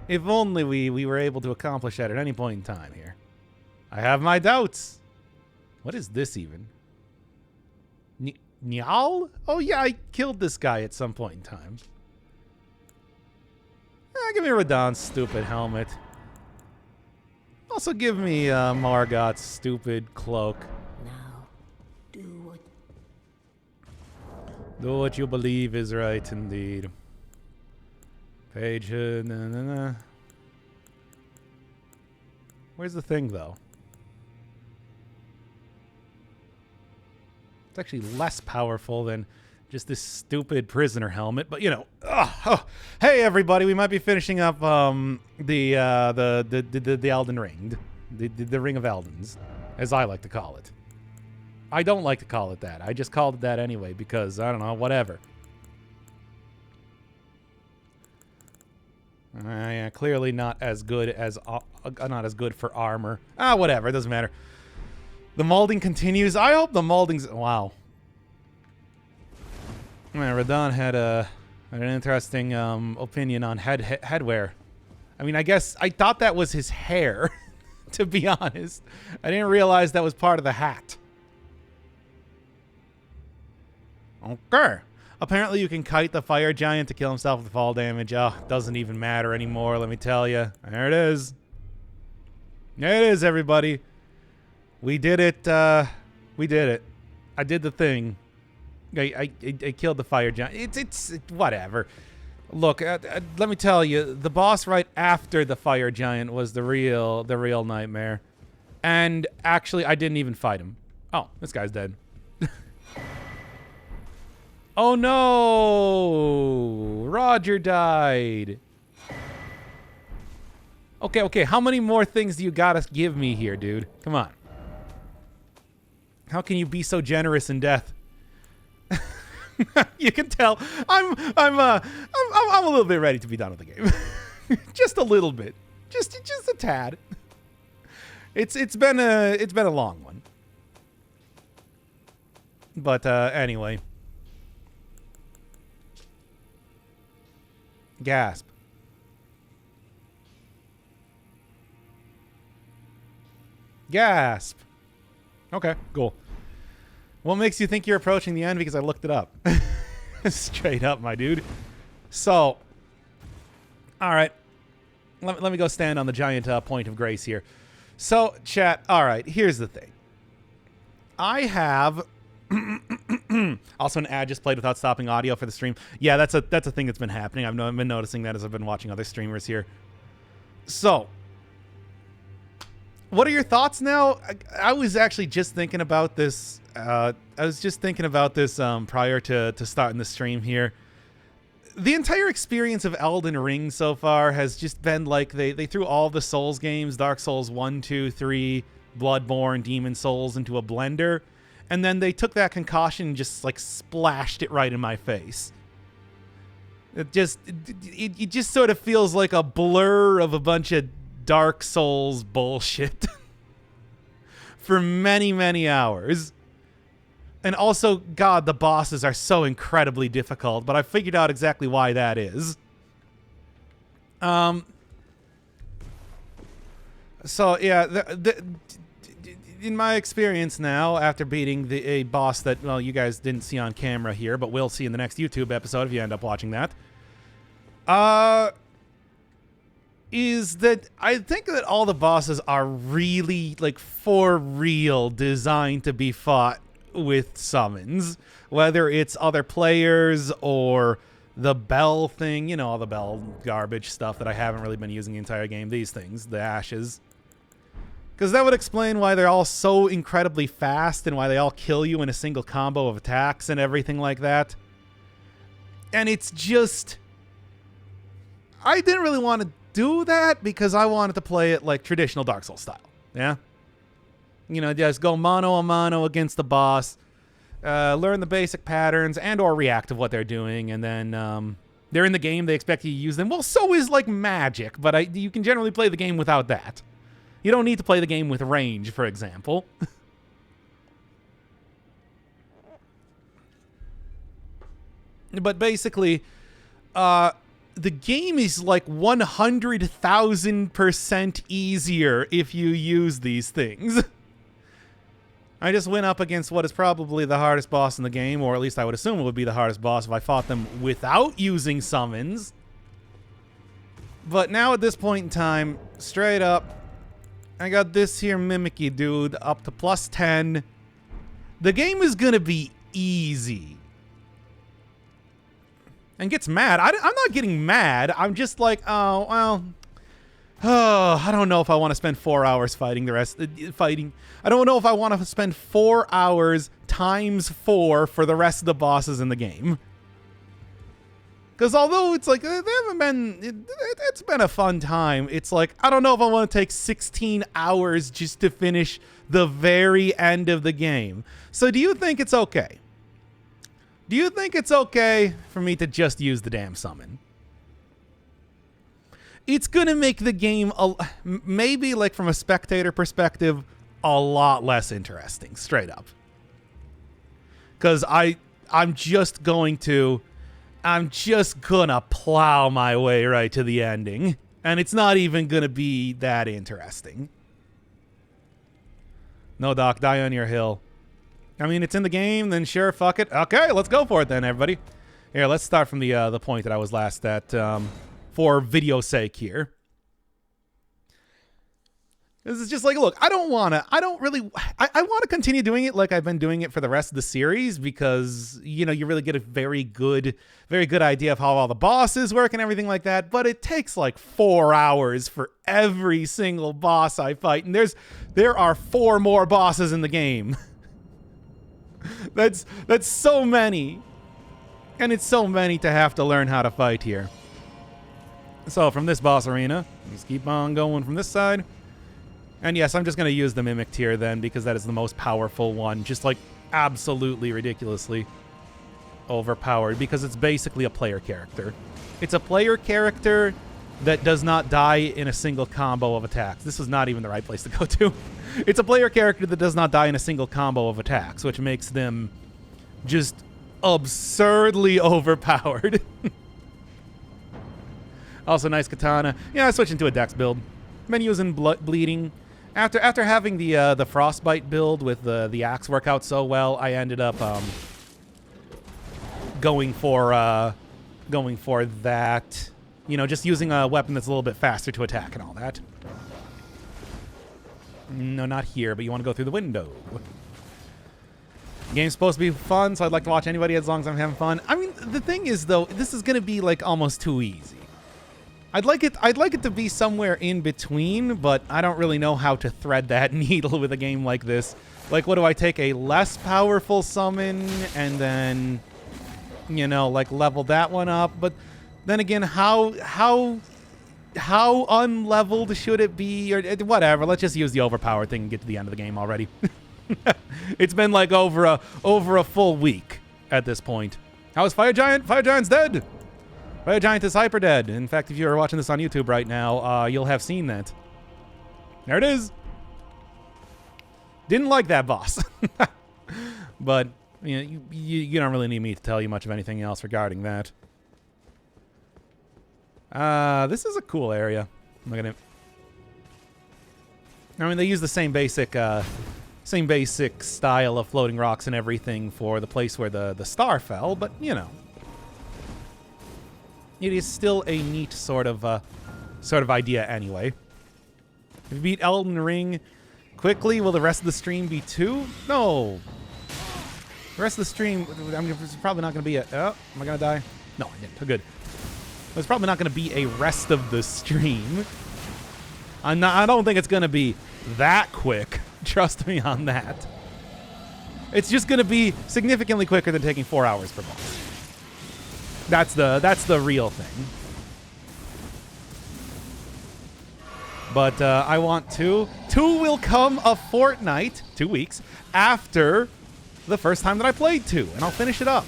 If only we were able to accomplish that at any point in time here. I have my doubts. What is this even? Nyal? Oh yeah, I killed this guy at some point in time. Give me Radahn's stupid helmet. Also give me Margot's stupid cloak. Now, do what you believe is right, indeed. Page, Where's the thing, though? It's actually less powerful than just this stupid prisoner helmet, but you know. Hey, everybody, we might be finishing up the Elden Ring, the Ring of Eldens, as I like to call it. I don't like to call it that. I just called it that anyway because I don't know, whatever. Yeah, clearly not as good for armor. Whatever, it doesn't matter. The Malding continues. I hope the Malding's... Wow. Man, Radahn had an interesting opinion on headwear. I mean, I guess I thought that was his hair, to be honest. I didn't realize that was part of the hat. Okay. Apparently you can kite the fire giant to kill himself with fall damage. Oh, doesn't even matter anymore, let me tell you. There it is. There it is, everybody. We did it. We did it. I did the thing. I killed the fire giant. It's whatever. Look, let me tell you, the boss right after the fire giant was the real nightmare. And actually, I didn't even fight him. Oh, this guy's dead. Oh no! Roger died. Okay, how many more things do you gotta give me here, dude? Come on. How can you be so generous in death? You can tell I'm a little bit ready to be done with the game. Just a little bit. Just a tad. It's been a long one. But anyway. Gasp. Gasp. Okay, cool. What makes you think you're approaching the end? Because I looked it up. Straight up, my dude. So, all right. Let me go stand on the giant point of grace here. So, chat, all right, here's the thing. I have... Also, an ad just played without stopping audio for the stream. Yeah, that's a thing that's been happening. I've been noticing that as I've been watching other streamers here. So, what are your thoughts now? I was actually just thinking about this. I was just thinking about this prior to starting the stream here. The entire experience of Elden Ring so far has just been like they threw all the Souls games, Dark Souls 1, 2, 3, Bloodborne, Demon Souls into a blender. And then they took that concoction and just like splashed it right in my face. It just sort of feels like a blur of a bunch of Dark Souls bullshit for many, many hours. And also, God, the bosses are so incredibly difficult, but I figured out exactly why that is. So yeah, in my experience now, after beating a boss that, well, you guys didn't see on camera here, but we'll see in the next YouTube episode if you end up watching that, is that I think that all the bosses are really, like, for real designed to be fought with summons. Whether it's other players or the bell thing, you know, all the bell garbage stuff that I haven't really been using the entire game, these things, the ashes. Because that would explain why they're all so incredibly fast and why they all kill you in a single combo of attacks and everything like that. And it's just... I didn't really want to do that because I wanted to play it like traditional Dark Souls style. Yeah? You know, just go mano a mano against the boss, learn the basic patterns and or react to what they're doing, and then they're in the game, they expect you to use them. Well, so is like magic, but you can generally play the game without that. You don't need to play the game with range, for example. But basically, the game is like 100,000% easier if you use these things. I just went up against what is probably the hardest boss in the game, or at least I would assume it would be the hardest boss if I fought them without using summons. But now at this point in time, straight up, I got this here mimicky dude up to plus 10. The game is gonna be easy. And gets mad. I'm not getting mad. I'm just like, oh, well... Oh, I don't know if I want to spend 4 hours fighting the rest. I don't know if I want to spend 4 hours times 4 for the rest of the bosses in the game. Because although it's like, they haven't been, it's been a fun time. It's like, I don't know if I want to take 16 hours just to finish the very end of the game. So do you think it's okay? Do you think it's okay for me to just use the damn summon? It's going to make the game, maybe like from a spectator perspective, a lot less interesting, straight up. Because I'm just gonna plow my way right to the ending. And it's not even going to be that interesting. No, Doc, die on your hill. I mean, it's in the game, then sure, fuck it. Okay, let's go for it then, everybody. Here, let's start from the point that I was last at, for video's sake here. This is just like, look, I want to continue doing it like I've been doing it for the rest of the series because, you know, you really get a very good idea of how all the bosses work and everything like that. But it takes like 4 hours for every single boss I fight. And there are 4 more bosses in the game. That's so many. And it's so many to have to learn how to fight here. So from this boss arena, let's keep on going from this side. And yes, I'm just going to use the Mimic tier then because that is the most powerful one. Just like absolutely ridiculously overpowered because it's basically a player character. It's a player character that does not die in a single combo of attacks. This is not even the right place to go to. It's a player character that does not die in a single combo of attacks, which makes them just absurdly overpowered. Also, nice katana. Yeah, I switched into a dex build. Been using bleeding. After having the frostbite build with the axe work out so well, I ended up going for that. You know, just using a weapon that's a little bit faster to attack and all that. No, not here, but you want to go through the window. Game's supposed to be fun, so I'd like to watch anybody as long as I'm having fun. I mean, the thing is, though, this is going to be like almost too easy. I'd like it to be somewhere in between, but I don't really know how to thread that needle with a game like this. Like, what do I take? A less powerful summon and then, you know, like level that one up? But then again, how unleveled should it be? Or whatever. Let's just use the overpowered thing and get to the end of the game already. It's been like over a full week at this point. How is Fire Giant? Fire Giant's dead. Fire Giant is hyper dead. In fact, if you are watching this on YouTube right now, you'll have seen that. There it is. Didn't like that boss. But you know, you don't really need me to tell you much of anything else regarding that. This is a cool area. Look at it. I mean, they use the same basic style of floating rocks and everything for the place where the star fell, but you know. It is still a neat sort of idea anyway. If you beat Maldin Ring quickly, will the rest of the stream be too? No. The rest of the stream, I mean, it's probably not going to be a... Oh, am I going to die? No, I didn't. Good. There's probably not going to be a rest of the stream. I don't think it's going to be that quick. Trust me on that. It's just going to be significantly quicker than taking 4 hours per boss. That's the real thing. But I want two. 2 will come a fortnight, 2 weeks, after the first time that I played 2, and I'll finish it up.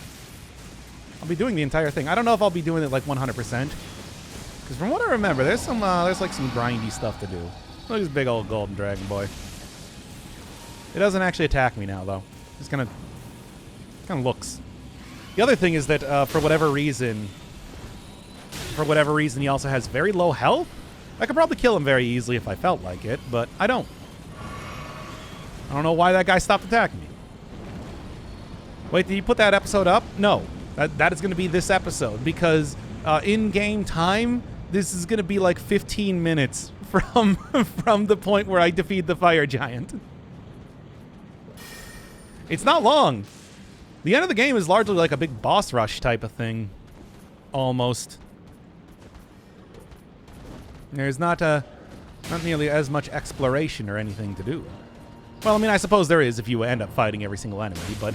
I'll be doing the entire thing. I don't know if I'll be doing it like 100%. Because from what I remember, there's like some grindy stuff to do. Look at this big old golden dragon boy. It doesn't actually attack me now, though. Just kind of looks. The other thing is that for whatever reason, for whatever reason, he also has very low health. I could probably kill him very easily if I felt like it, but I don't. I don't know why that guy stopped attacking me. Wait, did you put that episode up? No. That is going to be this episode, because in-game time, this is going to be like 15 minutes from from the point where I defeat the fire giant. It's not long. The end of the game is largely like a big boss rush type of thing. Almost. There's not nearly as much exploration or anything to do. Well, I mean, I suppose there is if you end up fighting every single enemy, but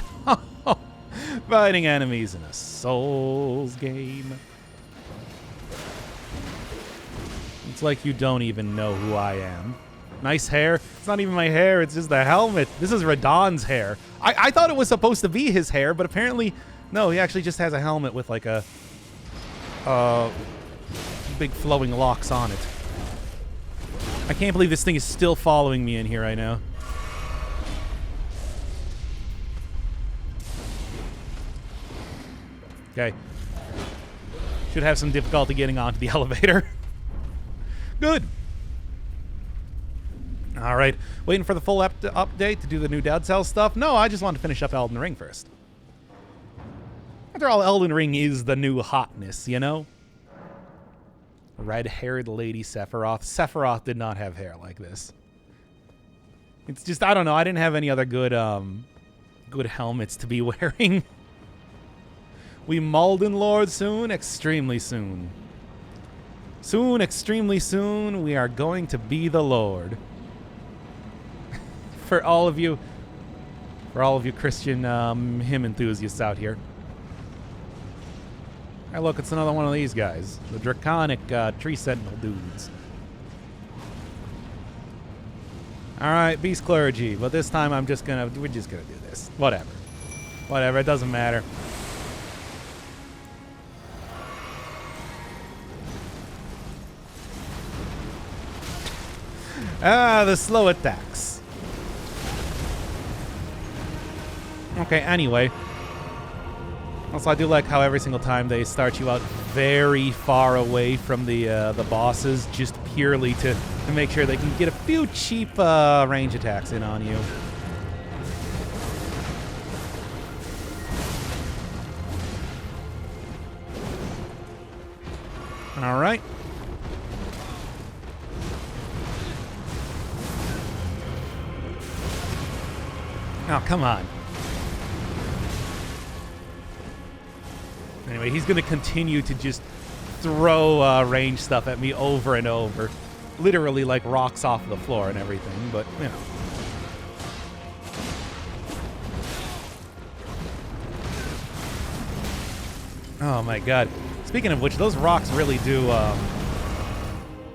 fighting enemies in a Souls game. It's like you don't even know who I am. Nice hair. It's not even my hair, it's just the helmet. This is Radahn's hair. I thought it was supposed to be his hair, but apparently, no, he actually just has a helmet with like a big flowing locks on it. I can't believe this thing is still following me in here right now. Okay. Should have some difficulty getting onto the elevator. Good. All right. Waiting for the full update to do the new Dead Cell stuff? No, I just want to finish up Maldin Ring first. After all, Maldin Ring is the new hotness, you know? Red-haired Lady Sephiroth. Sephiroth did not have hair like this. It's just, I don't know. I didn't have any other good helmets to be wearing. We Maldin Lord soon, extremely soon. Soon, extremely soon, we are going to be the Lord. For all of you Christian hymn enthusiasts out here. Hey, look, it's another one of these guys, the draconic tree sentinel dudes. All right, beast clergy, but this time we're just gonna do this. Whatever, it doesn't matter. The slow attacks. Okay, anyway. Also, I do like how every single time they start you out very far away from the bosses, just purely to make sure they can get a few cheap range attacks in on you. All right. Oh, come on. Anyway, he's going to continue to just throw range stuff at me over and over. Literally like rocks off the floor and everything, but, you know. Oh my god. Speaking of which, those rocks really do,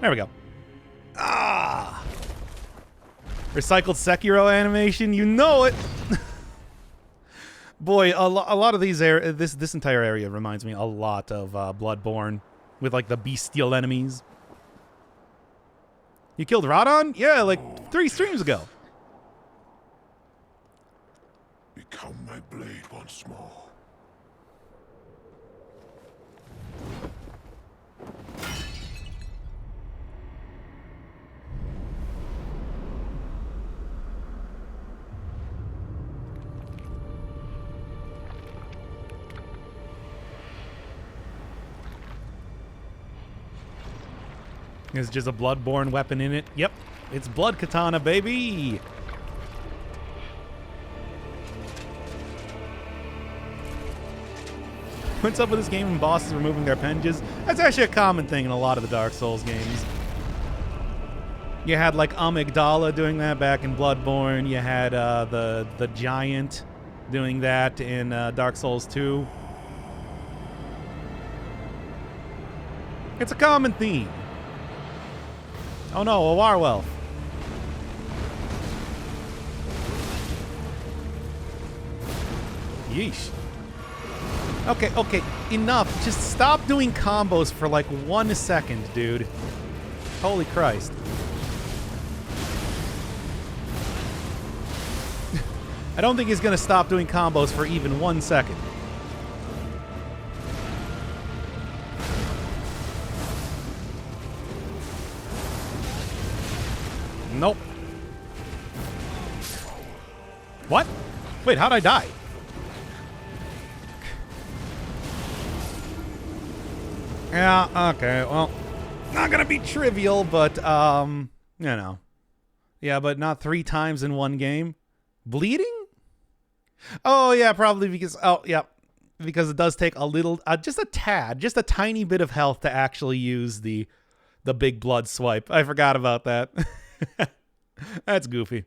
there we go. Ah! Recycled Sekiro animation, you know it! Boy, a lot of these this entire area reminds me a lot of Bloodborne, with like the bestial enemies. You killed Radahn? Yeah, like 3 streams ago. Become my blade once more. There's just a Bloodborne weapon in it. Yep, it's Blood Katana, baby! What's up with this game and bosses removing their appendages? That's actually a common thing in a lot of the Dark Souls games. You had like Amygdala doing that back in Bloodborne. You had the Giant doing that in Dark Souls 2. It's a common theme. Oh no, a Warwolf. Yeesh. Okay, enough. Just stop doing combos for like 1 second, dude. Holy Christ. I don't think he's gonna stop doing combos for even 1 second. Nope. What? Wait, how'd I die? Yeah, okay, well, not gonna be trivial, but, you know. Yeah, but not 3 times in one game. Bleeding? Oh, yeah, probably because, oh, yeah, because it does take a little, just a tad, just a tiny bit of health to actually use the big blood swipe. I forgot about that. That's goofy.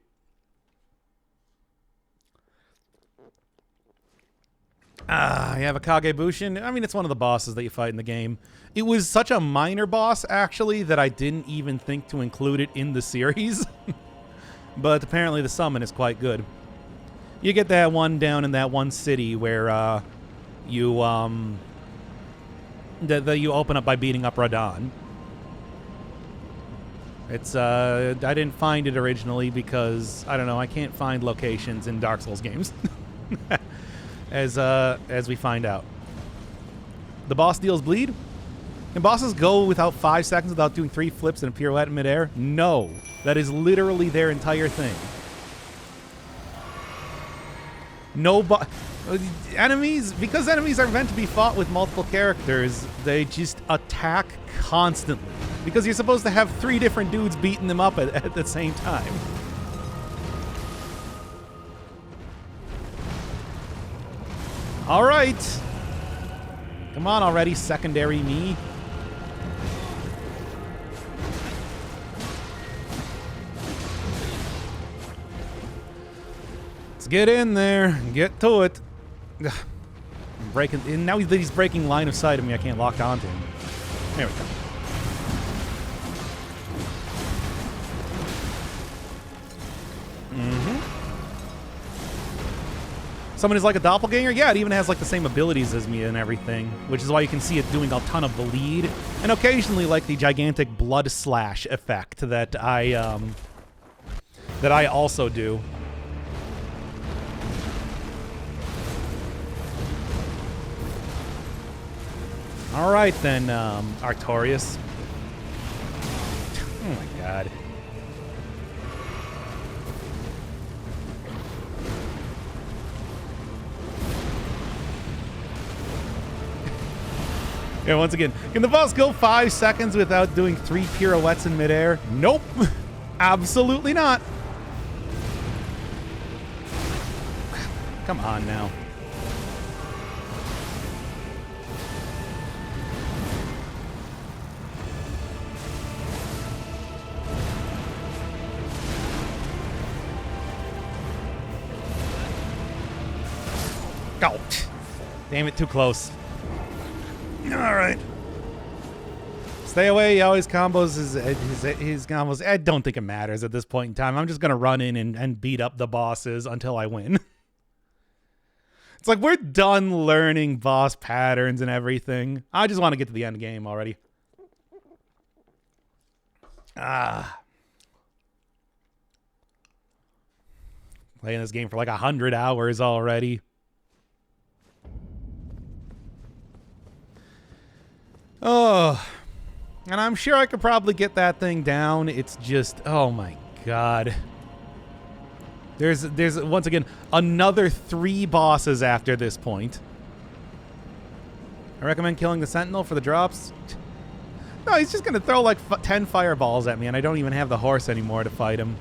You have a Kagebushin. I mean, it's one of the bosses that you fight in the game. It was such a minor boss, actually, that I didn't even think to include it in the series. But apparently the summon is quite good. You get that one down in that one city where you you open up by beating up Radon. It's I didn't find it originally because I don't know, I can't find locations in Dark Souls games. As we find out. The boss deals bleed? Can bosses go without 5 seconds without doing 3 flips and a pirouette in midair? No. That is literally their entire thing. No enemies, because enemies are meant to be fought with multiple characters, they just attack constantly. Because you're supposed to have 3 different dudes beating them up at the same time. All right. Come on already, secondary me. Let's get in there. Get to it. Ugh. I'm breaking. And now he's breaking line of sight of me. I can't lock onto him. There we go. Someone is like a doppelganger? Yeah, it even has like the same abilities as me and everything, which is why you can see it doing a ton of bleed, and occasionally like the gigantic blood slash effect that I also do. All right then, Artorias. Oh my god. Yeah, once again, can the boss go 5 seconds without doing 3 pirouettes in midair? Nope. Absolutely not. Come on now. Go. Damn it, too close. All right. Stay away. He always combos his combos. I don't think it matters at this point in time. I'm just going to run in and beat up the bosses until I win. It's like we're done learning boss patterns and everything. I just want to get to the end game already. Playing this game for like 100 hours already. Oh, and I'm sure I could probably get that thing down. It's just, oh my god. There's once again another 3 bosses after this point. I recommend killing the Sentinel for the drops. No, he's just gonna throw like 10 fireballs at me, and I don't even have the horse anymore to fight him.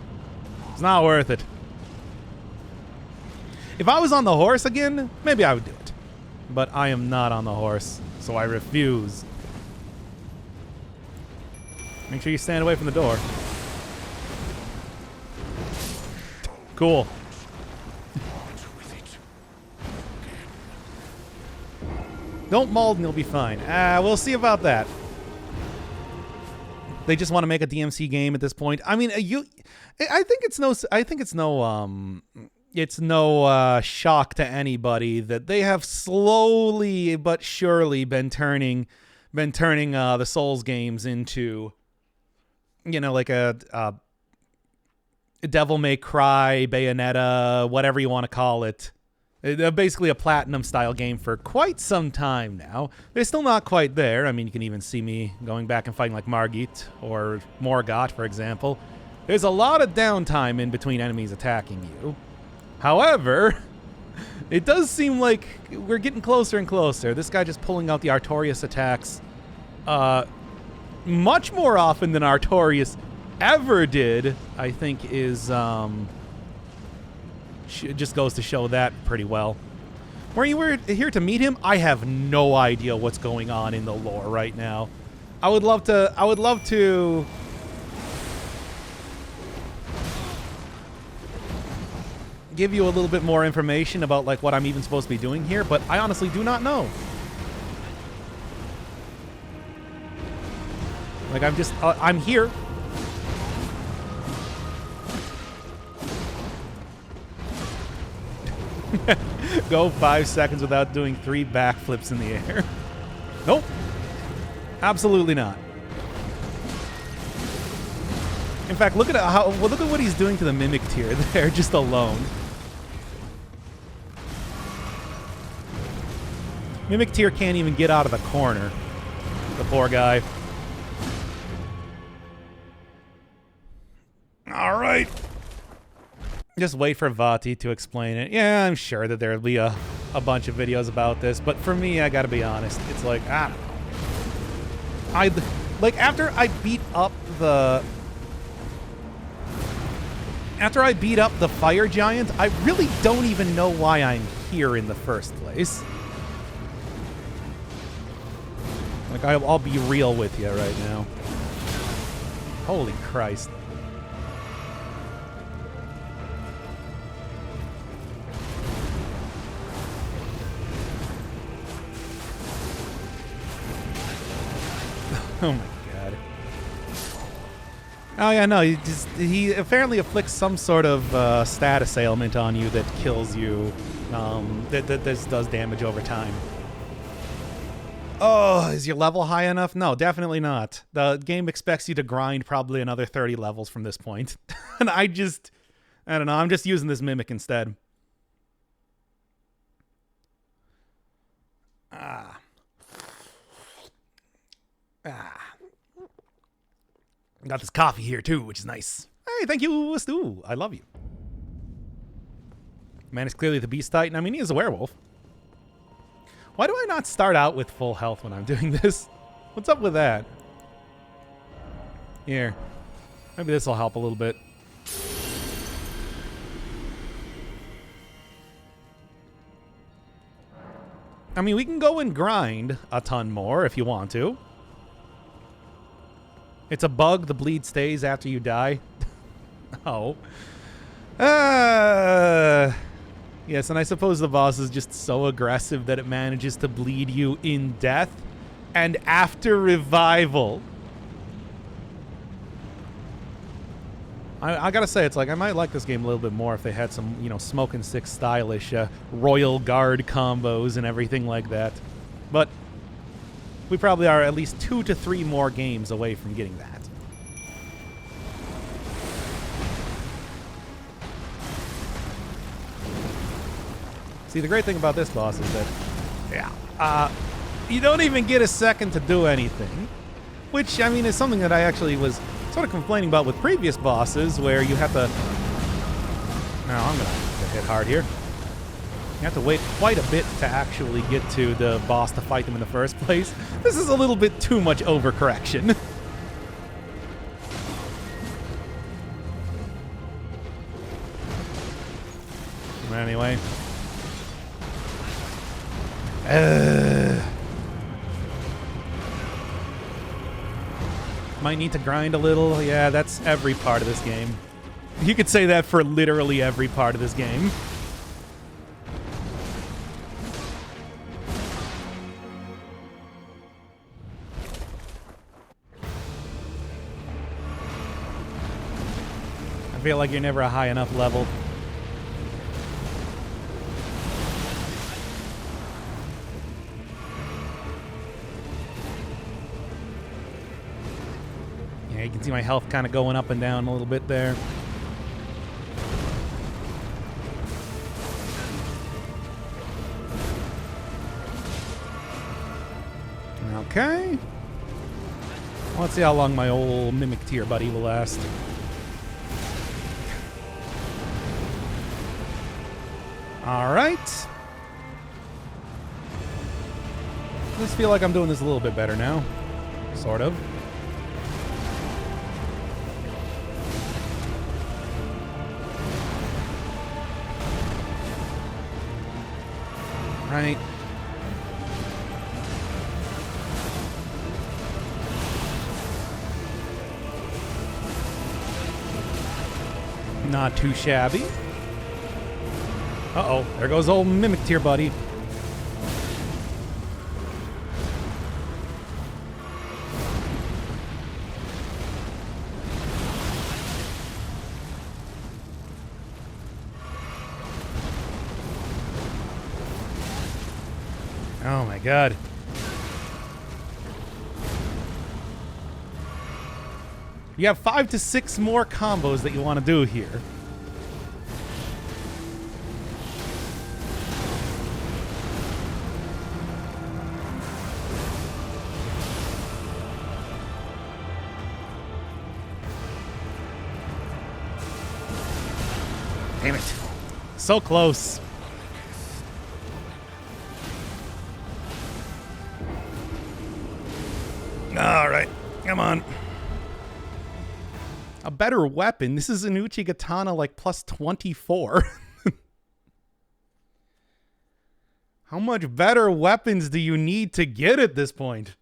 It's not worth it. If I was on the horse again, maybe I would do it. But I am not on the horse, so I refuse. Make sure you stand away from the door. Cool. Don't Maldin, you'll be fine. We'll see about that. They just want to make a DMC game at this point. I mean, I think it's no shock to anybody that they have slowly but surely been turning the Souls games into, you know, like a Devil May Cry, Bayonetta, whatever you want to call it. Basically a platinum-style game for quite some time now. They're still not quite there. I mean, you can even see me going back and fighting like Margit or Morgott, for example. There's a lot of downtime in between enemies attacking you. However, it does seem like we're getting closer and closer. This guy just pulling out the Artorias attacks much more often than Artorias ever did, I think is, just goes to show that pretty well. Were you here to meet him? I have no idea what's going on in the lore right now. I would love to give you a little bit more information about like what I'm even supposed to be doing here, but I honestly do not know. Like I'm here. Go 5 seconds without doing 3 backflips in the air. Nope. Absolutely not. In fact, look at what he's doing to the mimic tier there, just alone. Mimic tier can't even get out of the corner. The poor guy. All right. Just wait for Vati to explain it. Yeah, I'm sure that there'll be a bunch of videos about this, but for me, I gotta be honest. It's like, I don't know. After I beat up the fire giant, I really don't even know why I'm here in the first place. Like, I'll be real with you right now. Holy Christ. Oh my god. Oh yeah, no, he apparently afflicts some sort of status ailment on you that kills you, that does damage over time. Oh, is your level high enough? No, definitely not. The game expects you to grind probably another 30 levels from this point. And I don't know, I'm just using this mimic instead. Got this coffee here too, which is nice. Hey, thank you, Stu. I love you. Man is clearly the beast titan. I mean, he is a werewolf. Why do I not start out with full health when I'm doing this? What's up with that? Here. Maybe this will help a little bit. I mean, we can go and grind a ton more if you want to. It's a bug. The bleed stays after you die. Oh. Yes, and I suppose the boss is just so aggressive that it manages to bleed you in death and after revival. I gotta say, it's like, I might like this game a little bit more if they had some, Smoke and Six stylish Royal Guard combos and everything like that. But we probably are at least 2 to 3 more games away from getting that. See, the great thing about this boss is that, you don't even get a second to do anything. Which, I mean, is something that I actually was sort of complaining about with previous bosses, where you have to... No, I'm going to hit hard here. You have to wait quite a bit to actually get to the boss to fight them in the first place. This is a little bit too much overcorrection. Anyway. Might need to grind a little. Yeah, that's every part of this game. You could say that for literally every part of this game. I feel like you're never a high enough level. Yeah, you can see my health kind of going up and down a little bit there. Okay. Let's see how long my old mimic tier buddy will last. All right. I just feel like I'm doing this a little bit better now. Sort of. Right. Not too shabby. Uh-oh, there goes old Mimic Tier buddy. Oh my god. You have 5 to 6 more combos that you want to do here. Damn it. So close. All right, come on. A better weapon. This is an Uchi Katana like plus 24. How much better weapons do you need to get at this point?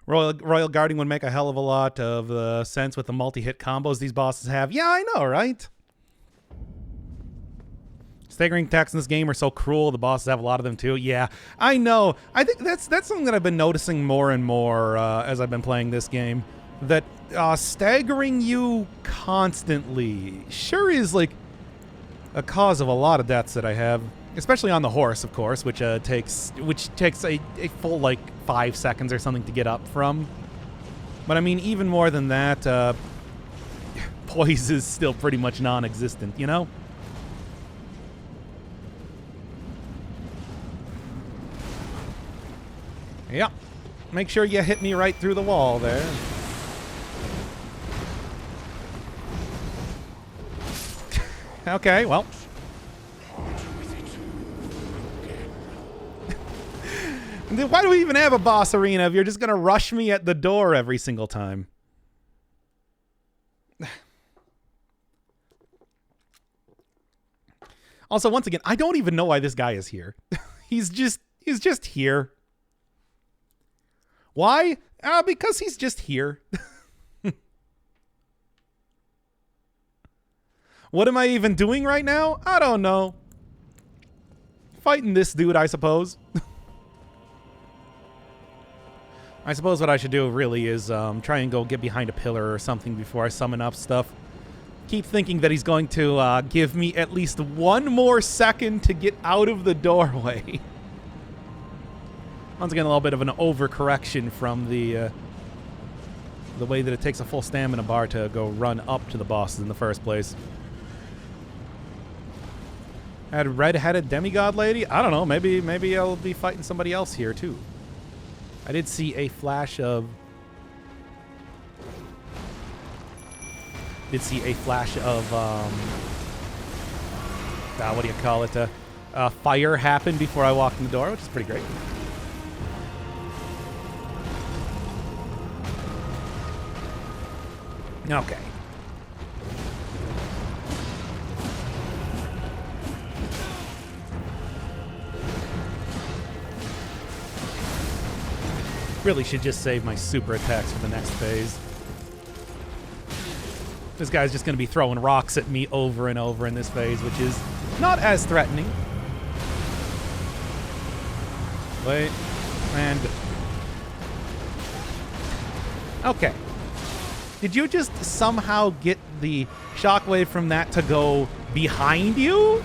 Royal Guarding would make a hell of a lot of sense with the multi-hit combos these bosses have. Yeah, I know, right? Staggering attacks in this game are so cruel. The bosses have a lot of them too. Yeah, I know. I think that's something that I've been noticing more and more as I've been playing this game. That staggering you constantly sure is like a cause of a lot of deaths that I have, especially on the horse, of course, which takes a full like 5 seconds or something to get up from. But I mean, even more than that, poise is still pretty much non-existent, you know? Yep. Make sure you hit me right through the wall there. Okay, well. Why do we even have a boss arena if you're just going to rush me at the door every single time? Also, once again, I don't even know why this guy is here. He's just here. Why? Because he's just here. What am I even doing right now? I don't know. Fighting this dude, I suppose. I suppose what I should do really is try and go get behind a pillar or something before I summon up stuff. Keep thinking that he's going to give me at least 1 more second to get out of the doorway. Once again, a little bit of an overcorrection from the way that it takes a full stamina bar to go run up to the bosses in the first place. Had red-headed demigod lady? I don't know. Maybe I'll be fighting somebody else here too. I did see a flash of. What do you call it? Fire happen before I walked in the door, which is pretty great. Okay. Really should just save my super attacks for the next phase. This guy's just going to be throwing rocks at me over and over in this phase, which is not as threatening. Wait. And... okay. Did you just somehow get the shockwave from that to go behind you?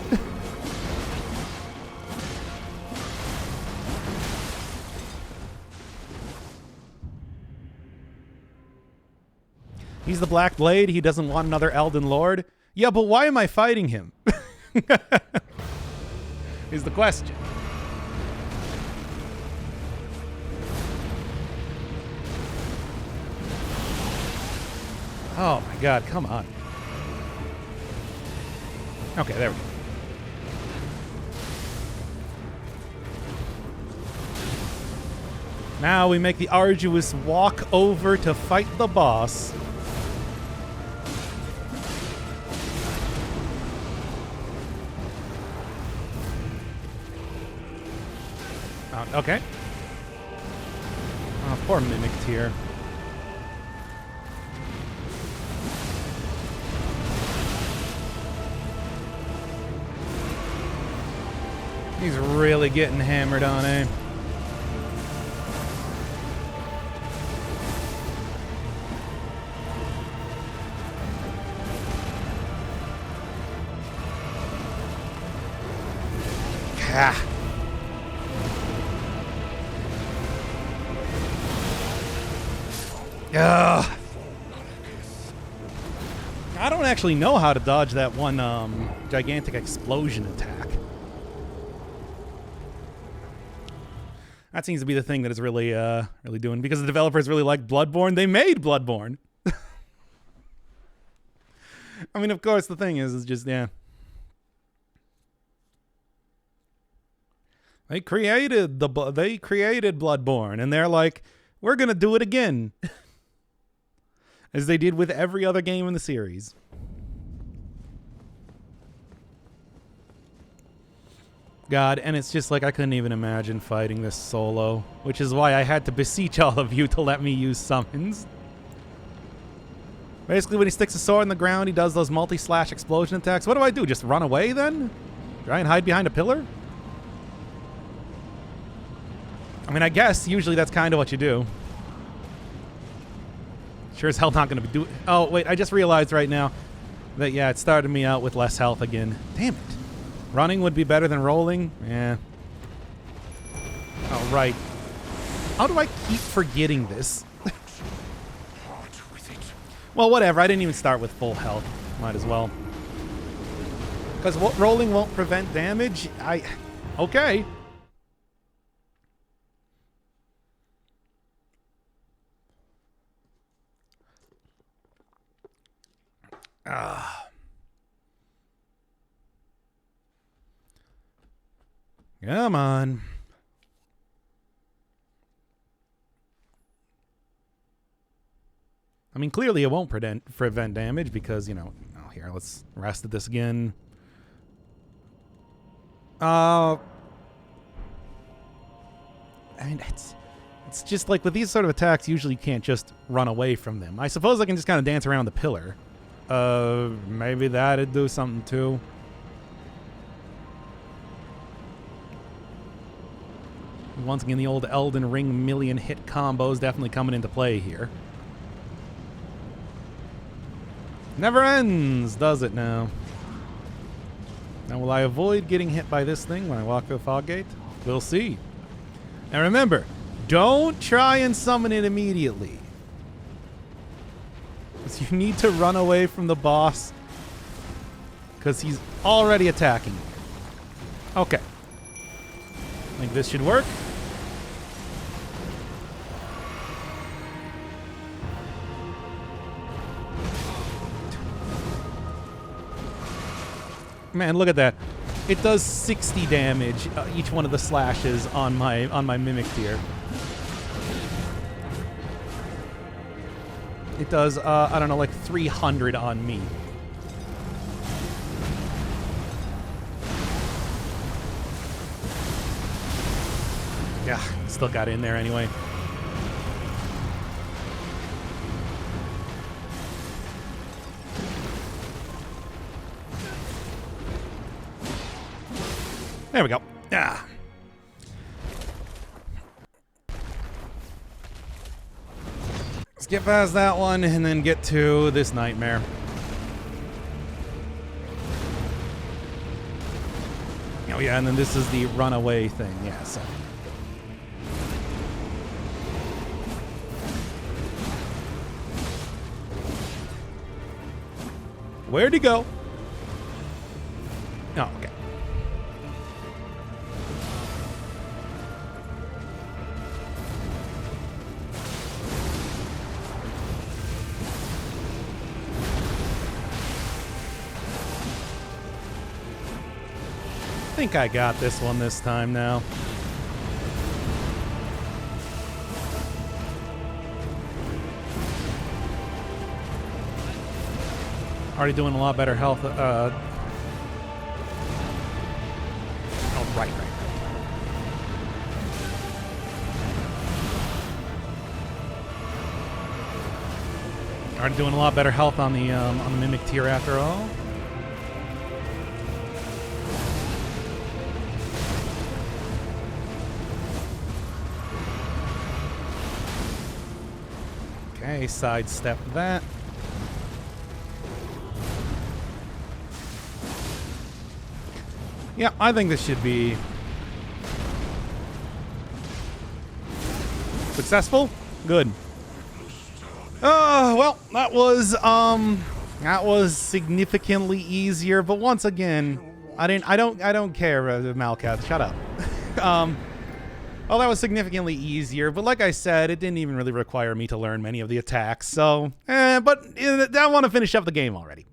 He's the Black Blade. He doesn't want another Elden Lord. Yeah, but why am I fighting him? Is the question. Oh my god, come on. Okay, there we go. Now we make the arduous walk over to fight the boss. Okay. Oh, poor Mimic Tier. He's really getting hammered on, eh? Ah. Ugh. I don't actually know how to dodge that one gigantic explosion attack. That seems to be the thing that is really really doing, because the developers really like Bloodborne. They made Bloodborne. I mean, of course, the thing is just, yeah. They created Bloodborne, and they're like, we're gonna do it again. As they did with every other game in the series. God, and it's just like I couldn't even imagine fighting this solo, which is why I had to beseech all of you to let me use summons. Basically, when he sticks a sword in the ground, he does those multi-slash explosion attacks. What do I do? Just run away then? Try and hide behind a pillar? I mean, I guess usually that's kind of what you do. Sure as hell not going to be doing... Oh, wait, I just realized right now that, yeah, it started me out with less health again. Damn it. Running would be better than rolling? Yeah. Oh, right. How do I keep forgetting this? Well, whatever. I didn't even start with full health. Might as well. Because rolling won't prevent damage? Okay. Come on. I mean, clearly it won't prevent damage because, you know... Oh, here, let's rest at this again. And it's just like with these sort of attacks, usually you can't just run away from them. I suppose I can just kind of dance around the pillar. Maybe that'd do something too. Once again, the old Maldin Ring million hit combos definitely coming into play here. Never ends, does it now? Now, will I avoid getting hit by this thing when I walk through the fog gate? We'll see. Now remember, don't try and summon it immediately. Because you need to run away from the boss. Because he's already attacking you. Okay. I think this should work. Man, look at that. It does 60 damage each one of the slashes on my Mimic Tier. It does, I don't know, like 300 on me. Yeah, still got in there anyway. There we go. Yeah. Let's get past that one and then get to this nightmare. Oh yeah, and then this is the runaway thing. Yeah, so. Where'd he go? Oh, okay. think I got this one this time now. Already doing a lot better health. Oh, right. Already doing a lot better health on the mimic tier after all. Okay, sidestep that. Yeah, I think this should be successful. Good. Well, that was significantly easier, but once again, I don't care, Malkath. Shut up. Well, that was significantly easier, but like I said, it didn't even really require me to learn many of the attacks. So, but I want to finish up the game already.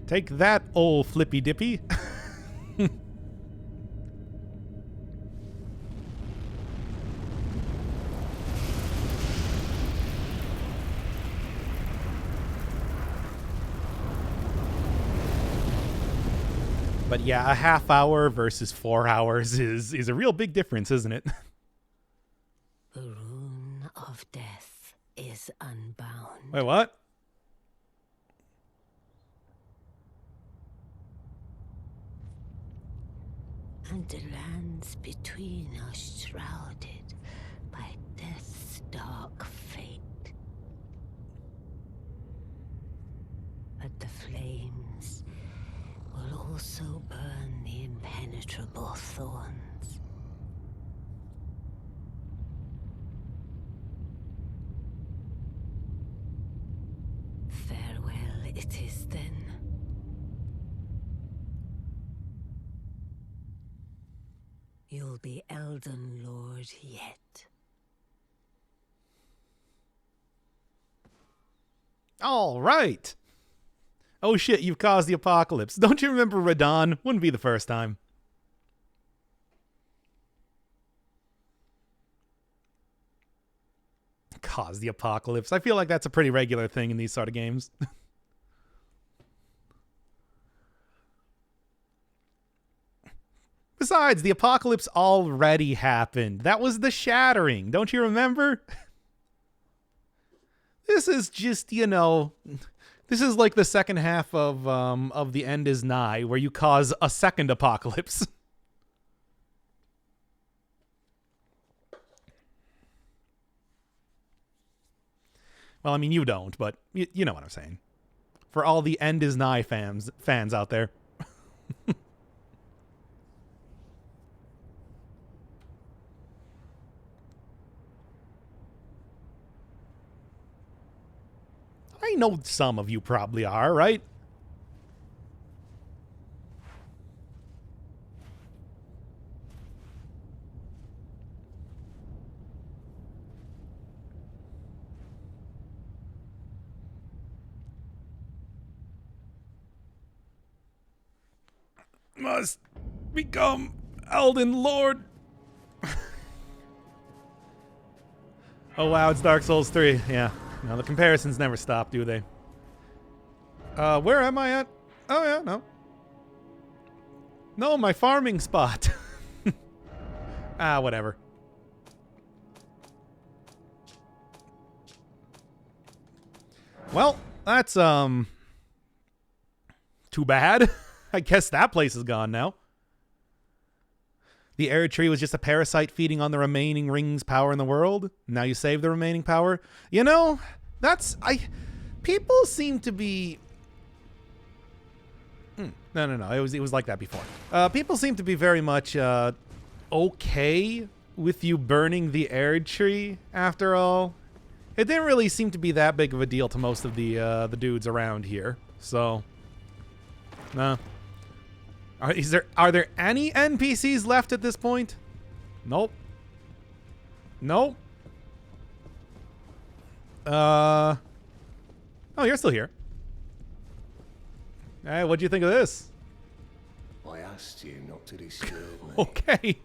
Take that, old flippy dippy. But yeah, a half hour versus 4 hours is a real big difference, isn't it? The rune of death is unbound. Wait, what? And the lands between are shrouded by death's dark fate. But the flames will also burn the impenetrable thorns. Farewell it is then. You'll be Elden Lord yet. All right. Oh shit, you've caused the apocalypse. Don't you remember Radon? Wouldn't be the first time. Cause the apocalypse. I feel like that's a pretty regular thing in these sort of games. Besides, the apocalypse already happened. That was the shattering. Don't you remember? This is just, you know, this is like the second half of The End Is Nigh, where you cause a second apocalypse. Well, I mean, you don't, but you know what I'm saying. For all the End Is Nigh fans out there. I know some of you probably are, right? Must become Elden Lord. Oh wow, it's Dark Souls 3. Yeah. No, the comparisons never stop, do they? Where am I at? Oh yeah, no. No, my farming spot. Ah, whatever. Well, that's too bad. I guess that place is gone now. The Air Tree was just a parasite feeding on the remaining rings power in the world. Now you save the remaining power. You know, people seem to be... No. It was like that before. People seem to be very much okay with you burning the Air Tree, after all. It didn't really seem to be that big of a deal to most of the dudes around here. So, no. Are there any NPCs left at this point? Nope. Nope. Oh, you're still here. Hey, what'd you think of this? I asked you not to disturb me. Okay.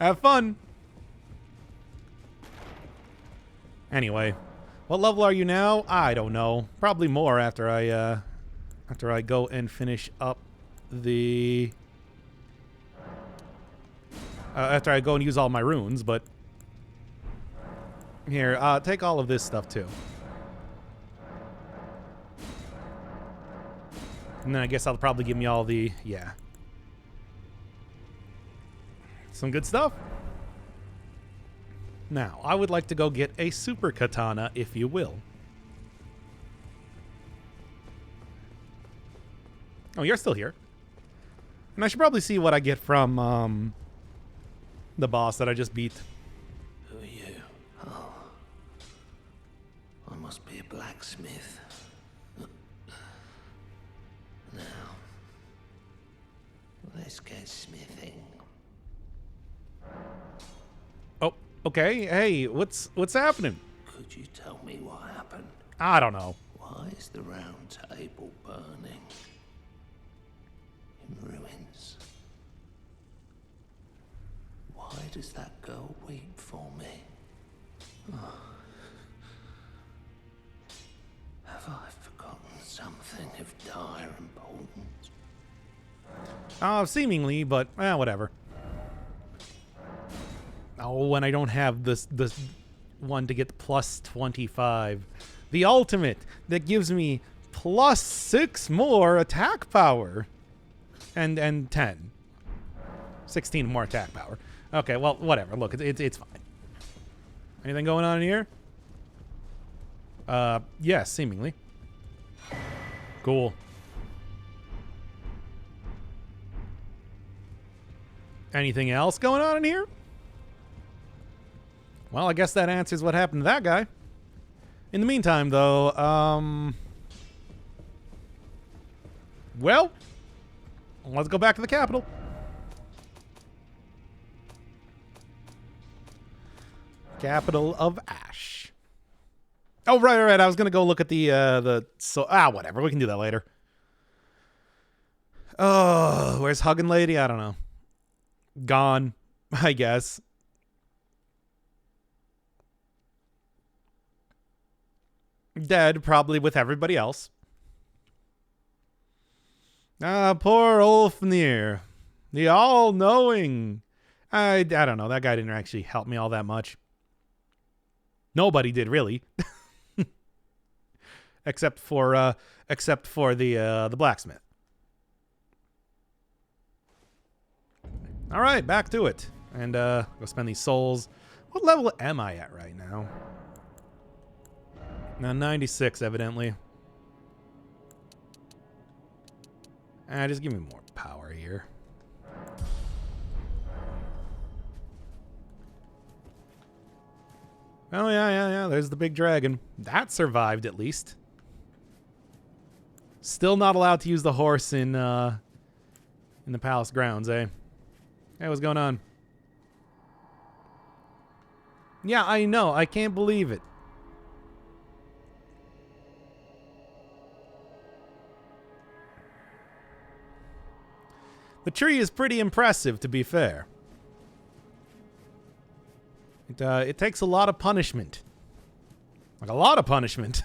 Have fun. Anyway, what level are you now? I don't know. Probably more after I go and finish up the after I go and use all my runes, but here, take all of this stuff too. And then I guess I'll probably give me all the, yeah. Some good stuff. Now, I would like to go get a super katana, if you will. Oh, you're still here. And I should probably see what I get from, the boss that I just beat. Who are you? Oh. I must be a blacksmith. Now, let's get smithing. Oh, okay. Hey, what's happening? Could you tell me what happened? I don't know. Why is the round table burning? In ruins. Why does that girl weep for me? Oh. Have I forgotten something of dire importance? Seemingly, but whatever. Oh, and I don't have this one to get plus 25. The ultimate that gives me plus 6 more attack power. And 10. 16 more attack power. Okay, well, whatever. Look, it's fine. Anything going on in here? Yes, seemingly. Cool. Anything else going on in here? Well, I guess that answers what happened to that guy. In the meantime, though, well, let's go back to the capital. Capital of Ash. Oh, right. I was gonna go look at whatever. We can do that later. Oh, where's Huggin' Lady? I don't know. Gone, I guess. Dead, probably with everybody else. Poor Ulfnir. The all-knowing. I don't know. That guy didn't actually help me all that much. Nobody did, really. except for the blacksmith. All right, back to it. And go spend these souls. What level am I at right now? Now 96, evidently. Just give me more power here. Oh, yeah. There's the big dragon. That survived, at least. Still not allowed to use the horse in the palace grounds, eh? Hey, what's going on? Yeah, I know. I can't believe it. The tree is pretty impressive, to be fair. It takes a lot of punishment. Like a lot of punishment.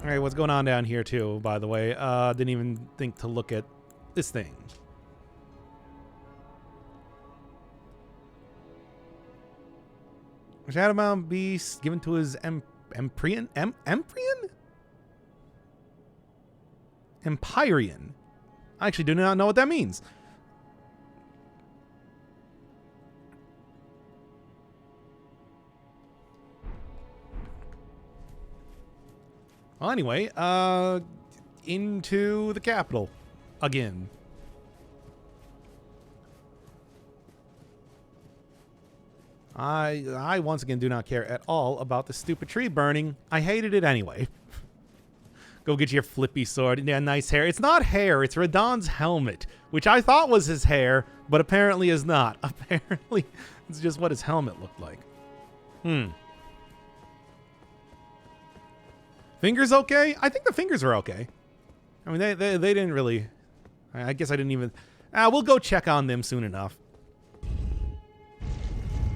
Alright, what's going on down here, too, by the way? Didn't even think to look at this thing. Shadowbound Beast given to his Empyrean? Empyrean. I actually do not know what that means. Well, anyway, into the capital again. I once again do not care at all about the stupid tree burning. I hated it anyway. Go get your flippy sword. Yeah, nice hair. It's not hair. It's Radahn's helmet, which I thought was his hair, but apparently is not. Apparently, it's just what his helmet looked like. Fingers okay? I think the fingers are okay. I mean, they didn't really... I guess I didn't even... we'll go check on them soon enough.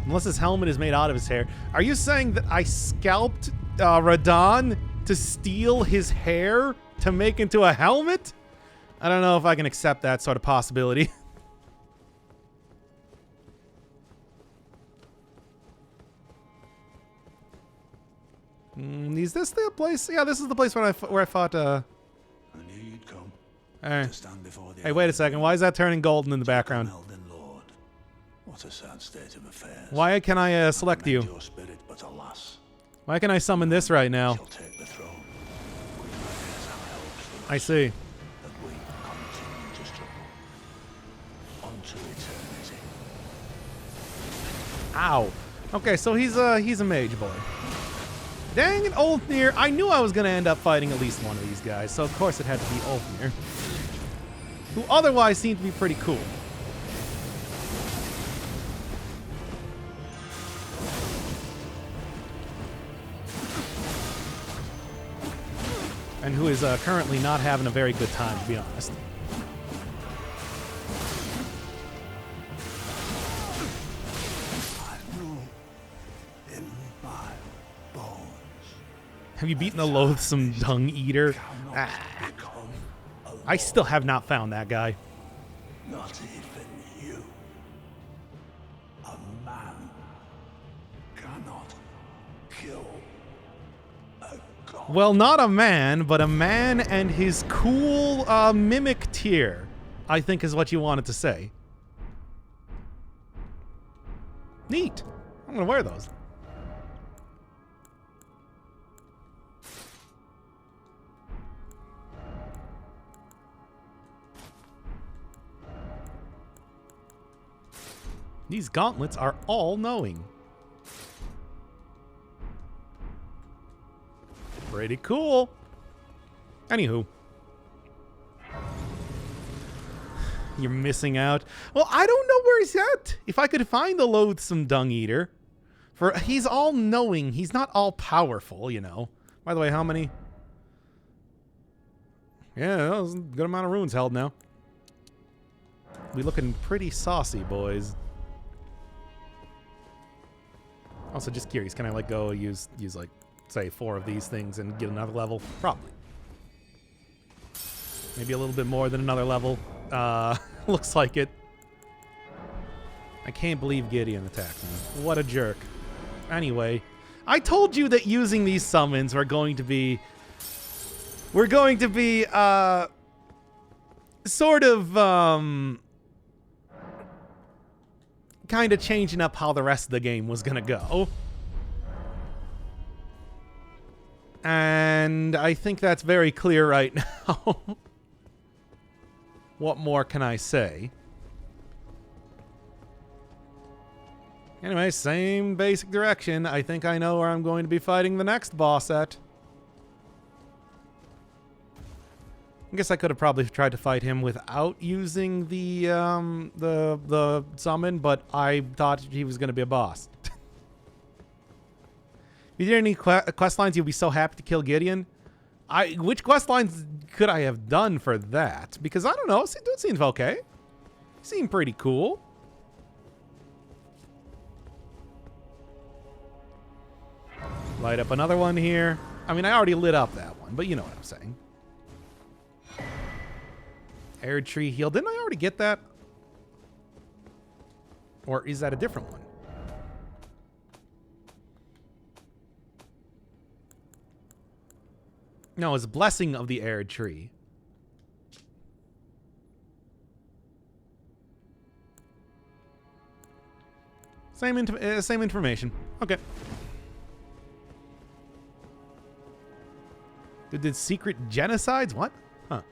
Unless his helmet is made out of his hair. Are you saying that I scalped Radahn to steal his hair to make into a helmet? I don't know if I can accept that sort of possibility. Is this the place? Yeah, this is the place where I fought. I knew you'd come. To stand before the Hey, wait a second. Why is that turning golden in the background? Maldin Lord. What a sad state of affairs. Why can I select you? Your spirit, but alas, Why can I summon this right now? shall take the throne. Here's our hopes for I us, see. that we continue to struggle unto eternity. Ow. Okay, so he's a mage boy. Dang it, Ulfnir. I knew I was going to end up fighting at least one of these guys, so of course it had to be Ulfnir. Who otherwise seemed to be pretty cool. And who is currently not having a very good time, to be honest. Have you beaten the loathsome dung eater? I still have not found that guy. Not even you. A man cannot kill a god. Well, not a man, but a man and his cool mimic tier, I think is what you wanted to say. Neat. I'm gonna wear those. These gauntlets are all-knowing. Pretty cool. Anywho. You're missing out. Well, I don't know where he's at. If I could find the loathsome dung eater. He's all-knowing. He's not all-powerful, you know. By the way, how many? Yeah, that was a good amount of runes held now. We looking pretty saucy, boys. Also, just curious, can I like go use like, say, 4 of these things and get another level? Probably. Maybe a little bit more than another level. Looks like it. I can't believe Gideon attacked me. What a jerk. Anyway, I told you that using these summons were going to be... sort of, kind of changing up how the rest of the game was going to go. And I think that's very clear right now. What more can I say? Anyway, same basic direction. I think I know where I'm going to be fighting the next boss at. I guess I could have probably tried to fight him without using the summon, but I thought he was going to be a boss. If you did any quest lines, you'll be so happy to kill Gideon. Which quest lines could I have done for that? Because I don't know. It seems okay. He seemed pretty cool. Light up another one here. I mean, I already lit up that one, but you know what I'm saying. Air tree heal. Didn't I already get that? Or is that a different one? No, it's blessing of the air tree. Same information. Okay. Did secret genocides? What? Huh.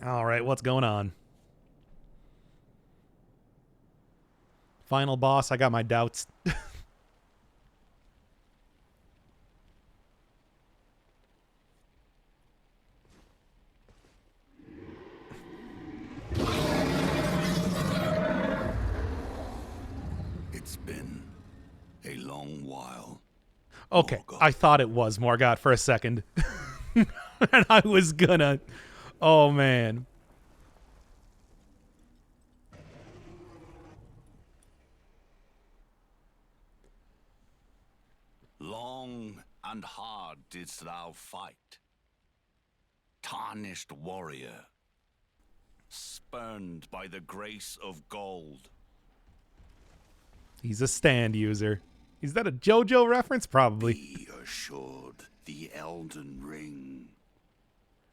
All right, what's going on? Final boss, I got my doubts. It's been a long while. Okay, Morgoth. I thought it was Morgoth for a second. And I was gonna... Oh, man. Long and hard didst thou fight, tarnished warrior, spurned by the grace of gold. He's a stand user. Is that a JoJo reference? Probably. Be assured, the Elden Ring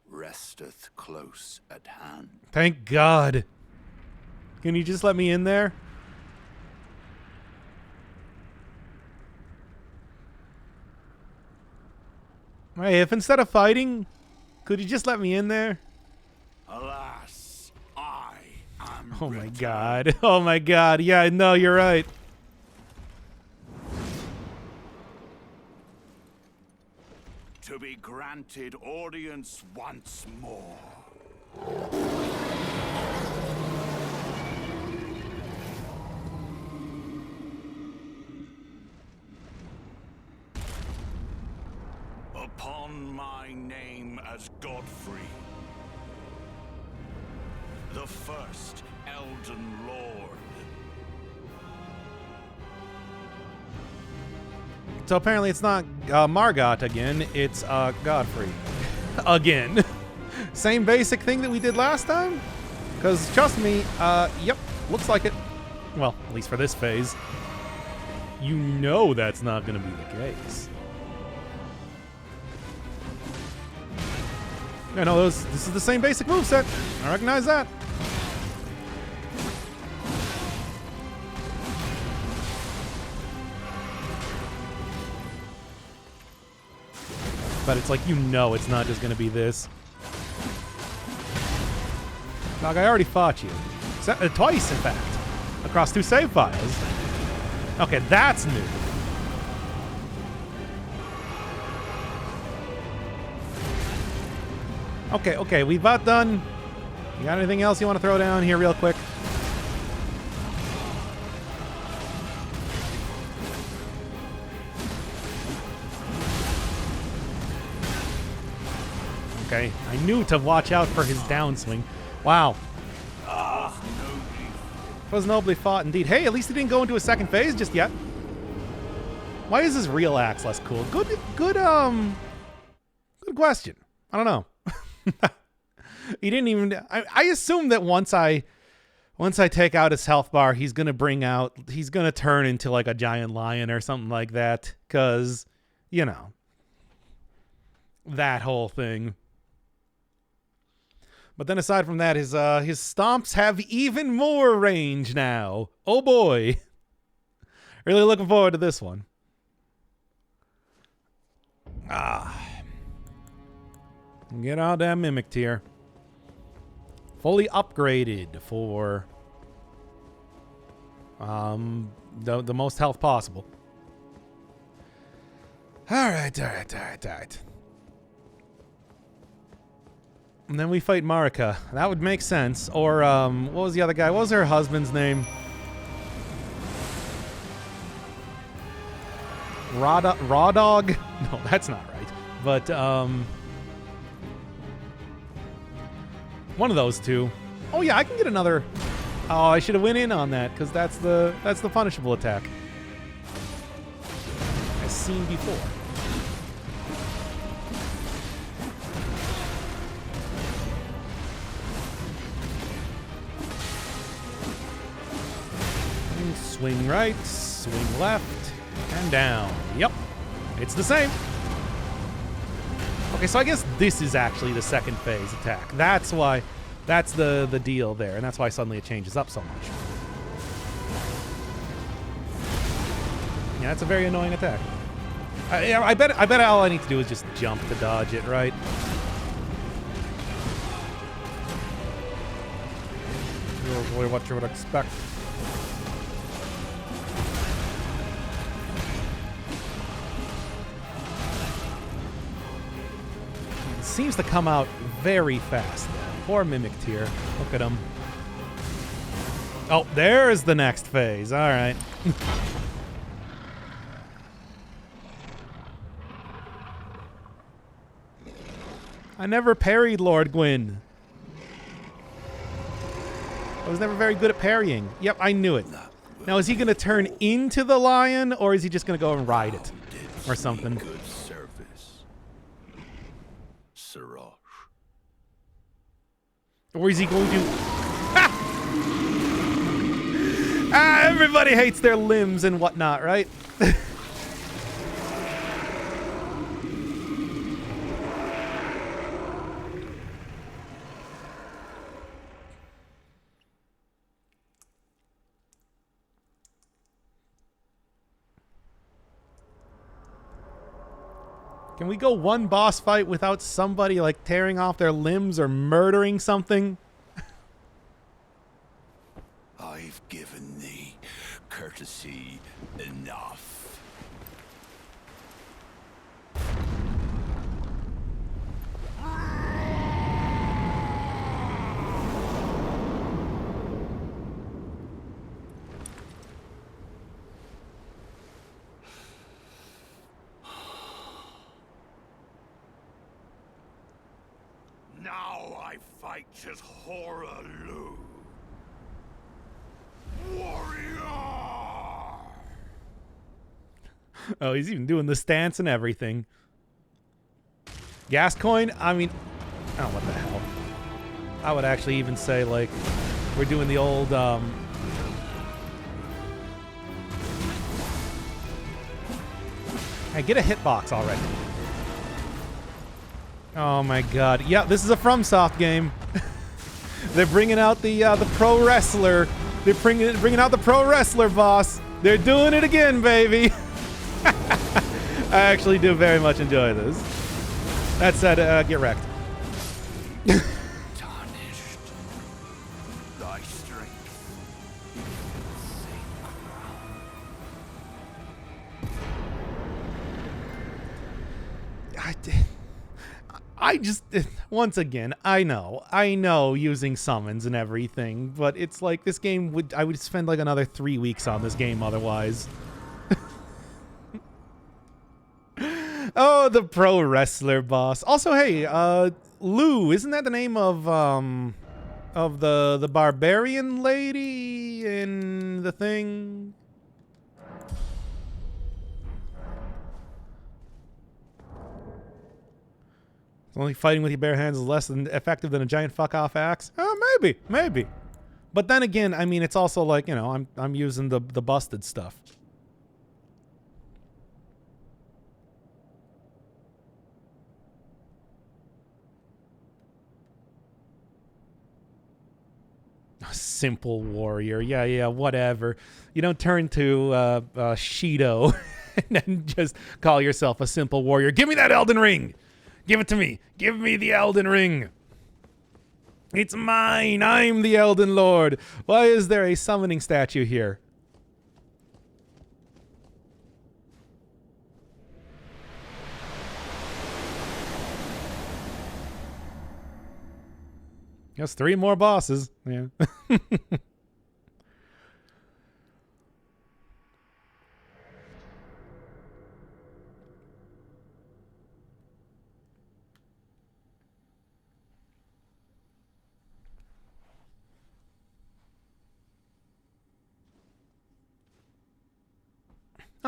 resteth close at hand. Thank God. Can you just let me in there? Hey, if instead of fighting, could you just let me in there? Alas, I am Oh my returned. God. Oh my God. Yeah, no, you're right. To be granted audience once more. Upon my name as Godfrey, the first Elden Lord. So apparently it's not Margot again, it's Godfrey. Again. Same basic thing that we did last time? Because trust me, yep, looks like it. Well, at least for this phase. You know that's not going to be the case. Yeah, no, this is the same basic moveset. I recognize that. But it's like, you know it's not just going to be this. Dog, I already fought you. Twice, in fact. Across 2 save files. Okay, that's new. Okay, we've about done. You got anything else you want to throw down here real quick? Okay, I knew to watch out for his downswing. Wow. Was nobly fought indeed. Hey, at least he didn't go into a second phase just yet. Why is his real axe less cool? Good question. I don't know. He didn't even. I assume that once I take out his health bar, he's gonna turn into like a giant lion or something like that. 'Cause, you know, that whole thing. But then aside from that, his stomps have even more range now. Oh boy. Really looking forward to this one. Get out that mimic tier. Fully upgraded for the most health possible. Alright. And then we fight Marika. That would make sense. Or, what was the other guy? What was her husband's name? Raw Dog? No, that's not right. But, one of those two. Oh yeah, I can get another. Oh, I should have went in on that, because that's the punishable attack. As seen before. Swing right, swing left, and down. Yep, it's the same. Okay, so I guess this is actually the second phase attack. That's why, that's the deal there, and that's why suddenly it changes up so much. Yeah, that's a very annoying attack. I bet all I need to do is just jump to dodge it, right? Really what you would expect. seems to come out very fast. Poor Mimic Tier. Look at him. Oh, there's the next phase. All right. I never parried Lord Gwyn. I was never very good at parrying. Yep, I knew it. Now, is he going to turn into the lion, or is he just going to go and ride it? Or something. Good service, Siraj. Or is he going to... everybody hates their limbs and whatnot, right? Can we go one boss fight without somebody, like, tearing off their limbs or murdering something? I've given thee courtesy enough. Now I fight as Horalu. Warrior! Oh, he's even doing the stance and everything. Gascoigne? I mean, oh, what the hell. I would actually even say, like, we're doing the old, Hey, get a hitbox already. Oh my god. Yeah, this is a FromSoft game. They're bringing out the pro wrestler. They're bringing out the pro wrestler boss. They're doing it again, baby. I actually do very much enjoy this. That said, get wrecked. Tarnished. Thy strength. I just, once again, I know using summons and everything, but it's like this game I would spend like another 3 weeks on this game otherwise. Oh, the pro wrestler boss. Also, hey, Lou, isn't that the name of the barbarian lady in the thing? Only fighting with your bare hands is less than effective than a giant fuck-off axe? Oh, maybe. But then again, I mean, it's also like, you know, I'm using the busted stuff. Simple warrior. Yeah, whatever. You don't turn to Shido and then just call yourself a simple warrior. Give me that Elden Ring! Give it to me. Give me the Elden Ring. It's mine. I'm the Elden Lord. Why is there a summoning statue here? Yes, 3 more bosses. Yeah.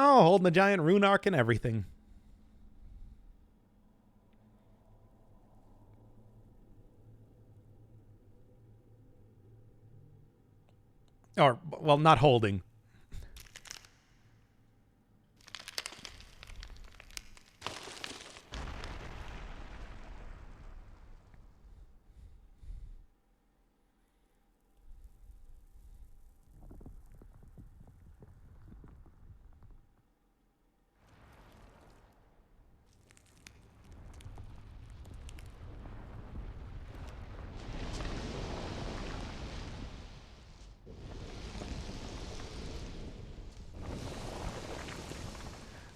Oh, holding the giant rune arc and everything. Or, well, not holding.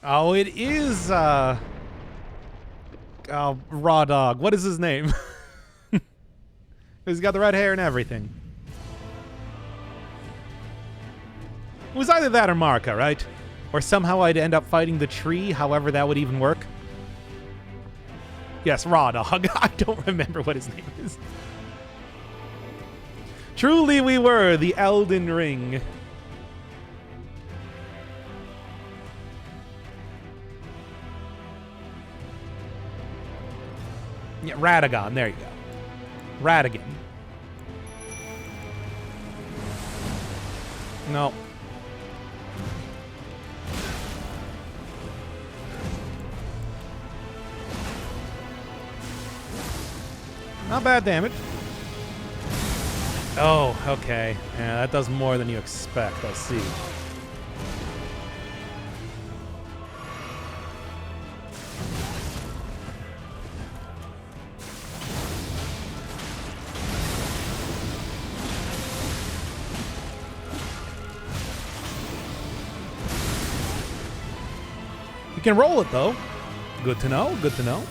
Oh, it is, Raw Dog. What is his name? He's got the red hair and everything. It was either that or Marka, right? Or somehow I'd end up fighting the tree, however that would even work. Yes, Raw Dog. I don't remember what his name is. Truly we were the Elden Ring. Yeah, Radagon. There you go. Radigan. No. Not bad damage. Oh, okay. Yeah, that does more than you expect. I see. You can roll it, though. Good to know. Good to know.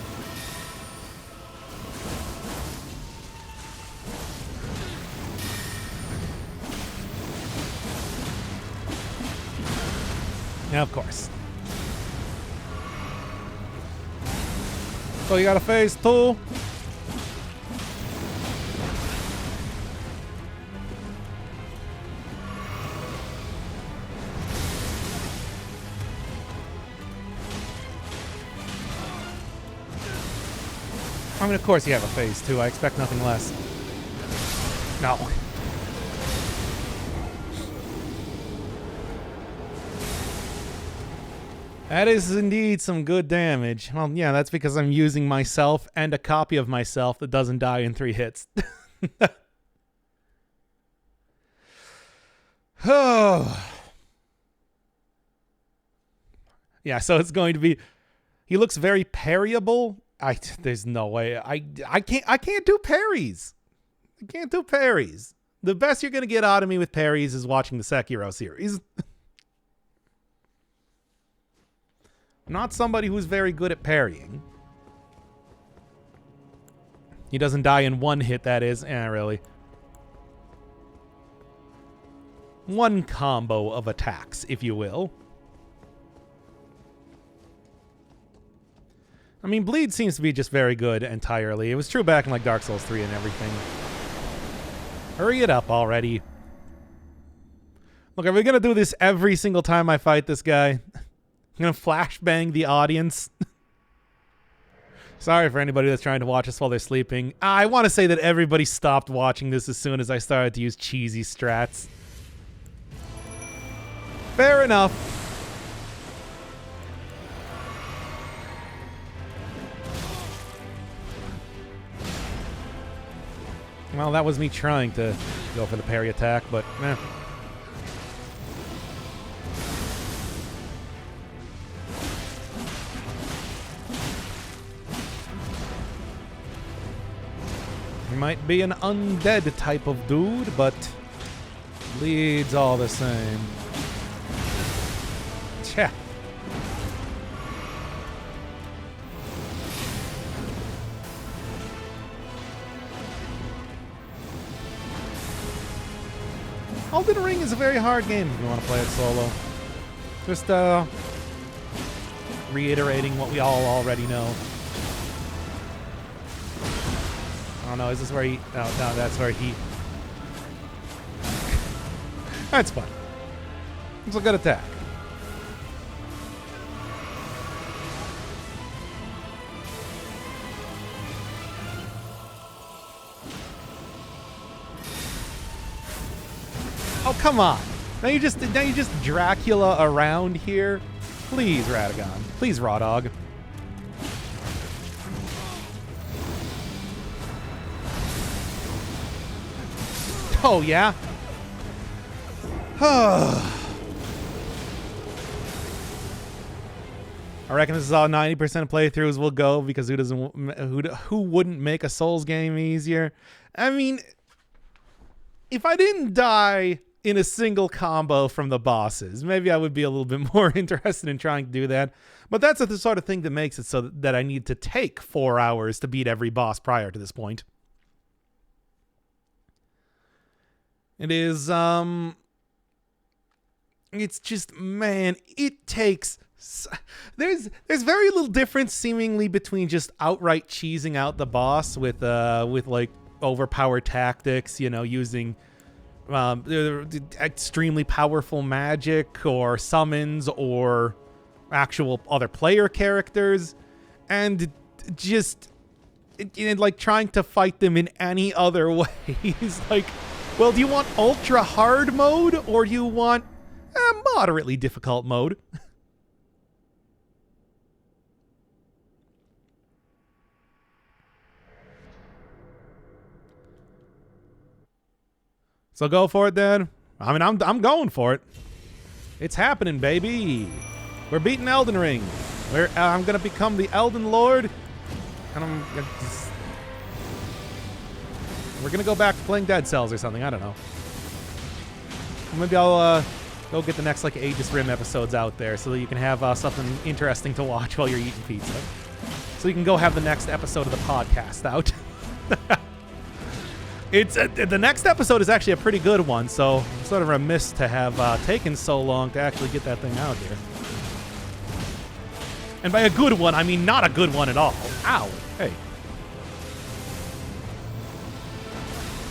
Yeah, of course. So you got a phase 2. I mean, of course you have a phase 2. I expect nothing less. No. That is indeed some good damage. Well, yeah, that's because I'm using myself and a copy of myself that doesn't die in 3 hits. Oh. Yeah, so it's going to be... He looks very parryable. There's no way. I can't do parries. I can't do parries. The best you're going to get out of me with parries is watching the Sekiro series. Not somebody who's very good at parrying. He doesn't die in 1 hit, that is. Really. 1 combo of attacks, if you will. I mean, bleed seems to be just very good entirely. It was true back in like Dark Souls 3 and everything. Hurry it up already. Look, are we going to do this every single time I fight this guy? I'm going to flashbang the audience. Sorry for anybody that's trying to watch us while they're sleeping. I want to say that everybody stopped watching this as soon as I started to use cheesy strats. Fair enough. Well, that was me trying to go for the parry attack, but eh. He might be an undead type of dude, but bleeds all the same. Tcha. Maldin Ring is a very hard game if you want to play it solo. Just reiterating what we all already know. I don't know, is this where he... No, that's where he... That's fun. It's a good attack. Oh, come on. Now you just Dracula around here. Please, Radagon. Please, Raw Dog. Oh, yeah? I reckon this is how 90% of playthroughs will go because who wouldn't make a Souls game easier? I mean, if I didn't die in a single combo from the bosses. Maybe I would be a little bit more interested in trying to do that. But that's the sort of thing that makes it so that I need to take 4 hours to beat every boss prior to this point. It is, it's just, man, it takes... There's very little difference seemingly between just outright cheesing out the boss with like overpowered tactics, you know, using extremely powerful magic or summons or actual other player characters, and just like trying to fight them in any other ways. Like, well, do you want ultra hard mode or do you want moderately difficult mode? So go for it then. I mean, I'm going for it. It's happening, baby. We're beating Maldin Ring. I'm gonna become the Elden Lord, and we're gonna go back to playing Dead Cells or something. I don't know. Maybe I'll go get the next like Aegis Rim episodes out there so that you can have something interesting to watch while you're eating pizza. So you can go have the next episode of the podcast out. It's the next episode is actually a pretty good one, so I'm sort of remiss to have taken so long to actually get that thing out here. And by a good one, I mean not a good one at all. Ow. Hey.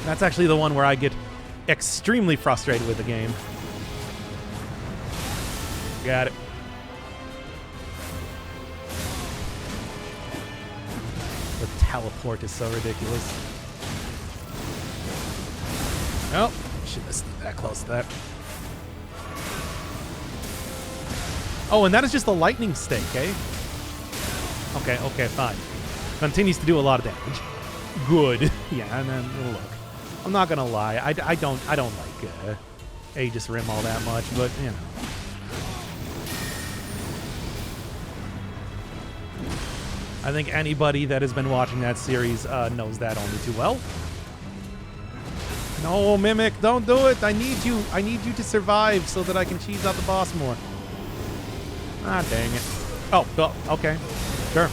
That's actually the one where I get extremely frustrated with the game. Got it. The teleport is so ridiculous. Oh, shouldn't have stayed that close to that. Oh, and that is just a lightning stake, eh? Okay, fine. Continues to do a lot of damage. Good. Yeah, and then look. I'm not gonna lie. I don't like Aegis Rim all that much, but you know. I think anybody that has been watching that series knows that only too well. No, Mimic, don't do it. I need you. I need you to survive so that I can cheese out the boss more. Ah, dang it. Oh, well, okay. Sure.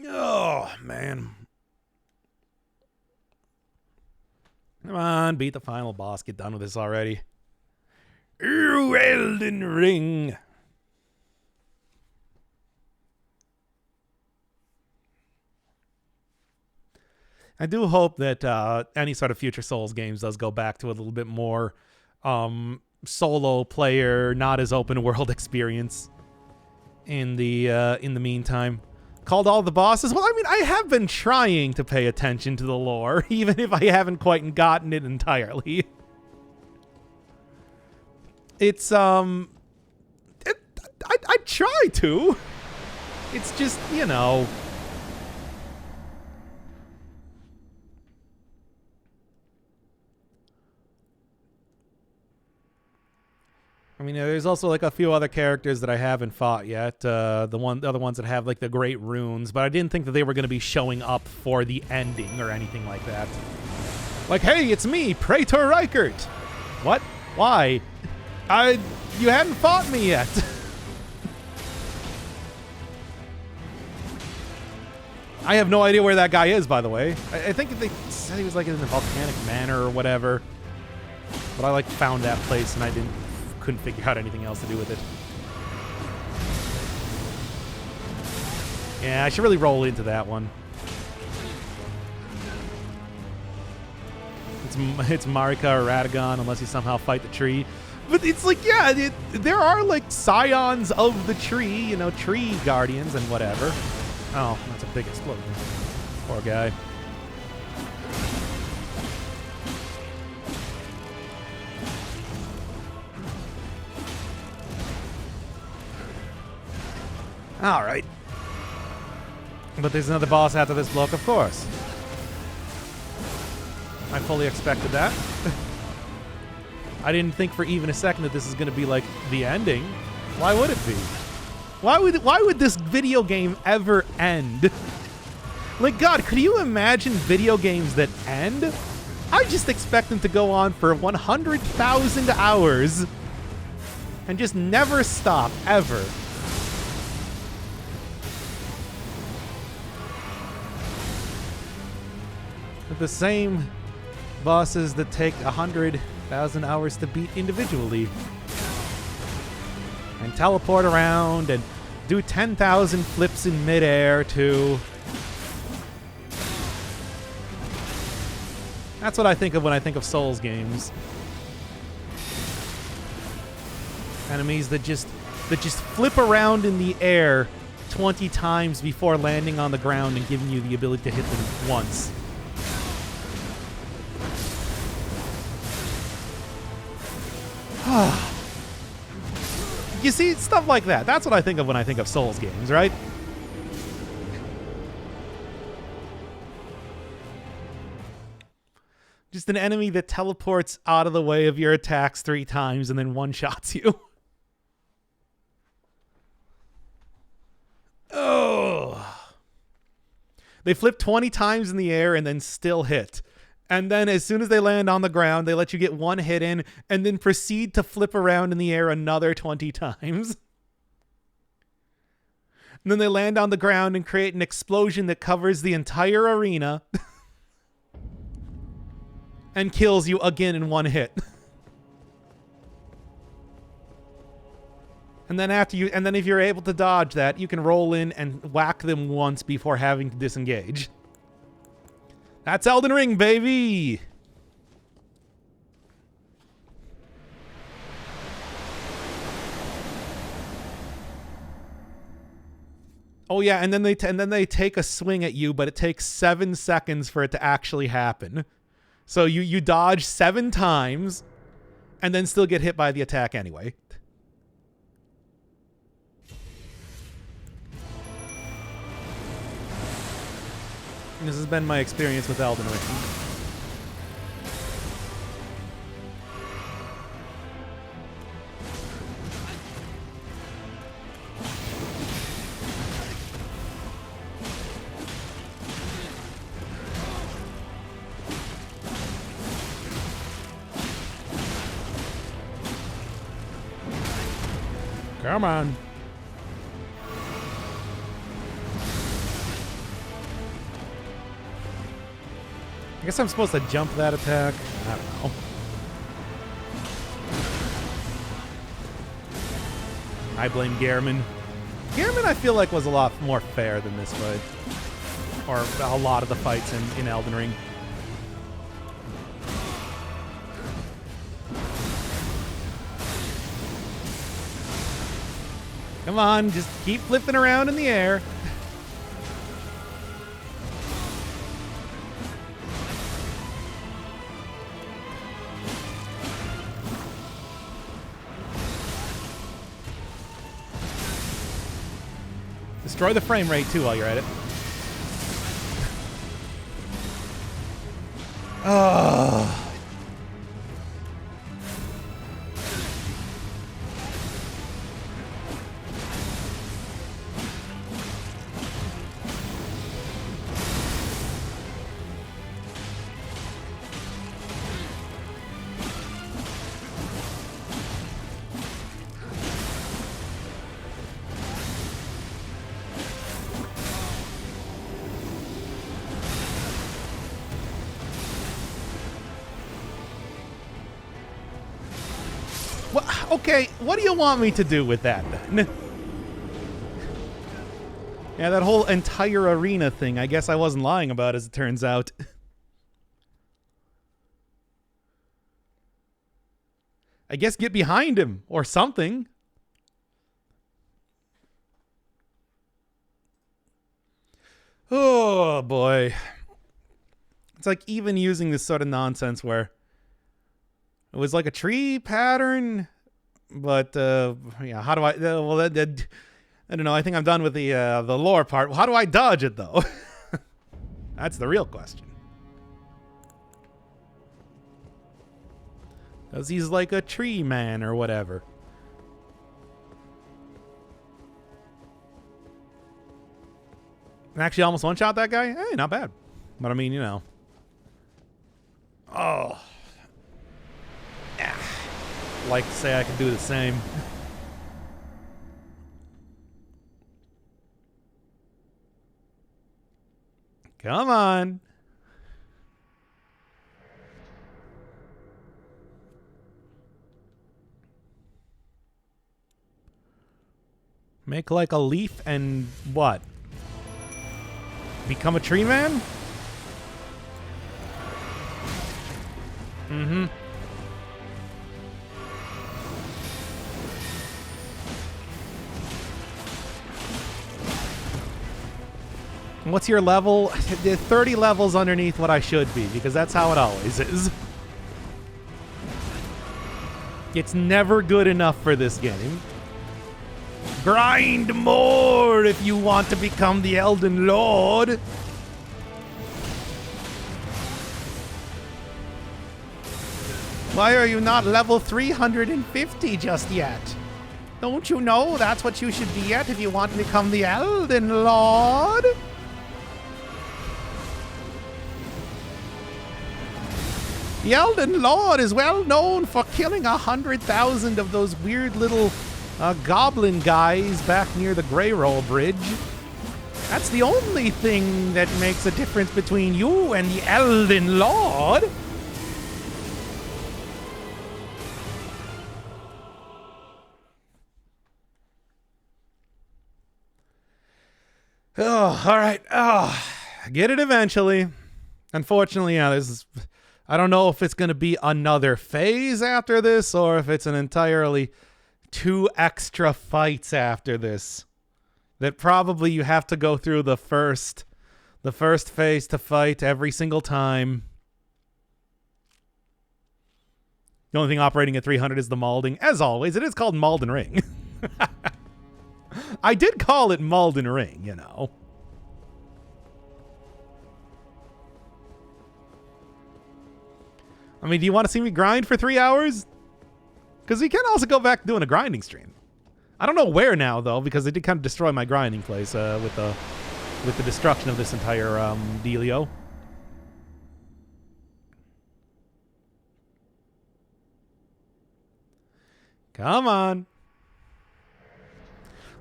Oh, man. Come on, beat the final boss. Get done with this already. Maldin Ring. I do hope that any sort of future Souls games does go back to a little bit more solo player, not as open world experience. In the meantime, called all the bosses. Well, I mean, I have been trying to pay attention to the lore, even if I haven't quite gotten it entirely. It's I try to. It's just, you know. I mean, there's also like a few other characters that I haven't fought yet. The other ones that have like the great runes, but I didn't think that they were going to be showing up for the ending or anything like that. Like, hey, it's me, Praetor Reichert. What? Why? You hadn't fought me yet. I have no idea where that guy is, by the way. I think they said he was like in the volcanic manor or whatever. But I like found that place and I couldn't figure out anything else to do with it. Yeah, I should really roll into that one. It's Marika or Radagon, unless you somehow fight the tree. But it's like, yeah, there are like scions of the tree, you know, tree guardians and whatever. Oh, that's a big explosion. Poor guy. All right. But there's another boss after this block, of course. I fully expected that. I didn't think for even a second that this is going to be like the ending. Why would it be? Why would this video game ever end? Like, God, could you imagine video games that end? I just expect them to go on for 100,000 hours and just never stop, ever. With the same bosses that take 100,000 hours to beat individually. And teleport around and do 10,000 flips in midair too. That's what I think of when I think of Souls games. Enemies that just flip around in the air 20 times before landing on the ground and giving you the ability to hit them once. You see, stuff like that. That's what I think of when I think of Souls games, right? Just an enemy that teleports out of the way of your attacks 3 times and then one-shots you. Oh. They flip 20 times in the air and then still hit. And then as soon as they land on the ground, they let you get 1 hit in and then proceed to flip around in the air another 20 times. And then they land on the ground and create an explosion that covers the entire arena and kills you again in 1 hit. And then if you're able to dodge that, you can roll in and whack them once before having to disengage. That's Elden Ring, baby! Oh yeah, and then they take a swing at you, but it takes 7 seconds for it to actually happen. So you dodge 7 times, and then still get hit by the attack anyway. This has been my experience with Elden Ring. Come on. I guess I'm supposed to jump that attack. I don't know. I blame Gehrman. Gehrman, I feel like, was a lot more fair than this fight. Or a lot of the fights in Elden Ring. Come on, just keep flipping around in the air. Destroy the frame rate too while you're at it. Oh. Okay, what do you want me to do with that, then? Yeah, that whole entire arena thing, I guess I wasn't lying about, as it turns out. I guess get behind him, or something. Oh, boy. It's like even using this sort of nonsense where it was like a tree pattern... But yeah, how do I? Well, I don't know. I think I'm done with the lore part. Well, how do I dodge it though? That's the real question. Because he's like a tree man or whatever. actually almost one-shot that guy? Hey, not bad. But I mean, you know. Oh. Like to say I could do the same. Come on. Make like a leaf and what? Become a tree man? Mm-hmm. What's your level? 30 levels underneath what I should be, because that's how it always is. It's never good enough for this game. Grind more if you want to become the Elden Lord. Why are you not level 350 just yet? Don't you know that's what you should be at if you want to become the Elden Lord? The Elden Lord is well known for killing 100,000 of those weird little goblin guys back near the Grey Roll Bridge. That's the only thing that makes a difference between you and the Elden Lord. Oh, all right. Oh, get it eventually. Unfortunately, yeah, I don't know if it's going to be another phase after this or if it's an entirely 2 extra fights after this. That probably you have to go through the first phase to fight every single time. The only thing operating at 300 is the Malding. As always, it is called Maldin Ring. I did call it Maldin Ring, you know. I mean, do you want to see me grind for 3 hours? Because we can also go back doing a grinding stream. I don't know where now, though, because they did kind of destroy my grinding place with the destruction of this entire dealio. Come on.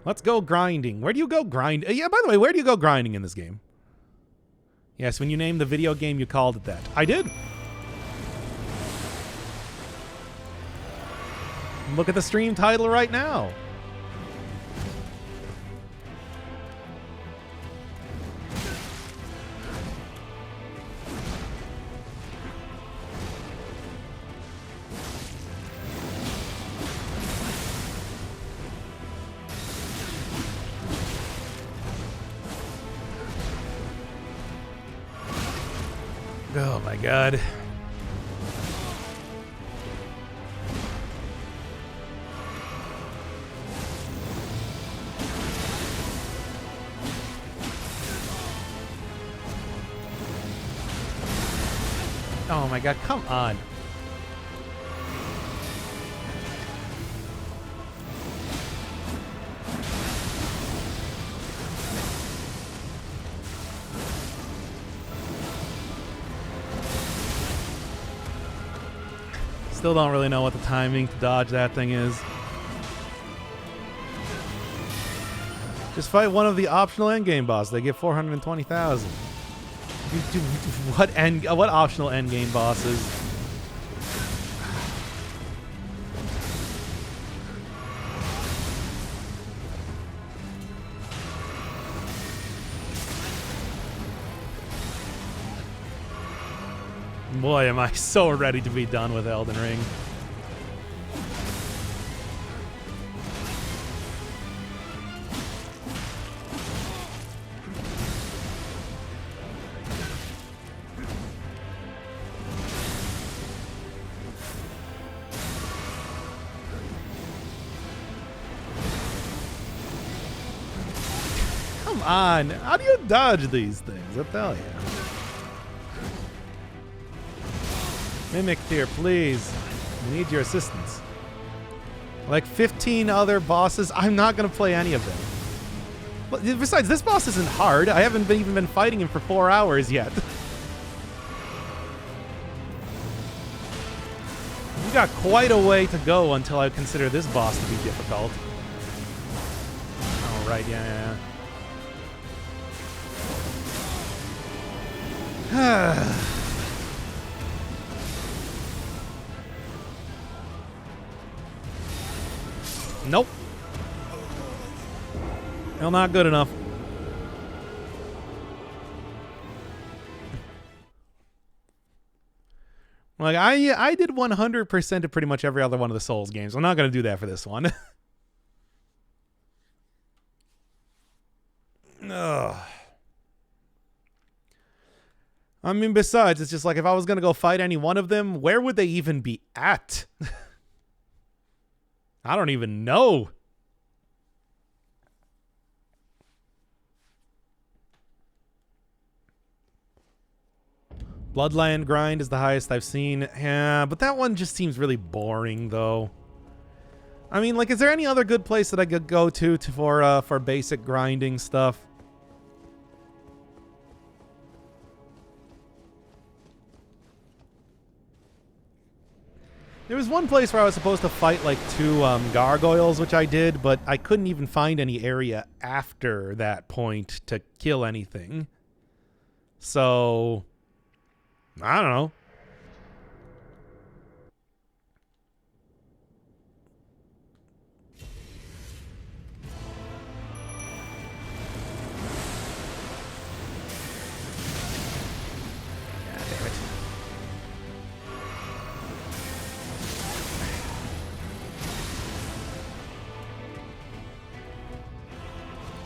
Let's go grinding. Where do you go grind? Yeah, by the way, where do you go grinding in this game? Yes, when you named the video game, you called it that. I did. Look at the stream title right now. Oh my god. Oh my god, come on. Still don't really know what the timing to dodge that thing is. Just fight one of the optional endgame bosses. They get 420,000. What optional endgame bosses? Boy, am I so ready to be done with Elden Ring. Come on, how do you dodge these things? I tell you. Mimic tier, please. We need your assistance. Like 15 other bosses. I'm not going to play any of them. Besides, this boss isn't hard. I haven't even been fighting him for 4 hours yet. We got quite a way to go until I consider this boss to be difficult. Oh, right, yeah. Nope. Still not good enough. Like, I did 100% of pretty much every other one of the Souls games. I'm not going to do that for this one. Ugh. I mean, besides, it's just like if I was going to go fight any one of them, where would they even be at? I don't even know. Bloodland Grind is the highest I've seen. Yeah, but that one just seems really boring, though. I mean, like, is there any other good place that I could go to for basic grinding stuff? There was one place where I was supposed to fight, like, 2 gargoyles, which I did, but I couldn't even find any area after that point to kill anything. So, I don't know. God damn it.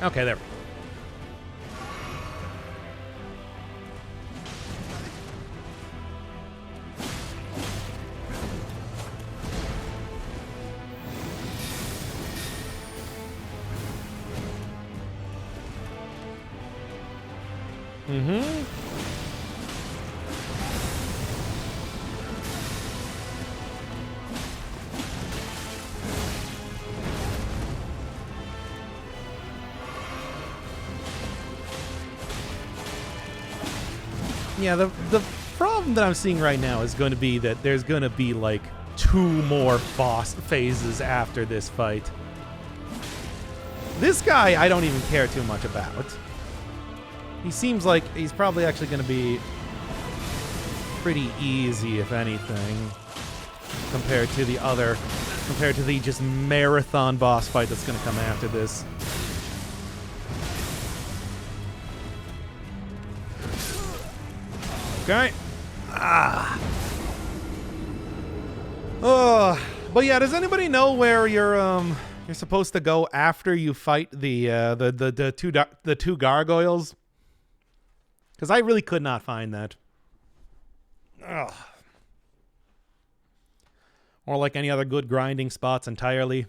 Okay, there we go. Mm-hmm. Yeah, the problem that I'm seeing right now is going to be that there's going to be like 2 more boss phases after this fight. This guy I don't even care too much about. He seems like he's probably actually going to be pretty easy, if anything, compared to the just marathon boss fight that's going to come after this. Okay. Oh, but yeah, does anybody know where you're supposed to go after you fight the two gargoyles? Because I really could not find that. Ugh. Or like any other good grinding spots entirely.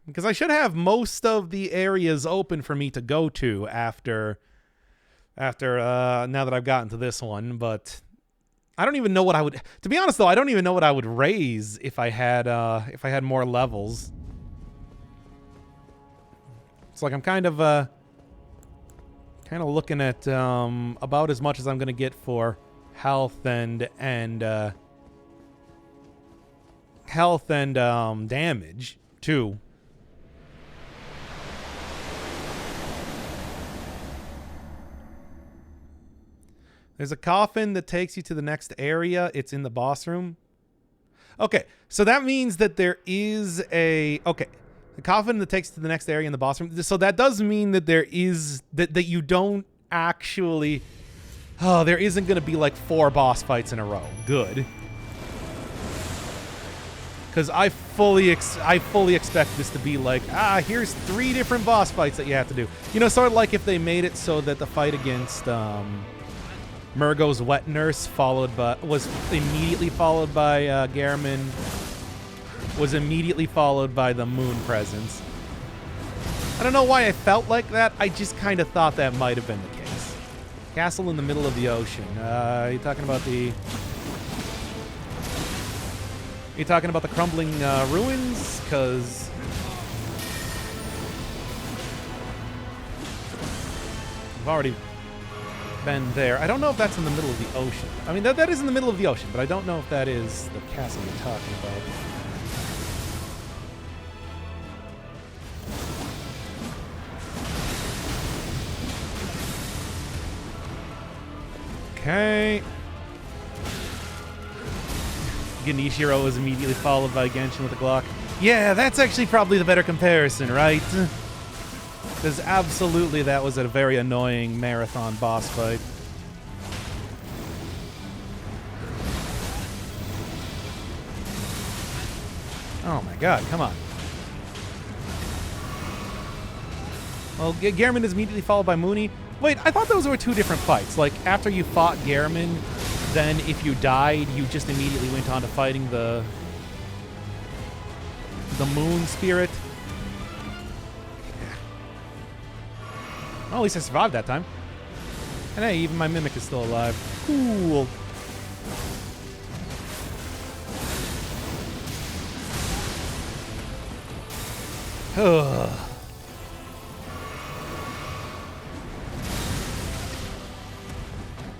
Because I should have most of the areas open for me to go to after now that I've gotten to this one, but I don't even know what I would. To be honest, though, I don't even know what I would raise if I had more levels. It's like I'm kind of looking at about as much as I'm gonna get for health and damage too. There's a coffin that takes you to the next area. It's in the boss room. Okay, so that means that there is a... Okay, the coffin that takes you to the next area in the boss room. So that does mean that there is... That you don't actually... Oh, there isn't going to be like 4 boss fights in a row. Good. Because I fully expect this to be like, here's 3 different boss fights that you have to do. You know, sort of like if they made it so that the fight against... Murgo's wet nurse was immediately followed by Garamond, was immediately followed by the moon presence. I don't know why I felt like that. I just kind of thought that might have been the case. Castle in the middle of the ocean. Are you talking about the crumbling ruins? Because I've already been there. I don't know if that's in the middle of the ocean. I mean, that is in the middle of the ocean, but I don't know if that is the castle you're talking about. Okay. Ganishiro is immediately followed by Genshin with a Glock. Yeah, that's actually probably the better comparison, right? Because absolutely that was a very annoying marathon boss fight. Oh my god, come on. Well, Gehrman is immediately followed by Mooney. Wait, I thought those were two different fights. Like, after you fought Gehrman, then if you died, you just immediately went on to fighting the moon spirit. Well, at least I survived that time. And hey, even my mimic is still alive. Cool. Ugh.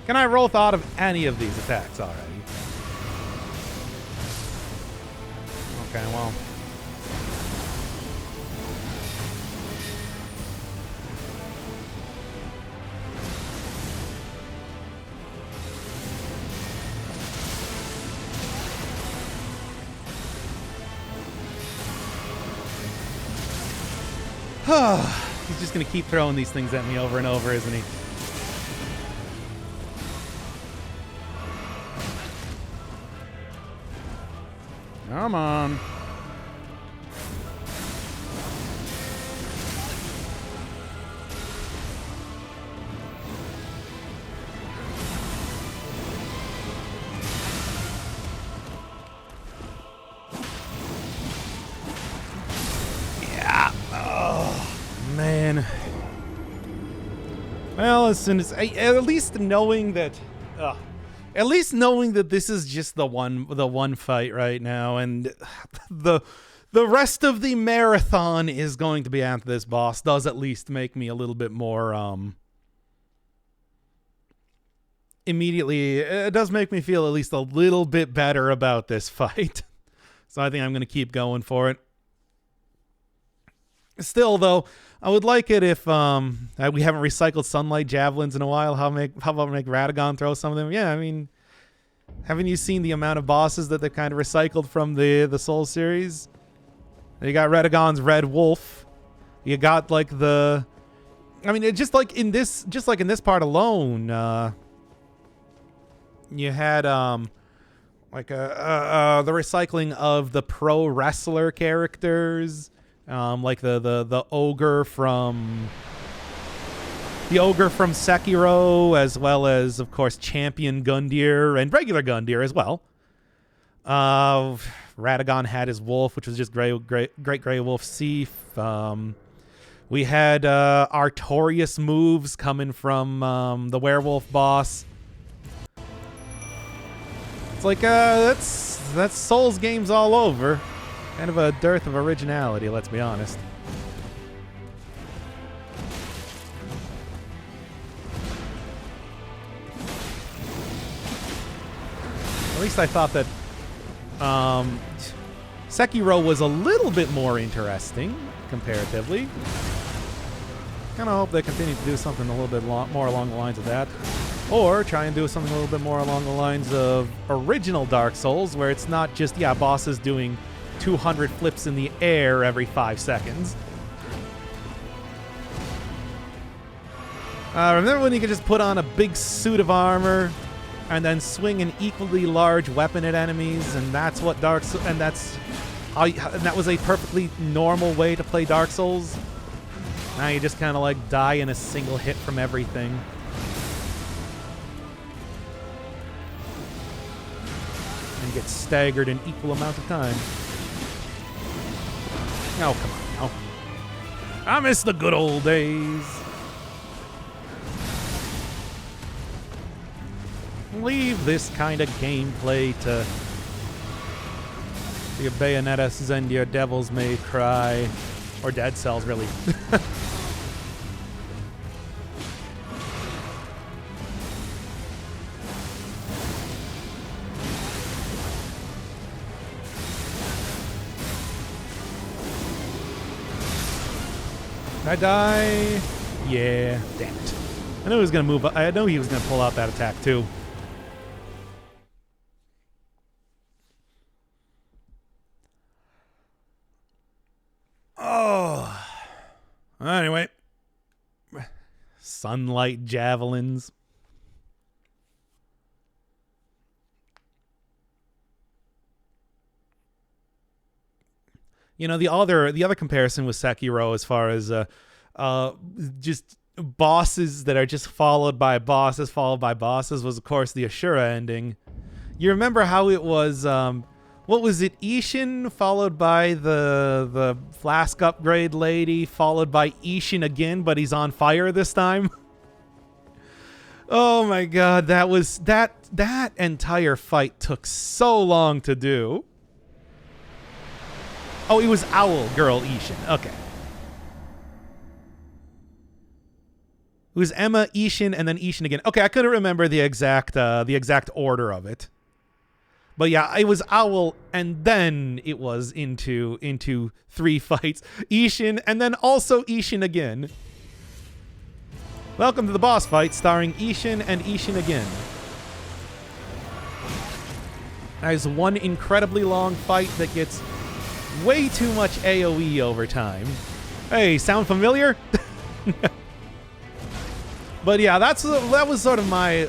Can I roll thought of any of these attacks already? Okay, well. He's just going to keep throwing these things at me over and over, isn't he? Come on. Yeah. Oh, man. Well, as soon as at least knowing that this is just the one fight right now, and the rest of the marathon is going to be after this boss, does at least make me a little bit more immediately. It does make me feel at least a little bit better about this fight. So I think I'm going to keep going for it. Still, though, I would like it if we haven't recycled sunlight javelins in a while. How about make Radagon throw some of them? Yeah, I mean, haven't you seen the amount of bosses that they've kind of recycled from the Soul series? You got Radagon's Red Wolf. You got like I mean, it just like in this part alone, you had the recycling of the pro wrestler characters. Like the ogre from Sekiro, as well as, of course, Champion Gundyr and regular Gundyr as well. Radagon had his wolf, which was just Great Grey Wolf Seif. We had Artorias moves coming from the werewolf boss. It's like that's Souls games all over. Kind of a dearth of originality, let's be honest. At least I thought that Sekiro was a little bit more interesting, comparatively. Kind of hope they continue to do something a little bit more along the lines of that. Or try and do something a little bit more along the lines of original Dark Souls, where it's not just, bosses doing 200 flips in the air every 5 seconds. Remember when you could just put on a big suit of armor and then swing an equally large weapon at enemies, and that's what and that was a perfectly normal way to play Dark Souls? Now you just kind of like die in a single hit from everything. And get staggered an equal amount of time. Oh, come on now. I miss the good old days. Leave this kind of gameplay to your Bayonettas and your Devils May Cry. Or Dead Cells, really. I die? Yeah. Damn it. I knew he was gonna move. I know he was gonna pull out that attack too. Oh. Anyway. Sunlight javelins. You know, the other comparison with Sekiro as far as just bosses that are just followed by bosses was, of course, the Ashura ending. You remember how it was, what was it, Ishin followed by the flask upgrade lady, followed by Ishin again, but he's on fire this time? Oh my god, that entire fight took so long to do. Oh, it was Owl Girl Ishin. Okay. It was Emma, Ishin, and then Ishin again. Okay, I couldn't remember the exact order of it. But yeah, it was Owl, and then it was into 3 fights. Ishin, and then also Ishin again. Welcome to the boss fight, starring Ishin and Ishin again. That is one incredibly long fight that gets way too much AoE over time. Hey, sound familiar? But yeah, that was sort of my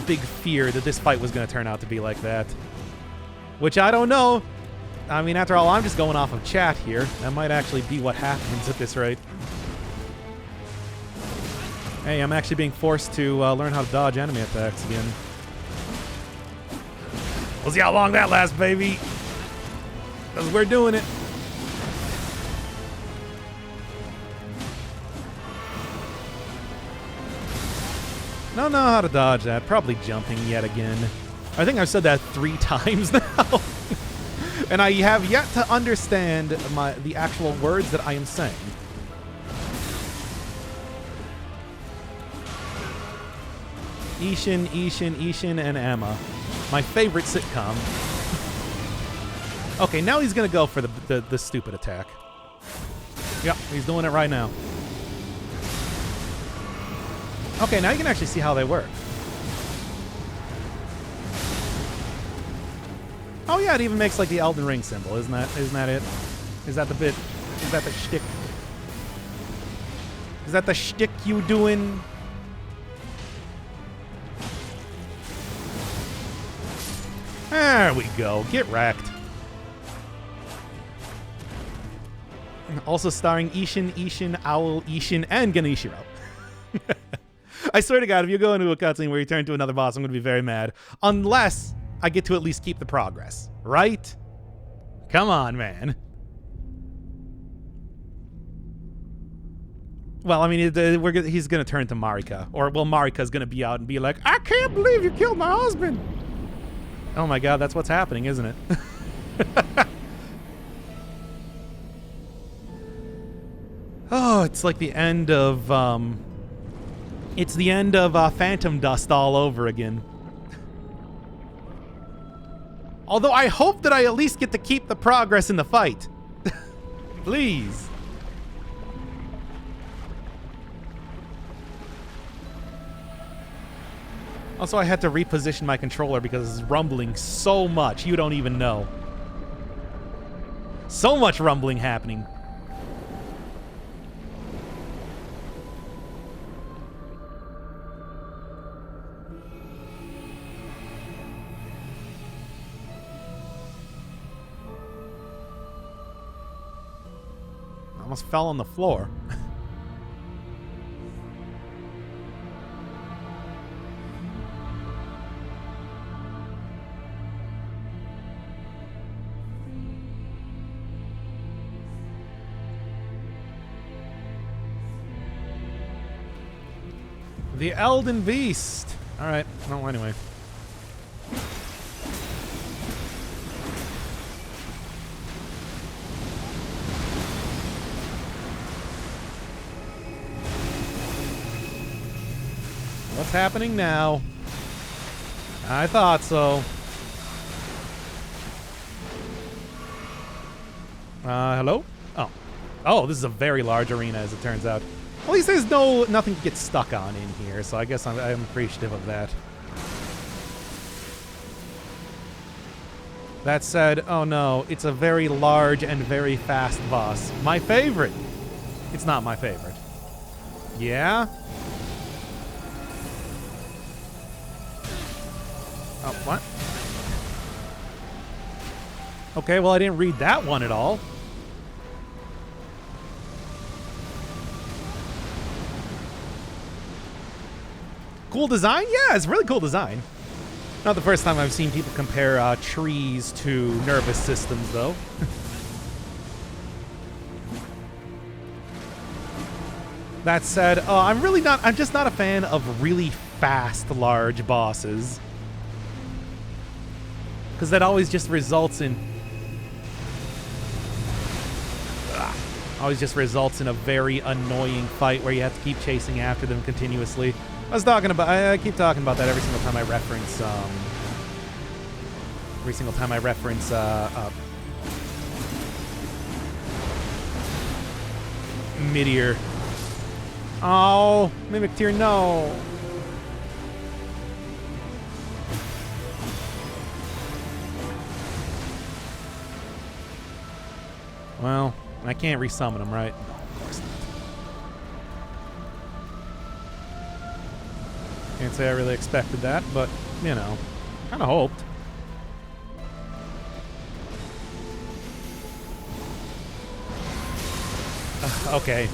big fear that this fight was going to turn out to be like that. Which I don't know. I mean, after all, I'm just going off of chat here. That might actually be what happens at this rate. Hey, I'm actually being forced to learn how to dodge enemy attacks again. We'll see how long that lasts, baby. Because we're doing it. Don't know how to dodge that. Probably jumping yet again. I think I've said that 3 times now. And I have yet to understand the actual words that I am saying. Ishin, Ishin, Ishin, and Emma. My favorite sitcom. Okay, now he's going to go for the stupid attack. Yep, he's doing it right now. Okay, now you can actually see how they work. Oh yeah, it even makes like the Elden Ring symbol, isn't that it? Is that the bit? Is that the shtick? Is that the shtick you doing? There we go. Get wrecked. Also starring Ishin, Ishin, Owl, Ishin, and Ganeshiro. I swear to God, if you go into a cutscene where you turn to another boss, I'm going to be very mad. Unless I get to at least keep the progress. Right? Come on, man. Well, I mean, he's going to turn to Marika. Or, well, Marika's going to be out and be like, I can't believe you killed my husband. Oh my God, that's what's happening, isn't it? Oh, it's like the end of, it's the end of Phantom Dust all over again. Although I hope that I at least get to keep the progress in the fight. Please. Also, I had to reposition my controller because it's rumbling so much, you don't even know. So much rumbling happening. I almost fell on the floor. The Elden Beast. All right. Well, anyway. What's happening now? I thought so. Hello? Oh. Oh, this is a very large arena, as it turns out. At least there's nothing to get stuck on in here, so I guess I'm appreciative of that. That said, oh no, it's a very large and very fast boss. My favorite! It's not my favorite. Yeah? Oh, what? Okay, well, I didn't read that one at all. Cool design? Yeah, it's really cool design. Not the first time I've seen people compare trees to nervous systems, though. That said, I'm just not a fan of really fast, large bosses. Because that always just results in... always just results in a very annoying fight where you have to keep chasing after them continuously. I keep talking about that every single time I reference, Midier. Oh, Mimic Tier, no. Well, I can't resummon him, right? No, of course not. Can't say I really expected that, but, you know, kind of hoped. Okay.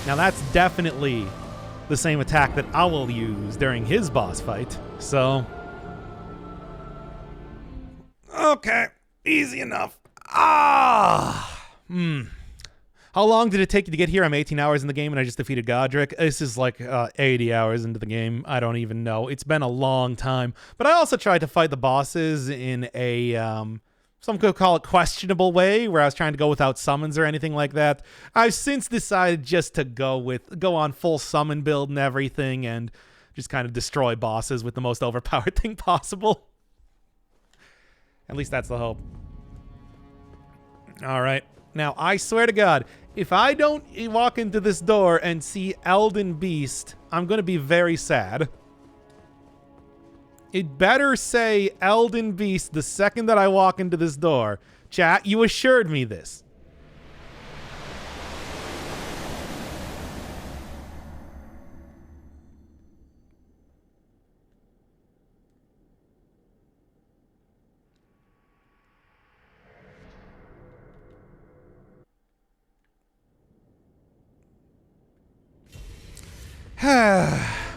Now that's definitely the same attack that I will use during his boss fight, so... Okay, easy enough. How long did it take you to get here? I'm 18 hours in the game and I just defeated Godric. This is like 80 hours into the game. I don't even know. It's been a long time. But I also tried to fight the bosses in a, some could call it questionable way, where I was trying to go without summons or anything like that. I've since decided just to go on full summon build and everything and just kind of destroy bosses with the most overpowered thing possible. At least that's the hope. All right. Now, I swear to God, if I don't walk into this door and see Elden Beast, I'm going to be very sad. It better say Elden Beast the second that I walk into this door. Chat, you assured me this.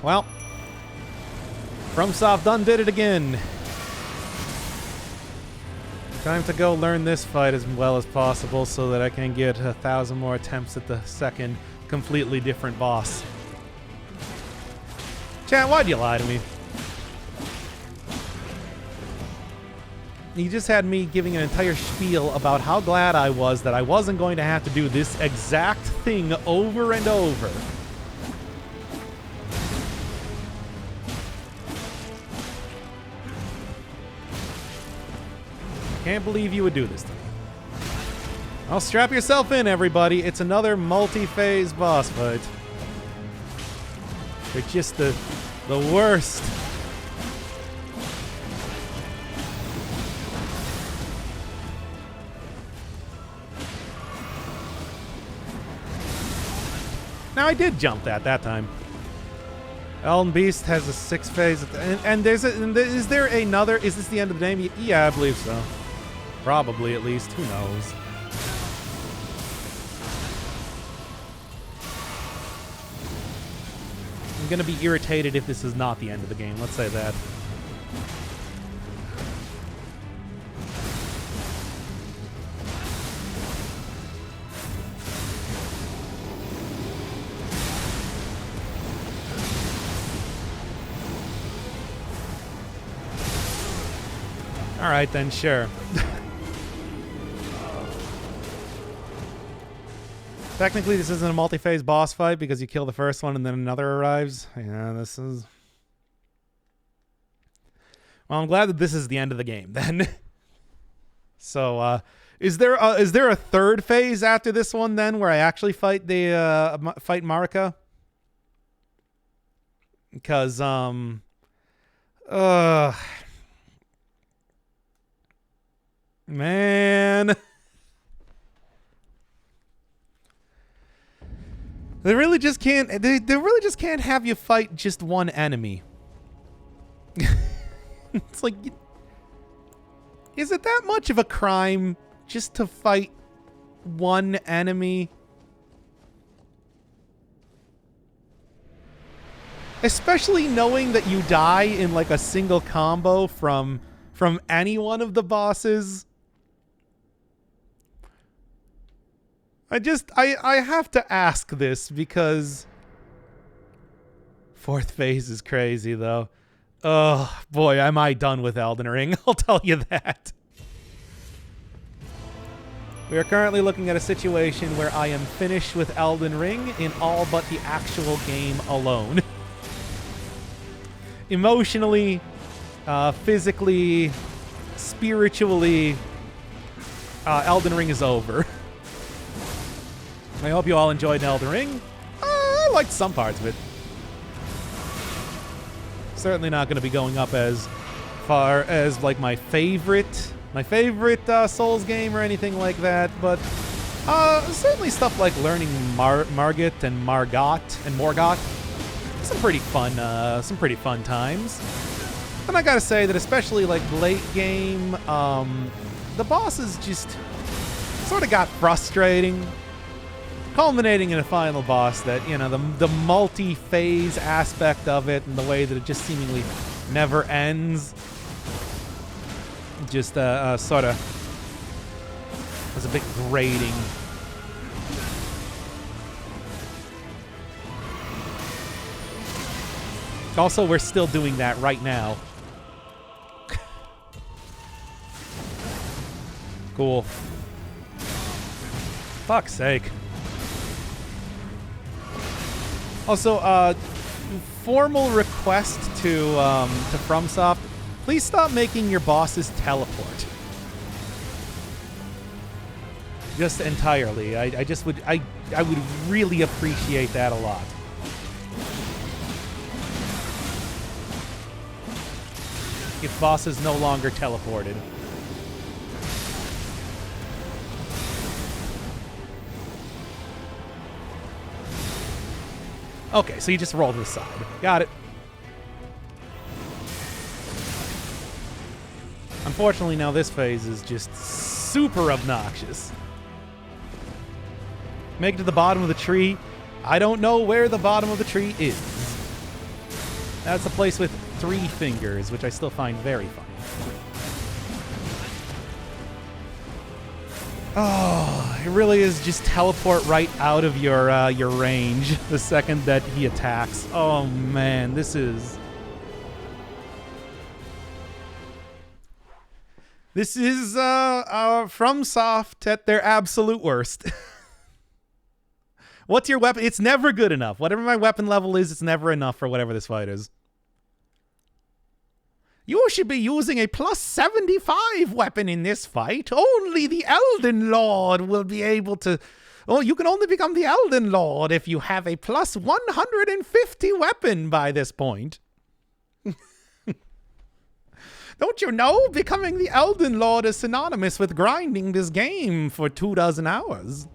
Well, FromSoft done did it again. Time to go learn this fight as well as possible so that I can get 1,000 more attempts at the second completely different boss. Chat, why'd you lie to me? You just had me giving an entire spiel about how glad I was that I wasn't going to have to do this exact thing over and over. Can't believe you would do this to me. Well, strap yourself in, everybody. It's another multi-phase boss fight. They're just the worst. Now, I did jump that time. Elden Beast has a 6 phase, and is there another? Is this the end of the game? Yeah, I believe so. Probably, at least. Who knows? I'm gonna be irritated if this is not the end of the game. Let's say that. All right, then, sure. Technically, this isn't a multi-phase boss fight because you kill the first one and then another arrives. Yeah, this is... Well, I'm glad that this is the end of the game, then. So, Is there a third phase after this one then where I actually fight the fight Marika? Because man, they really just can't. They really just can't have you fight just one enemy. It's like, is it that much of a crime just to fight one enemy? Especially knowing that you die in like a single combo from any one of the bosses. I have to ask this because fourth phase is crazy though. Oh boy, am I done with Elden Ring, I'll tell you that. We are currently looking at a situation where I am finished with Elden Ring in all but the actual game alone. Emotionally, physically, spiritually, Elden Ring is over. I hope you all enjoyed Elden Ring. I liked some parts of it. Certainly not going to be going up as far as like my favorite Souls game or anything like that, but certainly stuff like learning Margit and Morgott. Some pretty fun times. And I gotta say that especially like late game, the bosses just sort of got frustrating, culminating in a final boss that, you know, the multi-phase aspect of it and the way that it just seemingly never ends just sort of was a bit grating. Also, we're still doing that right now. Cool. Fuck's sake. Also, formal request to FromSoft, please stop making your bosses teleport. Just entirely. I would really appreciate that a lot. If bosses no longer teleported. Okay, so you just roll to the side. Got it. Unfortunately, now this phase is just super obnoxious. Make it to the bottom of the tree. I don't know where the bottom of the tree is. That's a place with 3 fingers, which I still find very funny. Oh, it really is just teleport right out of your range the second that he attacks. Oh man, this is FromSoft at their absolute worst. What's your weapon? It's never good enough. Whatever my weapon level is, it's never enough for whatever this fight is. You should be using a plus 75 weapon in this fight. Only the Elden Lord will be able to... Oh, you can only become the Elden Lord if you have a plus 150 weapon by this point. Don't you know? Becoming the Elden Lord is synonymous with grinding this game for 24 hours.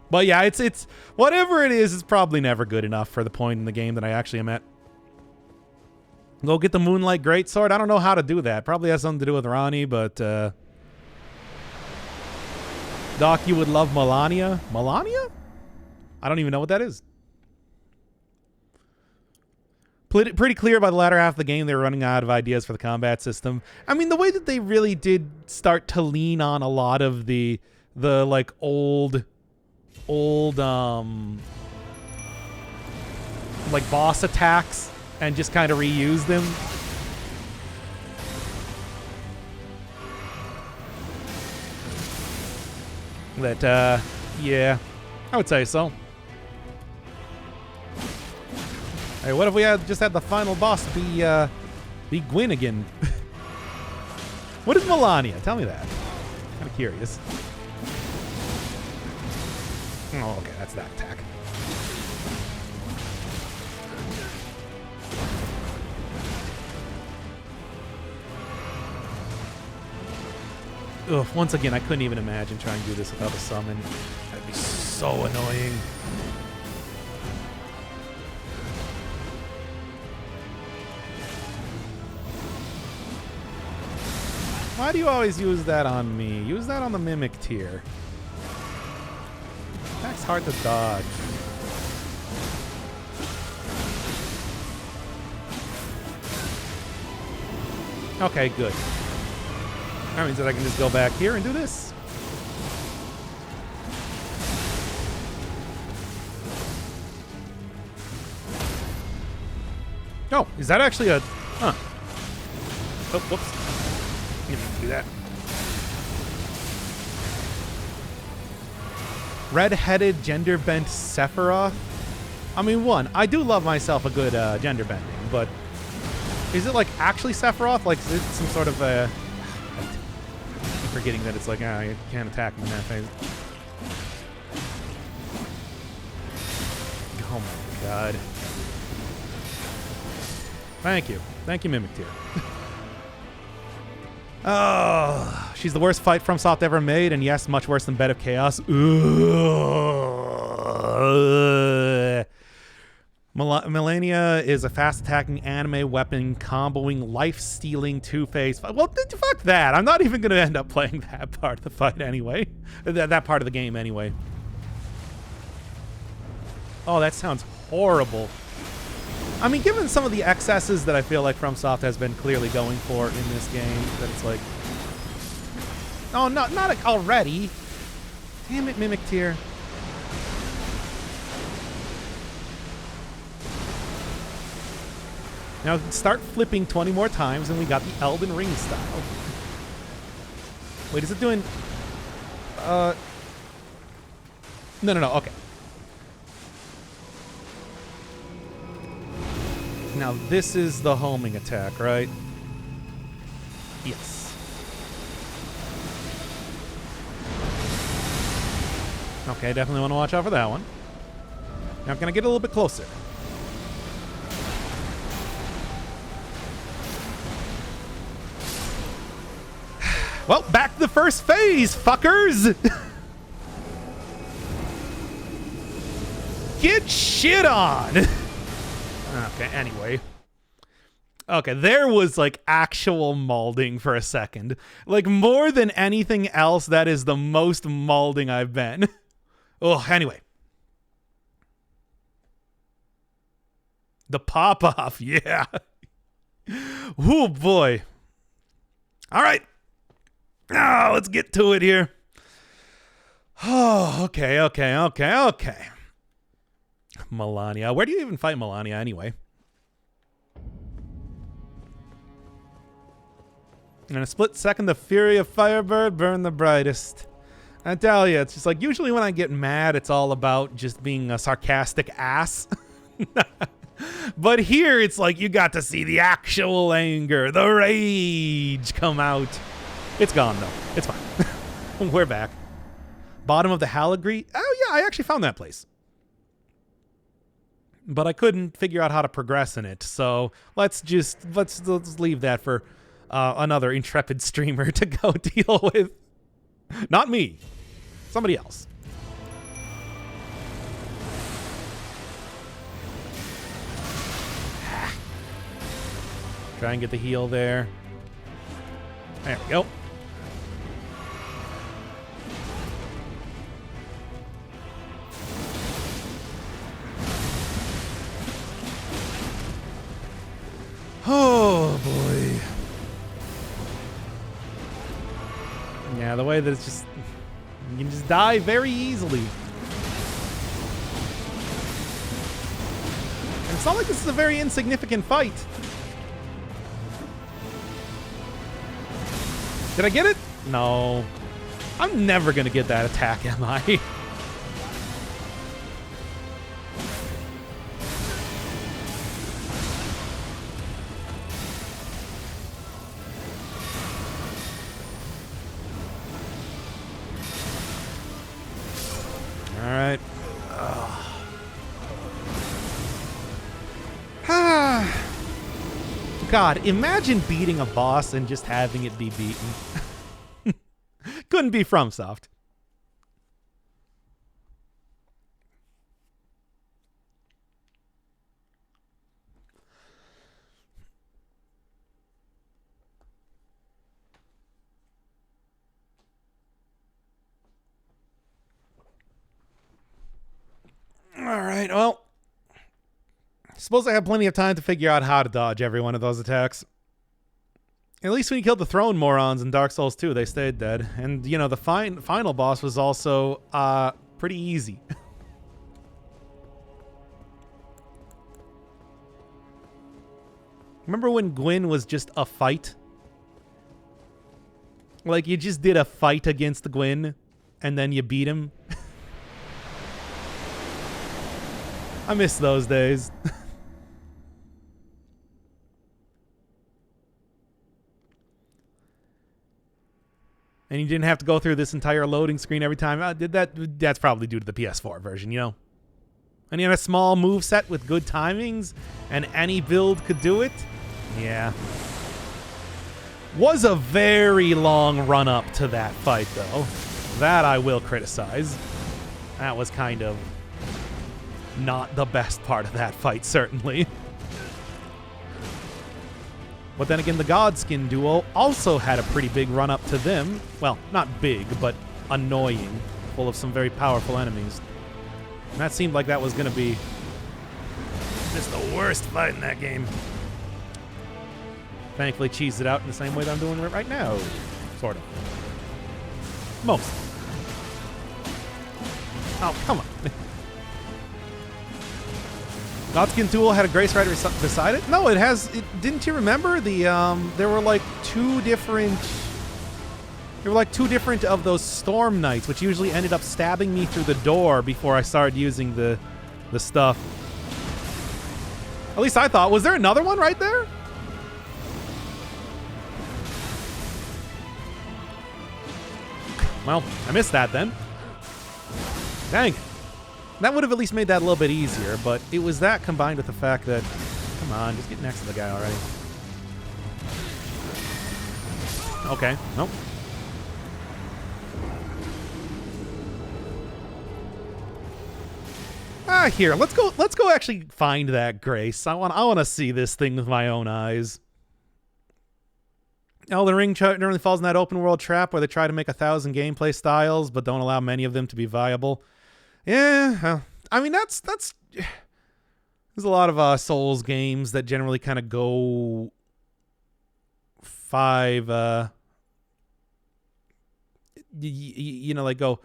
But yeah, it's whatever it is, it's probably never good enough for the point in the game that I actually am at. Go get the Moonlight Greatsword. I don't know how to do that. Probably has something to do with Ronnie, but Doc, you would love Melania. Melania? I don't even know what that is. Pretty clear by the latter half of the game they were running out of ideas for the combat system. I mean, the way that they really did start to lean on a lot of the like old like boss attacks and just kind of reuse them. That, yeah, I would say so. Hey, what if we just had the final boss be Gwyn again? What is Melania? Tell me that. Kind of curious. Oh, okay, that's that attack. Ugh, once again, I couldn't even imagine trying to do this without a summon. That'd be so annoying. Why do you always use that on me? Use that on the Mimic tier. Attack's hard to dodge. Okay, good. That means that I can just go back here and do this. Oh, is that actually a... Huh. Oh, whoops. Didn't mean to do that. Red-headed, gender-bent Sephiroth? I mean, one, I do love myself a good gender bending, but is it like actually Sephiroth? Like, is it some sort of a... I'm forgetting that it's like, you can't attack him in that phase. Oh my god. Thank you. Thank you, Mimic Tier. Oh, she's the worst fight FromSoft ever made, and yes, much worse than Bed of Chaos. Melania is a fast-attacking anime weapon comboing life-stealing two-phase. Well, fuck that. I'm not even going to end up playing that part of the fight anyway. That part of the game anyway. Oh, that sounds horrible. I mean, given some of the excesses that I feel like FromSoft has been clearly going for in this game, that it's like... Oh, no, not already. Damn it, Mimic Tier. Now start flipping 20 more times and we got the Maldin Ring style. Wait, is it doing... No, okay. Now this is the homing attack, right? Yes. Okay, definitely want to watch out for that one. Now I'm going to get a little bit closer. Well, back to the first phase, fuckers! Get shit on! Okay, anyway. Okay, there was like actual malding for a second. Like more than anything else, that is the most malding I've been. Oh, anyway. The pop-off, yeah. Oh, boy. All right. Oh, let's get to it here. Oh, okay. Melania. Where do you even fight Melania anyway? In a split second, the fury of Firebird burned the brightest. I tell you, it's just like usually when I get mad, it's all about just being a sarcastic ass. But here, it's like you got to see the actual anger, the rage come out. It's gone, though. It's fine. We're back. Bottom of the Halagree. Oh, yeah, I actually found that place. But I couldn't figure out how to progress in it, so let's leave that for another intrepid streamer to go deal with. Not me. Somebody else. Try and get the heal there. There we go. Oh, boy. Yeah, the way that it's just... You can just die very easily. And it's not like this is a very insignificant fight. Did I get it? No. I'm never going to get that attack, am I? God, imagine beating a boss and just having it be beaten. Couldn't be FromSoft. All right, well, suppose I have plenty of time to figure out how to dodge every one of those attacks. At least when you killed the throne morons in Dark Souls 2, they stayed dead. And, you know, the final boss was also pretty easy. Remember when Gwyn was just a fight? Like, you just did a fight against Gwyn, and then you beat him? I miss those days. And you didn't have to go through this entire loading screen every time. That's probably due to the PS4 version, you know? And you had a small move set with good timings, and any build could do it? Yeah. Was a very long run-up to that fight, though. That I will criticize. That was kind of not the best part of that fight, certainly. But then again, the Godskin duo also had a pretty big run-up to them. Well, not big, but annoying. Full of some very powerful enemies. And that seemed like that was going to be just the worst fight in that game. Thankfully, cheesed it out in the same way that I'm doing it right now. Sort of. Most. Oh, come on. Godskin Duel had a Grace Rider beside it? No, it has. Didn't you remember the? There were like two different. There were like two different of those Storm Knights, which usually ended up stabbing me through the door before I started using the stuff. At least I thought. Was there another one right there? Well, I missed that then. Dang. That would have at least made that a little bit easier, but it was that combined with the fact that... Come on, just get next to the guy already. Okay, nope. Here, let's go actually find that Grace. I want to see this thing with my own eyes. Maldin Ring generally falls in that open world trap where they try to make 1,000 gameplay styles, but don't allow many of them to be viable. Yeah, I mean, that's there's a lot of Souls games that generally kind of go you know, like go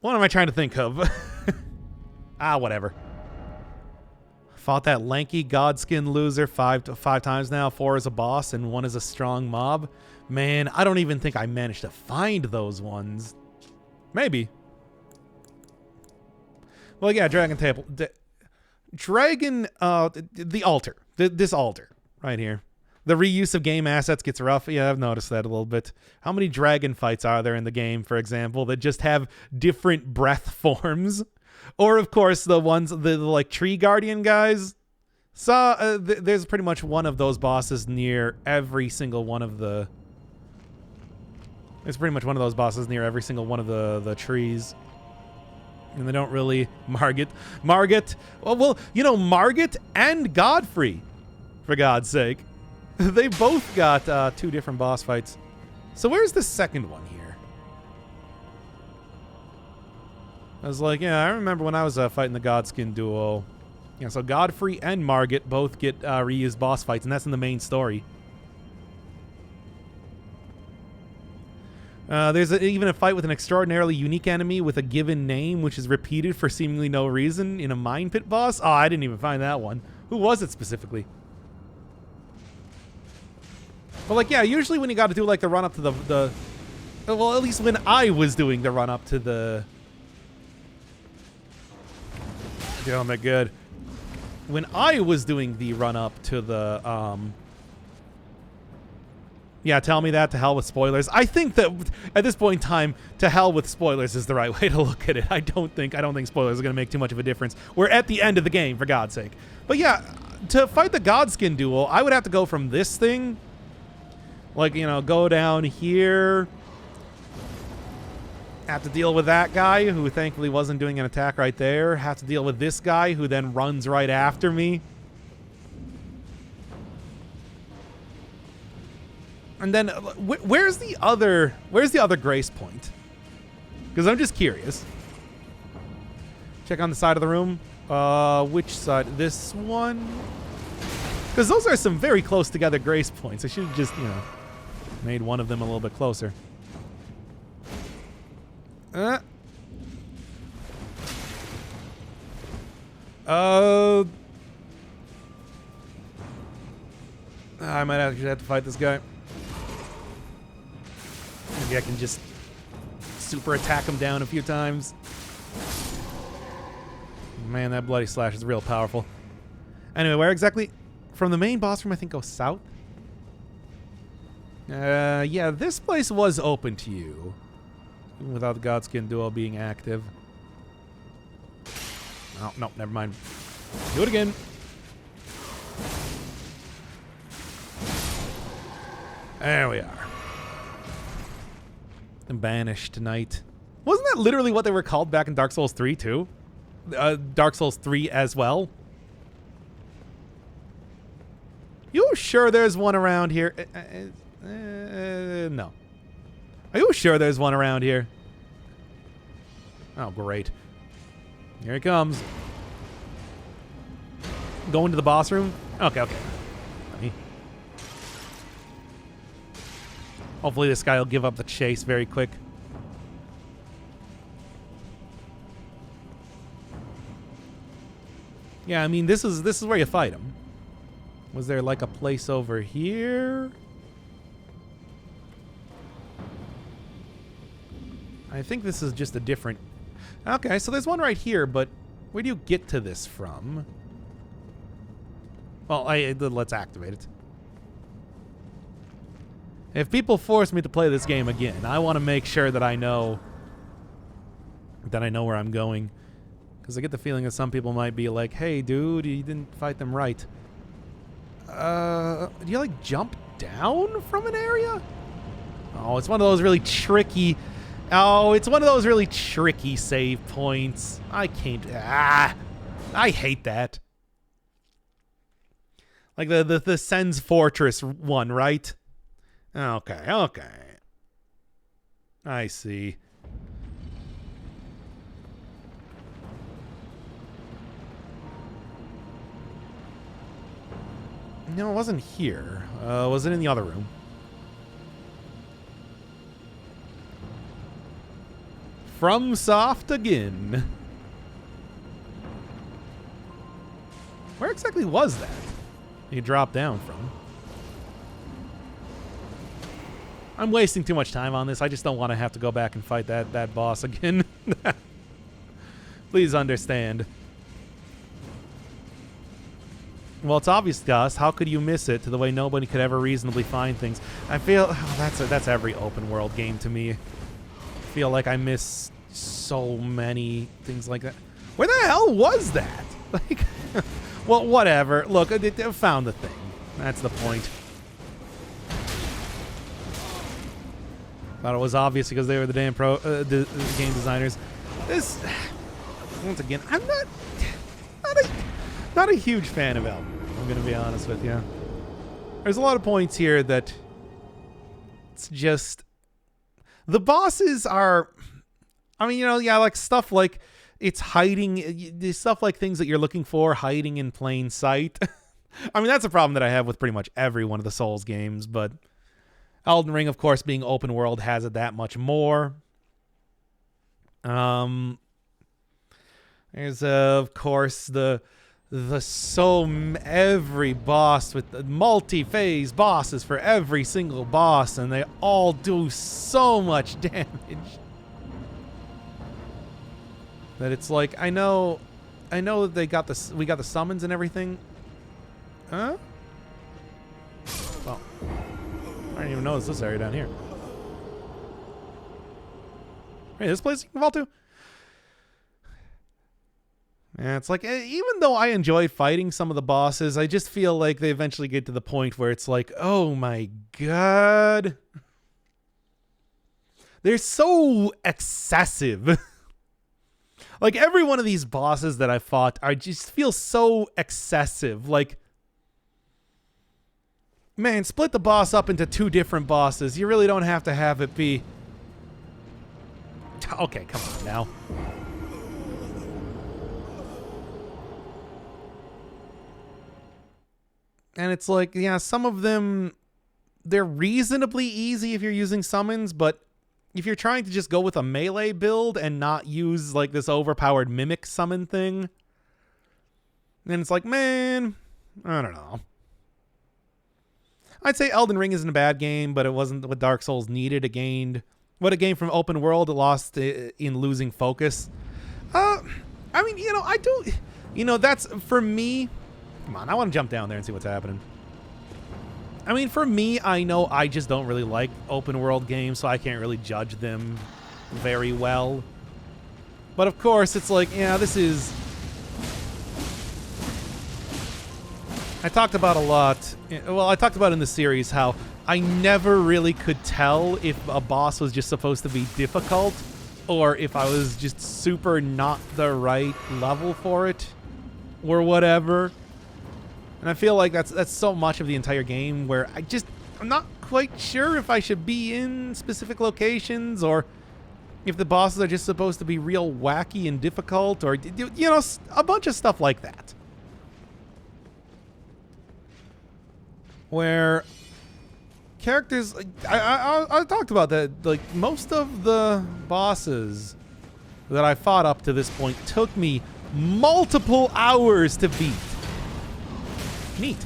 what am I trying to think of? Whatever. Fought that lanky Godskin loser five times now. 4 as a boss and 1 as a strong mob. Man, I don't even think I managed to find those ones. Maybe. Well, yeah, Dragon Table. The altar. This altar right here. The reuse of game assets gets rough. Yeah, I've noticed that a little bit. How many dragon fights are there in the game, for example, that just have different breath forms? Or, of course, the ones, the like, tree guardian guys. There's pretty much one of those bosses near every single one of the... There's pretty much one of those bosses near every single one of the trees. And they don't really... Margit. Well, you know, Margit and Godfrey, for God's sake. They both got 2 different boss fights. So where's the second one here? I was like, yeah, I remember when I was fighting the Godskin duo. Yeah, so Godfrey and Margit both get reused boss fights, and that's in the main story. There's even a fight with an extraordinarily unique enemy with a given name, which is repeated for seemingly no reason in a mine pit boss. Oh, I didn't even find that one. Who was it specifically? But like, yeah, usually when you got to do like the run up to the well, at least when I was doing the run up to the... Oh my god. When I was doing the run up to the yeah, tell me that. To hell with spoilers. I think that at this point in time, to hell with spoilers is the right way to look at it. I don't think spoilers are going to make too much of a difference. We're at the end of the game, for God's sake. But yeah, to fight the Godskin duel, I would have to go from this thing. Like, you know, go down here. Have to deal with that guy, who thankfully wasn't doing an attack right there. Have to deal with this guy, who then runs right after me. And then, where's the other grace point? Because I'm just curious. Check on the side of the room. Which side? This one? Because those are some very close together grace points. I should have just, you know, made one of them a little bit closer. I might actually have to fight this guy. Maybe I can just super attack him down a few times. Man, that bloody slash is real powerful. Anyway, where exactly? From the main boss room, I think go south. Yeah, this place was open to you. Even without the Godskin duel being active. Oh, no, never mind. Do it again. There we are. The Banished tonight. Wasn't that literally what they were called back in Dark Souls 3 too? Dark Souls 3 as well? You sure there's one around here? No. Are you sure there's one around here? Oh, great. Here he comes. Going to the boss room? Okay, okay. Hopefully this guy will give up the chase very quick. Yeah, I mean, this is where you fight him. Was there like a place over here? I think this is just a different... Okay, so there's one right here, but where do you get to this from? Well, let's activate it. If people force me to play this game again, I want to make sure that I know where I'm going. Because I get the feeling that some people might be like, hey, dude, you didn't fight them right. Do you, like, jump down from an area? Oh, it's one of those really tricky... Oh, it's one of those really tricky save points. I can't... I hate that. Like the Sen's Fortress one, right? Okay, okay. I see. No, it wasn't here. Was it in the other room? From Soft again. Where exactly was that? You dropped down from? I'm wasting too much time on this. I just don't want to have to go back and fight that boss again. Please understand. Well, it's obvious to us. How could you miss it? To the way nobody could ever reasonably find things. I feel that's every open world game to me. I feel like I miss so many things like that. Where the hell was that? Like, well, whatever. Look, I found the thing. That's the point. Thought it was obvious because they were the damn game designers. This, once again, I'm not a huge fan of Elden Ring, I'm going to be honest with you. There's a lot of points here that it's just... The bosses are... I mean, you know, yeah, like stuff like it's hiding... Stuff like things that you're looking for hiding in plain sight. I mean, that's a problem that I have with pretty much every one of the Souls games, but... Elden Ring, of course, being open world, has it that much more. There's, of course, every boss with the multi-phase bosses for every single boss, and they all do so much damage that it's like, I know that we got the summons and everything. Huh? Well, I didn't even notice this area down here. Hey, this place you can fall to? And it's like, even though I enjoy fighting some of the bosses, I just feel like they eventually get to the point where it's like, oh my god. They're so excessive. Like, every one of these bosses that I fought, I just feel so excessive. Like, man, split the boss up into 2 different bosses. You really don't have to have it be... Okay, come on now. And it's like, yeah, some of them, they're reasonably easy if you're using summons, but if you're trying to just go with a melee build and not use, like, this overpowered mimic summon thing, then it's like, man, I don't know. I'd say Elden Ring isn't a bad game, but it wasn't what Dark Souls needed. It gained what a game from open world. It lost in losing focus. I mean, you know, I do, you know, that's, for me, come on, I want to jump down there and see what's happening. I mean, for me, I know I just don't really like open world games, so I can't really judge them very well. But of course, it's like, yeah, this is... I talked about a lot, well, I talked about in the series how I never really could tell if a boss was just supposed to be difficult or if I was just super not the right level for it or whatever. And I feel like that's so much of the entire game where I'm not quite sure if I should be in specific locations or if the bosses are just supposed to be real wacky and difficult or, you know, a bunch of stuff like that. Where characters, I talked about that, like, most of the bosses that I fought up to this point took me multiple hours to beat. Neat.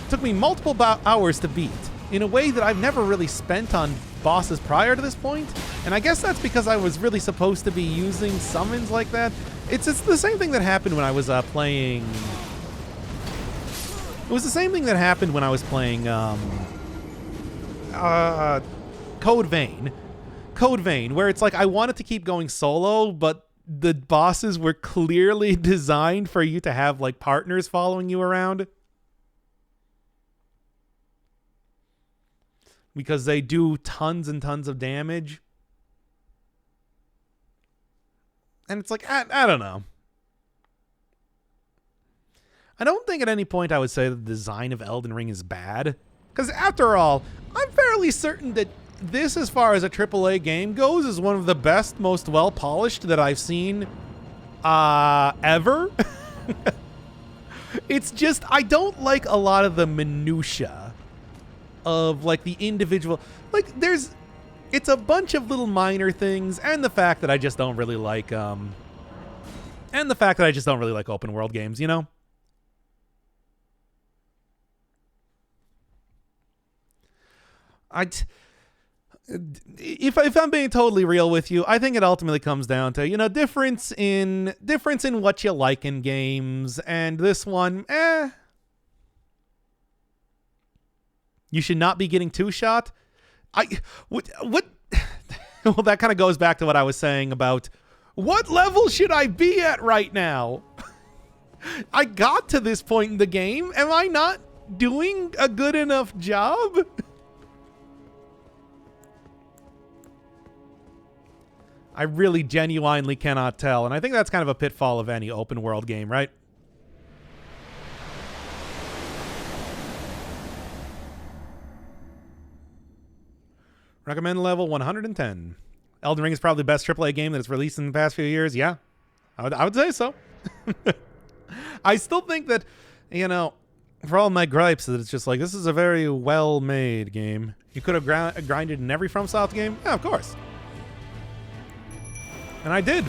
Took me multiple hours to beat in a way that I've never really spent on bosses prior to this point. And I guess that's because I was really supposed to be using summons like that. It's the same thing that happened when I was playing... It was the same thing that happened when I was playing Code Vein. Code Vein, where it's like I wanted to keep going solo, but the bosses were clearly designed for you to have, like, partners following you around. Because they do tons and tons of damage. And it's like, I don't know. I don't think at any point I would say the design of Elden Ring is bad. Because after all, I'm fairly certain that this, as far as a AAA game goes, is one of the best, most well-polished that I've seen ever. It's just, I don't like a lot of the minutia of, like, the individual... Like, it's a bunch of little minor things, and the fact that I just don't really like, open world games, you know? If I'm being totally real with you, I think it ultimately comes down to, you know, difference in what you like in games, and this one, you should not be getting two-shot. What? Well, that kind of goes back to what I was saying about what level should I be at right now? I got to this point in the game. Am I not doing a good enough job? I really genuinely cannot tell, and I think that's kind of a pitfall of any open world game, right? Recommend level 110. Elden Ring is probably the best AAA game that's released in the past few years. Yeah, I would say so. I still think that, you know, for all my gripes, that it's just like, this is a very well-made game. You could have grinded in every FromSoft game? Yeah, of course. And I did.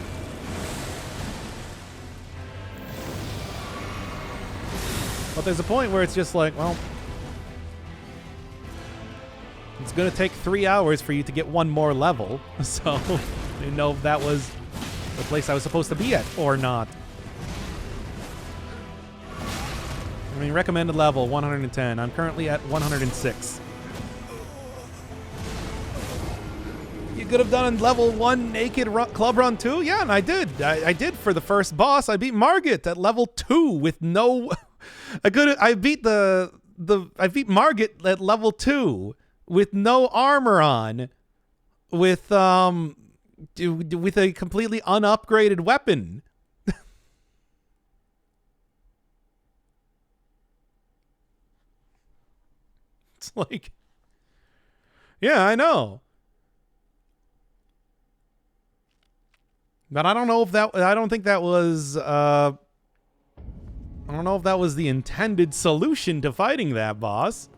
But there's a point where it's just like, well, it's going to take 3 hours for you to get one more level. So I didn't know if that was the place I was supposed to be at or not. I mean, recommended level 110. I'm currently at 106. You could have done a level 1 naked club run too. Yeah, and I did. I did for the first boss. I beat Margit at level 2 with no. I beat I beat Margit at level 2 with no armor on, with a completely unupgraded weapon. It's like, yeah, I know. But I don't know if that, I don't think that was, I don't know if that was the intended solution to fighting that boss.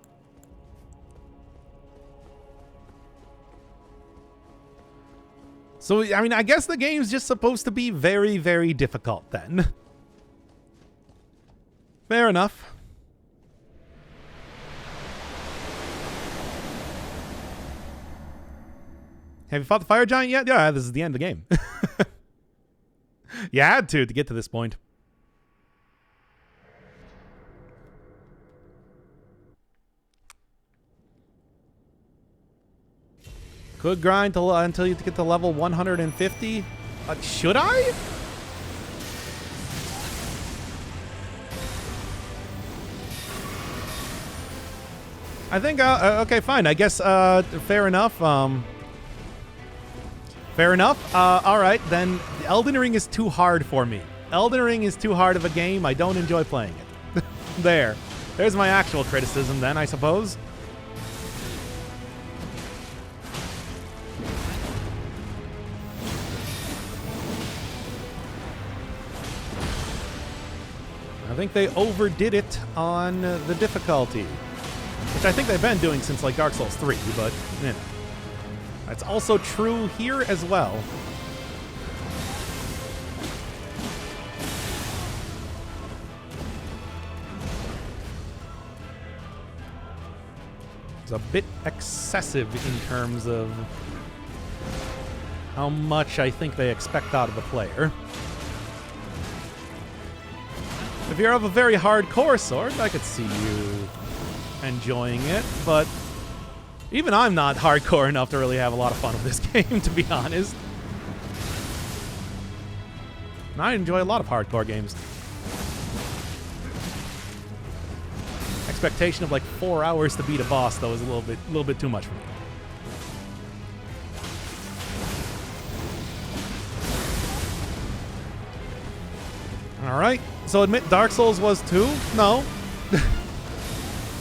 So, I mean, I guess the game's just supposed to be very, very difficult then. Fair enough. Have you fought the fire giant yet? Yeah, this is the end of the game. You had to get to this point. Could grind until you get to level 150. Should I? I think, okay, fine. I guess, fair enough. Fair enough. All right, then Elden Ring is too hard for me. Elden Ring is too hard of a game. I don't enjoy playing it. There's my actual criticism then, I suppose. I think they overdid it on the difficulty, which I think they've been doing since like Dark Souls 3, but you know. That's also true here as well. It's a bit excessive in terms of how much I think they expect out of the player. If you're of a very hardcore sort, I could see you enjoying it, but even I'm not hardcore enough to really have a lot of fun with this game, to be honest. And I enjoy a lot of hardcore games. Expectation of like 4 hours to beat a boss, though, is a little bit too much for me. All right. So admit Dark Souls was too? No.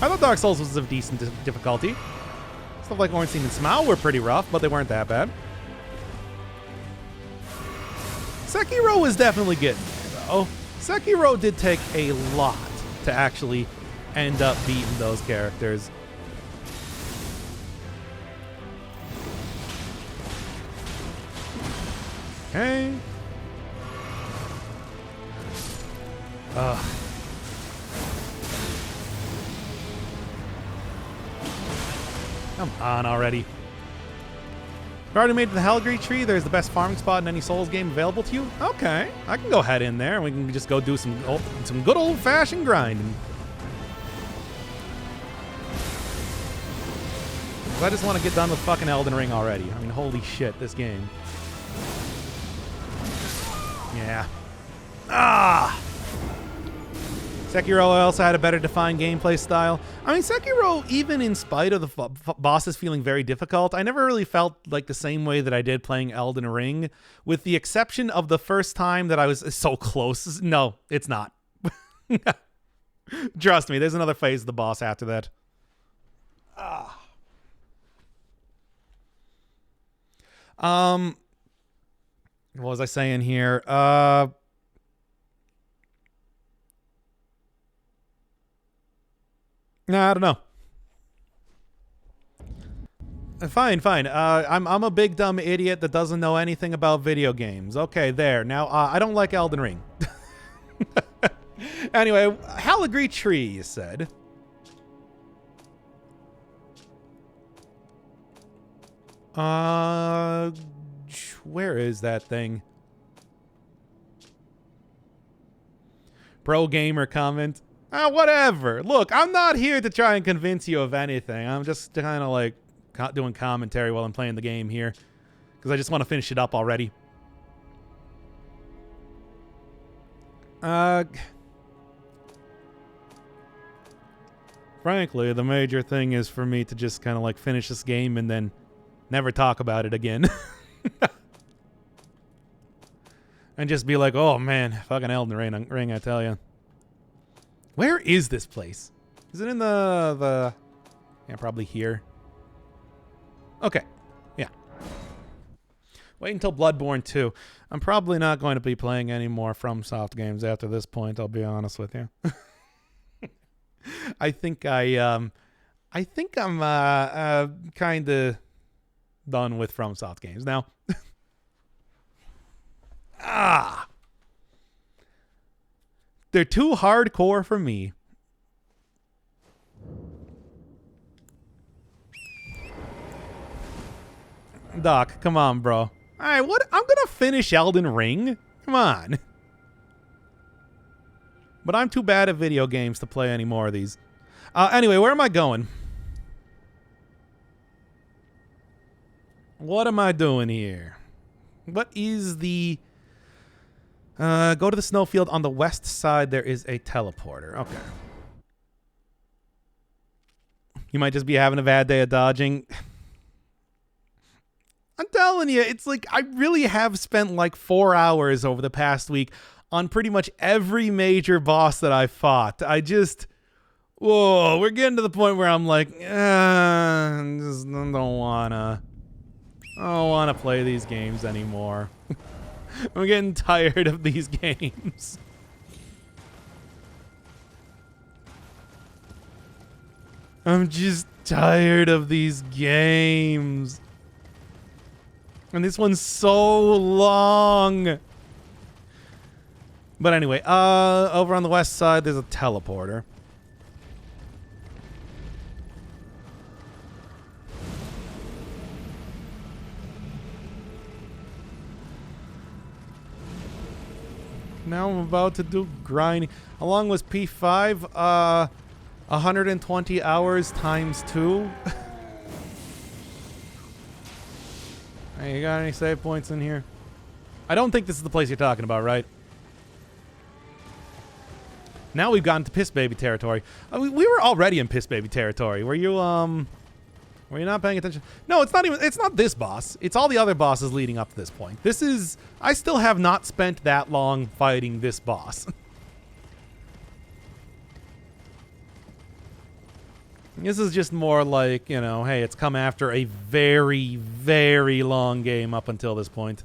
I thought Dark Souls was of decent difficulty. Stuff like Ornstein and Smaug were pretty rough, but they weren't that bad. Sekiro was definitely getting there, though. Sekiro did take a lot to actually end up beating those characters. Okay. Ugh. Come on already. If you already made it to the Hellgree Tree, there's the best farming spot in any Souls game available to you. Okay, I can go head in there and we can just go do some good old-fashioned grinding. I just want to get done with fucking Elden Ring already. I mean, holy shit, this game. Yeah. Ah! Sekiro also had a better defined gameplay style. I mean, Sekiro, even in spite of the bosses feeling very difficult, I never really felt like the same way that I did playing Elden Ring, with the exception of the first time that I was so close. No, it's not. Trust me, there's another phase of the boss after that. Ah. What was I saying here? Nah, I don't know. Fine. I'm a big dumb idiot that doesn't know anything about video games. Okay, there. Now, I don't like Elden Ring. Anyway, Hellgree Tree, you said. Where is that thing? Pro gamer comment. Whatever. Look, I'm not here to try and convince you of anything. I'm just kind of like doing commentary while I'm playing the game here. because I just want to finish it up already. Frankly, the major thing is for me to just kind of like finish this game and then never talk about it again. And just be like, oh man, fucking Elden Ring, I tell you. Where is this place? Is it in the... Yeah, probably here. Okay. Yeah. Wait until Bloodborne 2. I'm probably not going to be playing any more FromSoft games after this point, I'll be honest with you. I think I'm kind of done with FromSoft games now. They're too hardcore for me. Doc, come on, bro. All right, what? I'm gonna finish Elden Ring. Come on. But I'm too bad at video games to play any more of these. Anyway, where am I going? What am I doing here? What is the... go to the snowfield. On the west side, there is a teleporter. Okay. You might just be having a bad day of dodging. I'm telling you, it's like I really have spent like 4 hours over the past week on pretty much every major boss that I fought. I just... Whoa, we're getting to the point where I'm like, I just don't wanna play these games anymore. I'm getting tired of these games. I'm just tired of these games. And this one's so long. But anyway, over on the west side, there's a teleporter. Now I'm about to do grinding. How long was P5? 120 hours times 2. Hey, you got any save points in here? I don't think this is the place you're talking about, right? Now we've gotten to Piss Baby territory. We were already in Piss Baby territory. Were you not paying attention? No, it's not this boss. It's all the other bosses leading up to this point. I still have not spent that long fighting this boss. This is just more like, you know, hey, it's come after a very, very long game up until this point.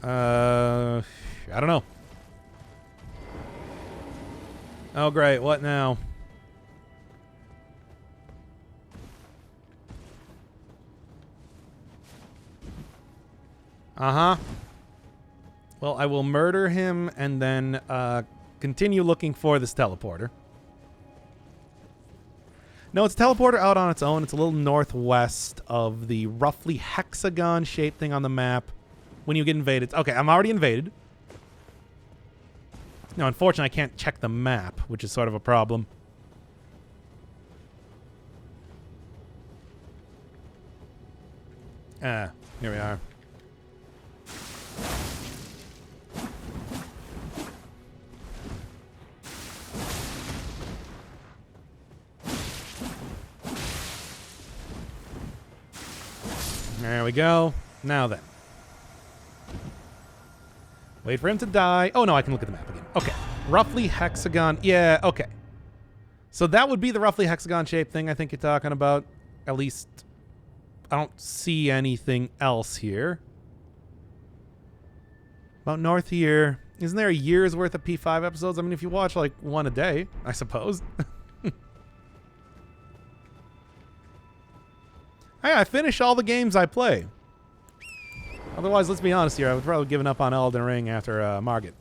I don't know. Oh, great. What now? Uh-huh. Well, I will murder him and then continue looking for this teleporter. No, it's a teleporter out on its own. It's a little northwest of the roughly hexagon-shaped thing on the map when you get invaded. Okay, I'm already invaded. Now, unfortunately, I can't check the map, which is sort of a problem. Here we are. There we go. Now then. Wait for him to die. Oh, no, I can look at the map again. Okay. Roughly hexagon. Yeah, okay. So that would be the roughly hexagon-shaped thing I think you're talking about. At least, I don't see anything else here. About north here. Isn't there a year's worth of P5 episodes? I mean, if you watch, like, one a day, I suppose. Hey, I finish all the games I play. Otherwise, let's be honest here, I would probably have given up on Elden Ring after Margit.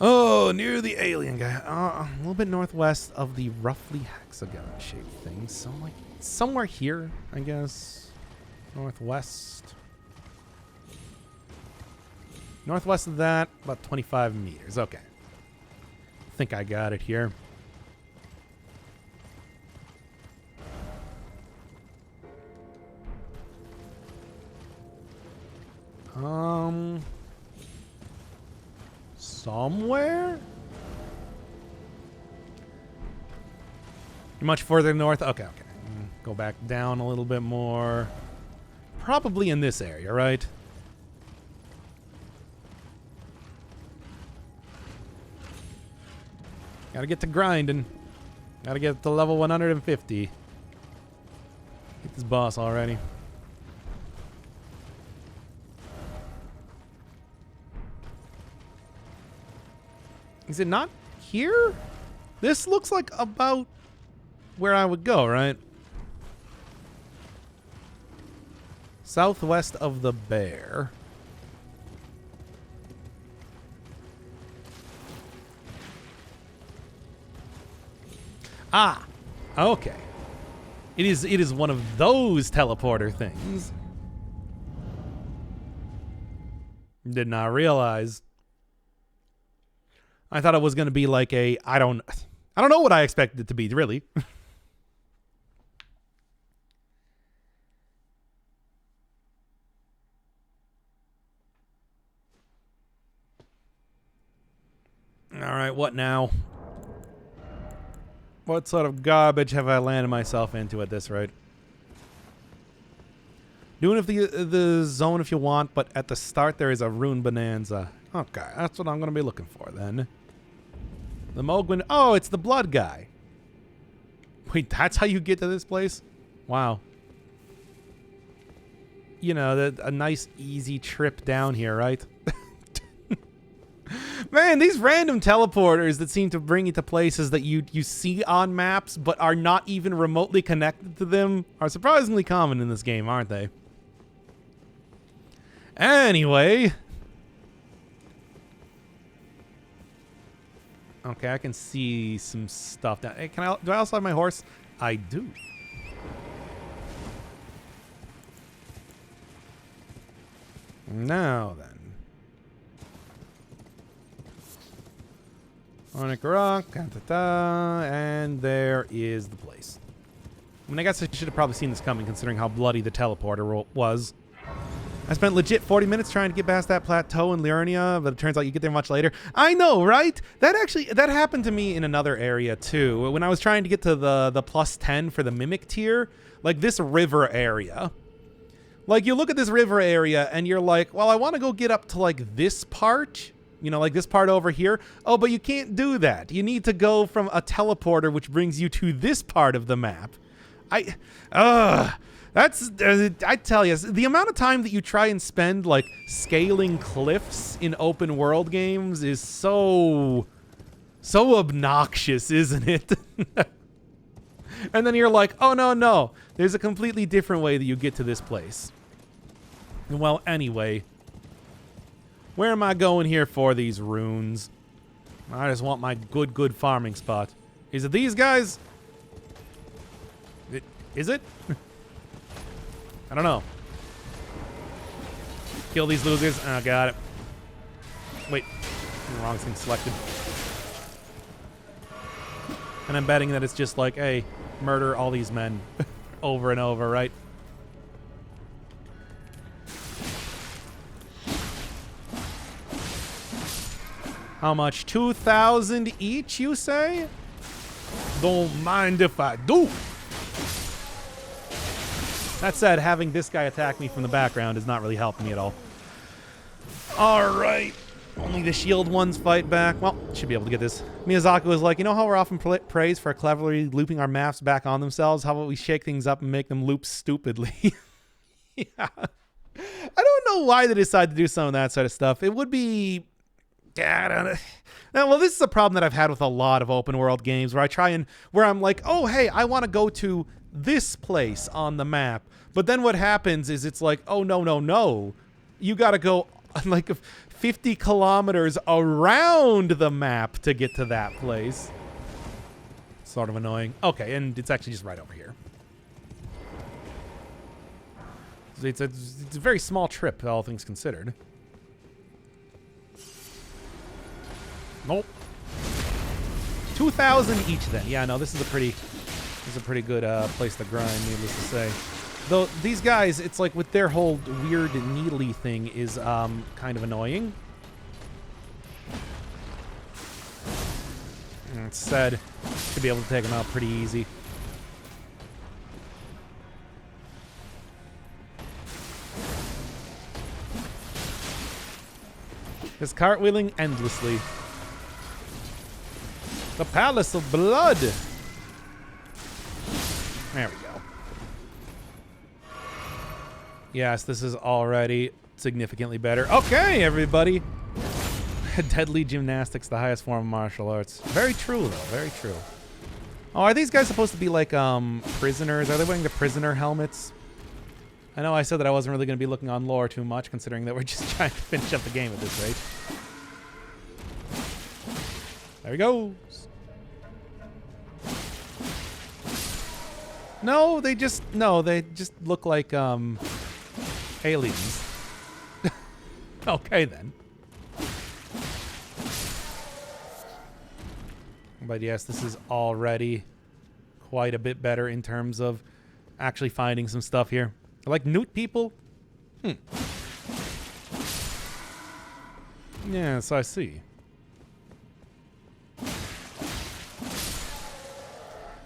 Oh, near the alien guy. A little bit northwest of the roughly hexagon-shaped thing. So, like, somewhere here, I guess. Northwest. Northwest of that, about 25 meters. Okay. I think I got it here. Somewhere? You're much further north? Okay. Go back down a little bit more. Probably in this area, right? Gotta get to grinding. Gotta get to level 150. Get this boss already. Is it not here? This looks like about where I would go, right? Southwest of the bear. Ah, okay. It is one of those teleporter things. Did not realize. I thought it was going to be like a I don't know what I expected it to be, really. All right, what now? What sort of garbage have I landed myself into at this rate? Doing the zone if you want, but at the start there is a rune bonanza. Okay, that's what I'm going to be looking for then. The Mogwin. Oh, it's the blood guy. Wait, that's how you get to this place? Wow. You know, a nice easy trip down here, right? Man, these random teleporters that seem to bring you to places that you see on maps but are not even remotely connected to them are surprisingly common in this game, aren't they? Anyway. Okay, I can see some stuff down. Hey, do I also have my horse? I do. Now then. Onic Rock, and there is the place. I mean, I guess I should have probably seen this coming considering how bloody the teleporter was. I spent legit 40 minutes trying to get past that plateau in Liurnia, but it turns out you get there much later. I know, right? That happened to me in another area too. When I was trying to get to the plus 10 for the Mimic tier, like this river area. Like you look at this river area and you're like, well, I want to go get up to like this part. You know, like this part over here. Oh, but you can't do that. You need to go from a teleporter, which brings you to this part of the map. I tell you, the amount of time that you try and spend, like, scaling cliffs in open world games is so obnoxious, isn't it? And then you're like, oh, no. There's a completely different way that you get to this place. Well, anyway. Where am I going here for these runes? I just want my good farming spot. Is it these guys? Is it? I don't know. Kill these losers. Oh, got it. Wait. Wrong thing selected. And I'm betting that it's just like, hey, murder all these men over and over, right? How much? 2,000 each, you say? Don't mind if I do. That said, having this guy attack me from the background is not really helping me at all. All right. Only the shield ones fight back. Well, should be able to get this. Miyazaki was like, you know how we're often praised for cleverly looping our maps back on themselves? How about we shake things up and make them loop stupidly? Yeah. I don't know why they decided to do some of that sort of stuff. It would be... I don't know. Well, this is a problem that I've had with a lot of open world games where I'm like, oh, hey, I want to go to this place on the map. But then what happens is it's like, oh, no. You got to go like 50 kilometers around the map to get to that place. Sort of annoying. Okay, and it's actually just right over here. It's a very small trip, all things considered. Nope. 2,000 each then. Yeah, no, this is a pretty good place to grind, needless to say. Though these guys, it's like with their whole weird needly thing is kind of annoying. Instead, should be able to take them out pretty easy. Just cartwheeling endlessly. The Palace of Blood. There we go. Yes, this is already significantly better. Okay, everybody. Deadly gymnastics, the highest form of martial arts. Very true, though. Very true. Oh, are these guys supposed to be like prisoners? Are they wearing the prisoner helmets? I know I said that I wasn't really going to be looking on lore too much, considering that we're just trying to finish up the game at this rate. There he goes. No, they just look like aliens. Okay then. But yes, this is already quite a bit better in terms of actually finding some stuff here. Like newt people? Yes, I see.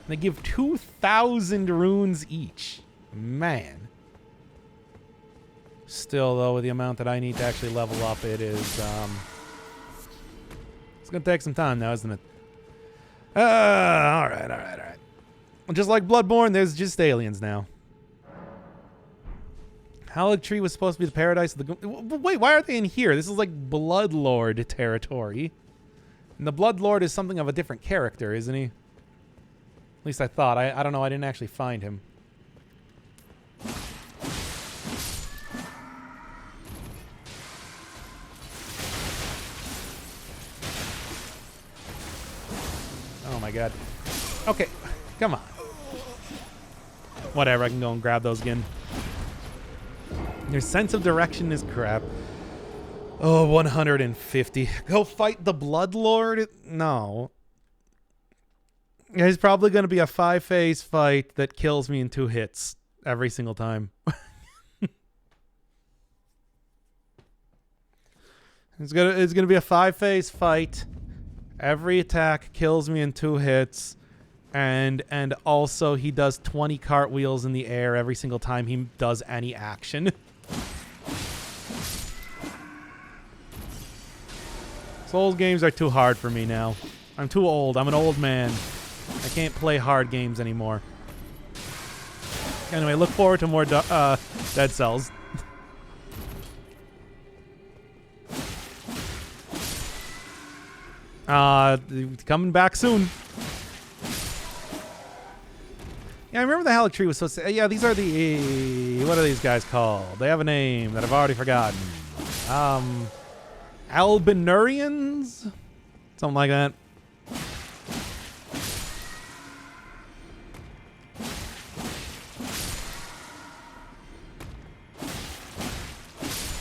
They give 2,000 runes each. Man. Still, though, with the amount that I need to actually level up, it is, it's gonna take some time now, isn't it? Alright. Just like Bloodborne, there's just aliens now. Hallowed Tree was supposed to be the paradise of the... Wait, why are they in here? This is like Bloodlord territory. And the Bloodlord is something of a different character, isn't he? At least I thought. I don't know. I didn't actually find him. Oh my god. Okay. Come on. Whatever. I can go and grab those again. Your sense of direction is crap. Oh, 150. Go fight the Bloodlord? No. It's probably going to be a 5-phase fight that kills me in 2 hits every single time. It's gonna be a 5-phase fight. Every attack kills me in 2 hits. And also he does 20 cartwheels in the air every single time he does any action. Souls games are too hard for me now. I'm too old. I'm an old man. I can't play hard games anymore. Anyway, look forward to more Dead Cells. Coming back soon. Yeah, I remember the Hallowed Tree was supposed to... Yeah, these are the... What are these guys called? They have a name that I've already forgotten. Albinurians? Something like that.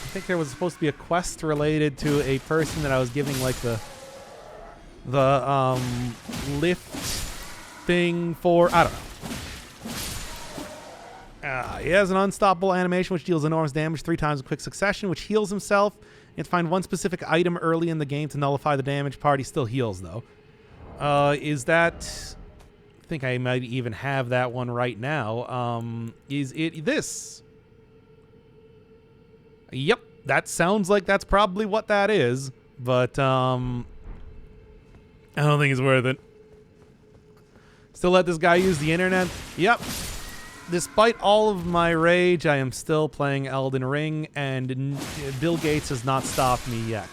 I think there was supposed to be a quest related to a person that I was giving like the lift thing for. I don't know. He has an unstoppable animation which deals enormous damage 3 times in quick succession, which heals himself. You have to find one specific item early in the game to nullify the damage. Party still heals though. Is that? I think I might even have that one right now. Is it this? Yep, that sounds like that's probably what that is, but I don't think it's worth it. Still let this guy use the internet? Yep. Despite all of my rage, I am still playing Maldin Ring, and Bill Gates has not stopped me yet.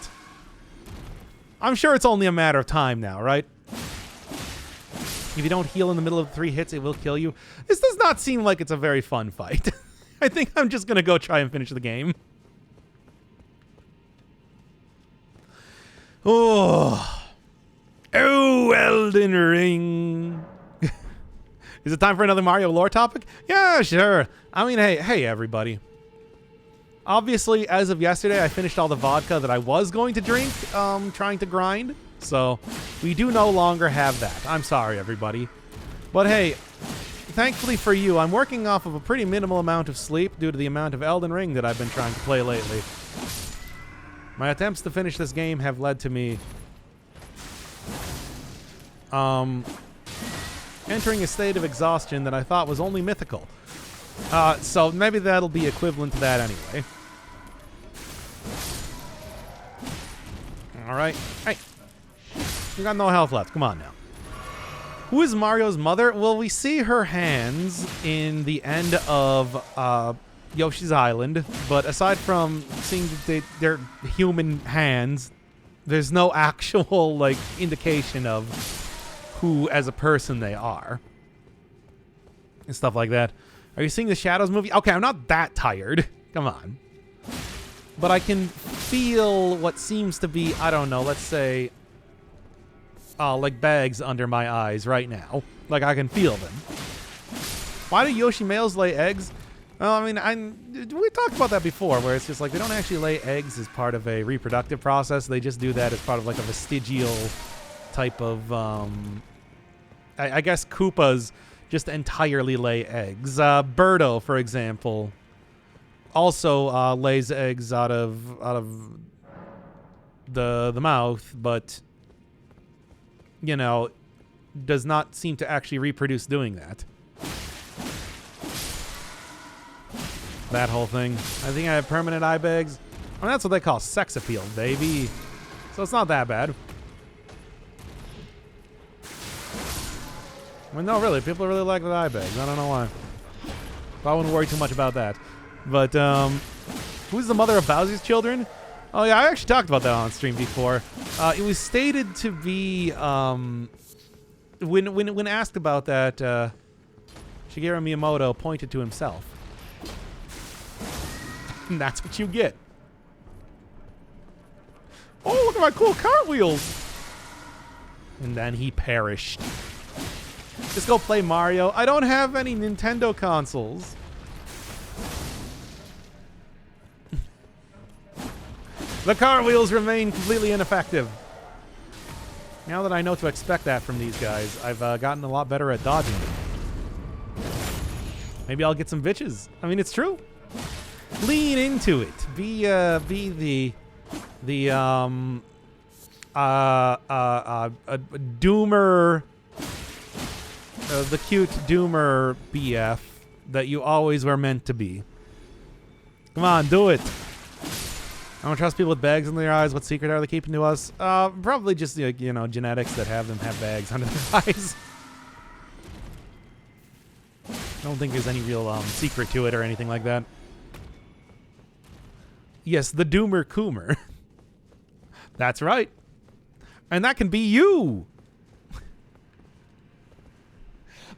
I'm sure it's only a matter of time now, right? If you don't heal in the middle of 3 hits, it will kill you. This does not seem like it's a very fun fight. I think I'm just going to go try and finish the game. Oh, Elden Ring. Is it time for another Mario lore topic? Yeah, sure. I mean, hey, everybody. Obviously, as of yesterday, I finished all the vodka that I was going to drink, trying to grind. So, we do no longer have that. I'm sorry, everybody. But hey, thankfully for you, I'm working off of a pretty minimal amount of sleep due to the amount of Elden Ring that I've been trying to play lately. My attempts to finish this game have led to me entering a state of exhaustion that I thought was only mythical. So maybe that'll be equivalent to that anyway. Alright. Hey. You got no health left. Come on now. Who is Mario's mother? Well, we see her hands in the end of Yoshi's Island, but aside from seeing their human hands, there's no actual, like, indication of who as a person they are. And stuff like that. Are you seeing the Shadows movie? Okay, I'm not that tired. Come on. But I can feel what seems to be, I don't know, let's say, like bags under my eyes right now. Like, I can feel them. Why do Yoshi males lay eggs? Well, I mean, we talked about that before, where it's just like they don't actually lay eggs as part of a reproductive process. They just do that as part of like a vestigial type of, I guess Koopas just entirely lay eggs. Birdo, for example, also lays eggs out of the mouth, but, you know, does not seem to actually reproduce doing that. That whole thing. I think I have permanent eye bags. I mean, that's what they call sex appeal, baby. So it's not that bad. I mean, no, really, people really like the eye bags. I don't know why. But I wouldn't worry too much about that. But, who's the mother of Bowser's children? Oh, yeah, I actually talked about that on stream before. It was stated to be, when asked about that, Shigeru Miyamoto pointed to himself. And that's what you get. Oh, look at my cool cartwheels! And then he perished. Just go play Mario. I don't have any Nintendo consoles. The cartwheels remain completely ineffective. Now that I know to expect that from these guys, I've gotten a lot better at dodging them. Maybe I'll get some bitches. I mean, it's true. Lean into it. Be the doomer, the cute doomer BF that you always were meant to be. Come on, do it. I don't trust people with bags under their eyes. What secret are they keeping to us? Probably just, you know, genetics that have them have bags under their eyes. I don't think there's any real secret to it or anything like that. Yes, the Doomer Coomer. That's right. And that can be you.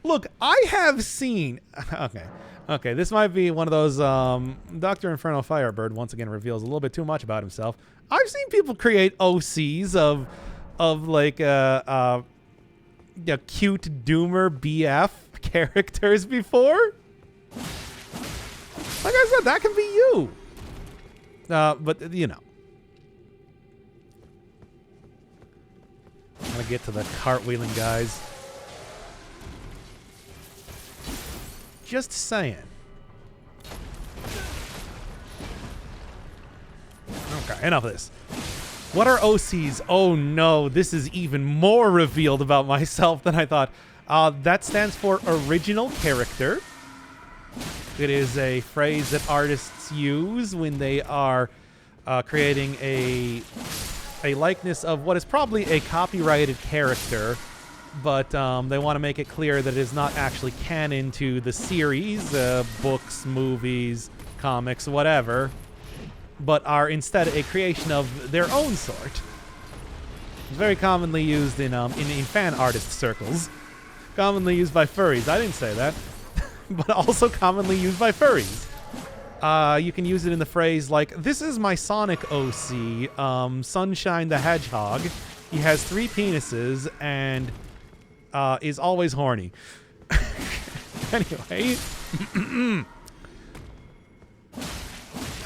Look, I have seen... Okay, this might be one of those... Dr. Inferno Firebird once again reveals a little bit too much about himself. I've seen people create OCs of like, cute Doomer BF characters before. Like I said, that can be you. But, you know. I'm gonna get to the cartwheeling guys. Just saying. Okay, enough of this. What are OCs? Oh no, this is even more revealed about myself than I thought. That stands for original character. It is a phrase that artists use when they are creating a likeness of what is probably a copyrighted character, but they want to make it clear that it is not actually canon to the series, books, movies, comics, whatever, but are instead a creation of their own sort. It's very commonly used in fan artist circles. Commonly used by furries. I didn't say that. But also commonly used by furries. You can use it in the phrase like, this is my Sonic OC, Sunshine the Hedgehog. He has 3 penises and is always horny. Anyway.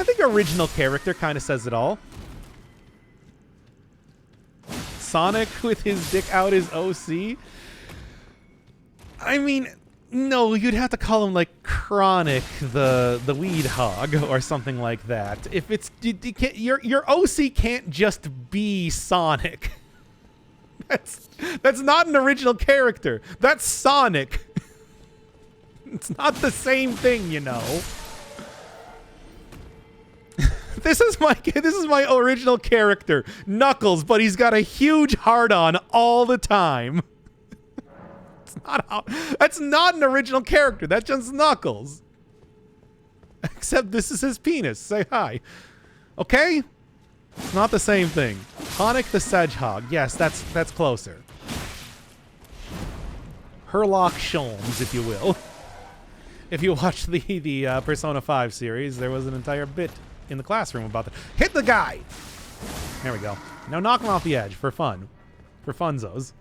I think original character kind of says it all. Sonic with his dick out is OC. I mean, No, you'd have to call him like Chronic the Weed Hog or something like that. If it's you can't, your OC can't just be Sonic. That's not an original character. That's Sonic. It's not the same thing, you know. This is my original character, Knuckles, but he's got a huge hard-on all the time. That's not an original character. That's just Knuckles. Except this is his penis. Say hi. Okay? It's not the same thing. Sonic the Sedgehog. Yes, that's closer. Herlock Sholmes, if you will. If you watch the Persona 5 series, there was an entire bit in the classroom about that. Hit the guy! There we go. Now knock him off the edge for fun. For funzos.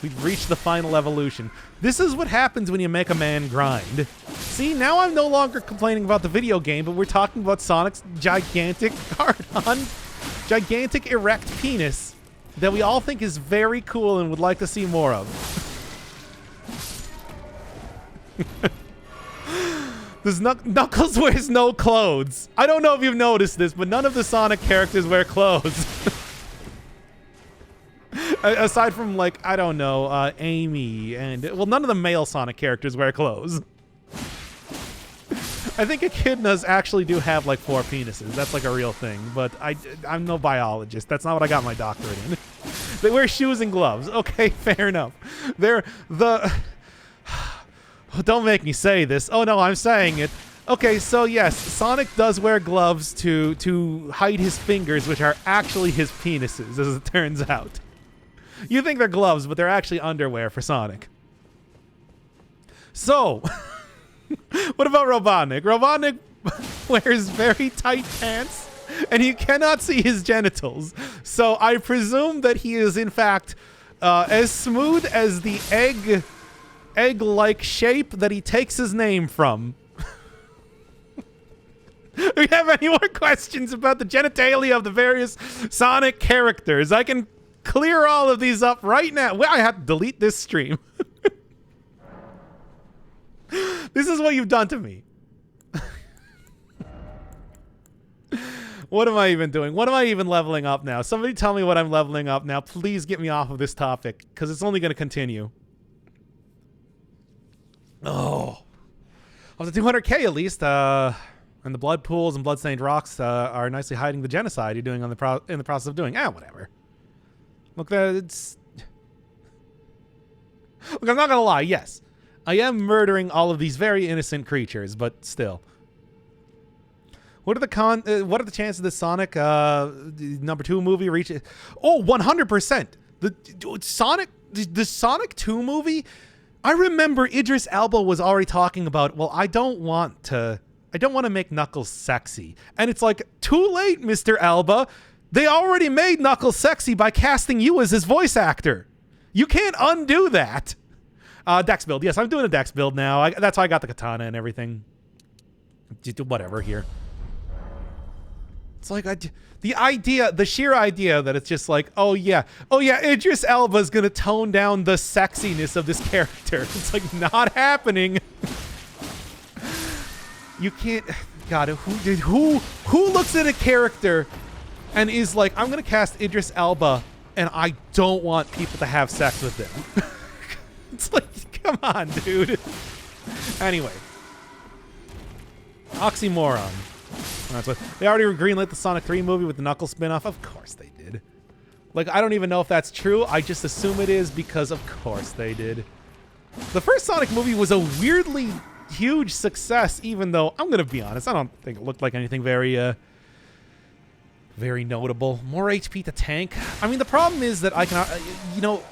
We've reached the final evolution. This is what happens when you make a man grind. See, now I'm no longer complaining about the video game, but we're talking about Sonic's gigantic hard-on, gigantic erect penis that we all think is very cool and would like to see more of. Knuckles wears no clothes. I don't know if you've noticed this, but none of the Sonic characters wear clothes. Aside from, like, I don't know, Amy and... Well, none of the male Sonic characters wear clothes. I think echidnas actually do have, like, 4 penises. That's, like, a real thing. But I'm no biologist. That's not what I got my doctorate in. They wear shoes and gloves. Okay, fair enough. They're the... Don't make me say this. Oh, no, I'm saying it. Okay, so yes, Sonic does wear gloves to hide his fingers, which are actually his penises, as it turns out. You think they're gloves, but they're actually underwear for Sonic. So, what about Robotnik? Robotnik wears very tight pants, and you cannot see his genitals. So I presume that he is, in fact, as smooth as the egg-like shape that he takes his name from. Do we have any more questions about the genitalia of the various Sonic characters? I can clear all of these up right now. Well, I have to delete this stream. This is what you've done to me. What am I even doing? What am I even leveling up now? Somebody tell me what I'm leveling up now. Please get me off of this topic, because it's only going to continue. Oh. Up to 200k at least. And the blood pools and bloodstained rocks are nicely hiding the genocide you're doing in the process of doing. Whatever. Look, it's... Look, I'm not going to lie. Yes, I am murdering all of these very innocent creatures, but still. What are the chances that Sonic number 2 movie reaches? Oh, 100%. The Sonic 2 movie, I remember Idris Elba was already talking about, well, I don't want to make Knuckles sexy. And it's like, too late, Mr. Elba. They already made Knuckles sexy by casting you as his voice actor. You can't undo that. Dex build. Yes, I'm doing a Dex build now. That's how I got the katana and everything. Whatever here. It's like the sheer idea that it's just like, oh yeah, Idris Elba's gonna tone down the sexiness of this character. It's like not happening. You can't. God, who looks at a character and is like, I'm gonna cast Idris Elba, and I don't want people to have sex with him. It's like, come on, dude. Anyway, oxymoron. That's what they already greenlit the Sonic 3 movie with the Knuckles spinoff. Of course they did. Like, I don't even know if that's true. I just assume it is because of course they did. The first Sonic movie was a weirdly huge success, even though I'm gonna be honest, I don't think it looked like anything very very notable. More HP to tank. I mean, the problem is that I can,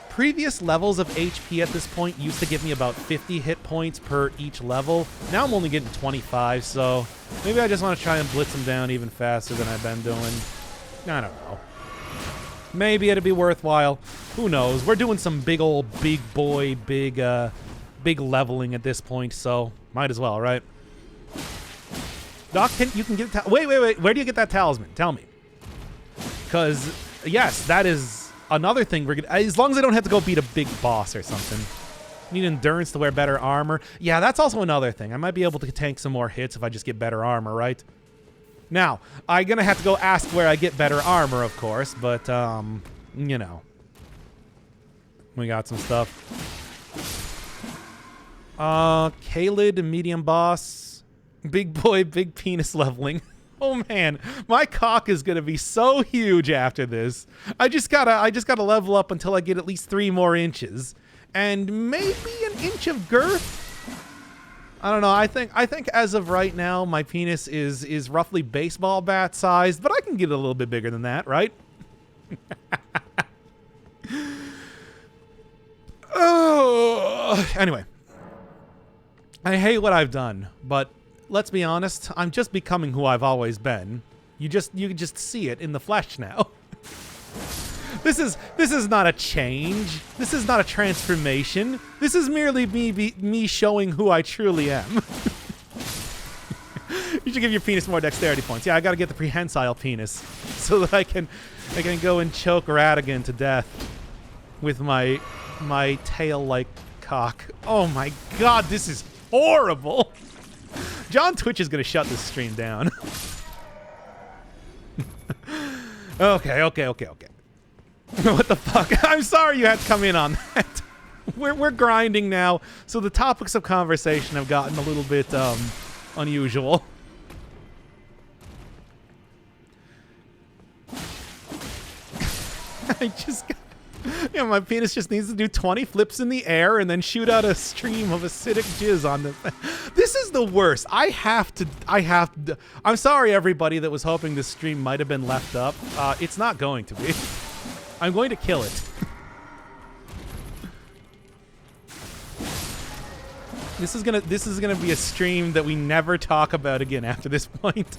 previous levels of HP at this point used to give me about 50 hit points per each level. Now I'm only getting 25, so maybe I just want to try and blitz them down even faster than I've been doing. I don't know. Maybe it'd be worthwhile. Who knows? We're doing some big leveling at this point, so might as well, right? Doc, you can get wait. Where do you get that talisman? Tell me. Because, yes, that is another thing we're gonna... As long as I don't have to go beat a big boss or something. Need endurance to wear better armor. Yeah, that's also another thing. I might be able to tank some more hits if I just get better armor, right? Now, I'm gonna have to go ask where I get better armor, of course, but, you know. We got some stuff. Kaled, medium boss. Big boy, big penis leveling. Oh man, my cock is gonna be so huge after this. I just gotta level up until I get at least 3 more inches. And maybe an inch of girth? I don't know. I think as of right now, my penis is roughly baseball bat sized, but I can get a little bit bigger than that, right? Oh, anyway, I hate what I've done, but let's be honest. I'm just becoming who I've always been. You can just see it in the flesh now. This is not a change. This is not a transformation. This is merely me showing who I truly am. You should give your penis more dexterity points. Yeah, I gotta get the prehensile penis so that I can go and choke Radigan to death with my tail-like cock. Oh my god, this is horrible. John Twitch is gonna shut this stream down. Okay. What the fuck? I'm sorry you had to come in on that. We're grinding now, so the topics of conversation have gotten a little bit unusual. My penis just needs to do 20 flips in the air and then shoot out a stream of acidic jizz on the. This is the worst. I have to. I'm sorry, everybody that was hoping this stream might have been left up. It's not going to be. I'm going to kill it. This is gonna be a stream that we never talk about again after this point.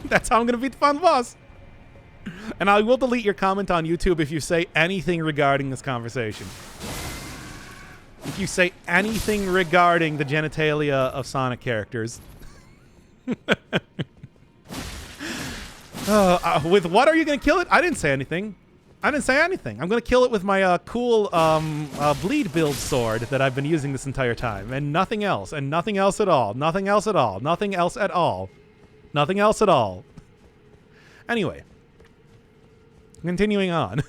That's how I'm gonna beat the final boss. And I will delete your comment on YouTube if you say anything regarding this conversation. If you say anything regarding the genitalia of Sonic characters. With what are you going to kill it? I didn't say anything. I'm going to kill it with my cool bleed build sword that I've been using this entire time. And nothing else. And nothing else at all. Nothing else at all. Nothing else at all. Nothing else at all. Anyway. Continuing on.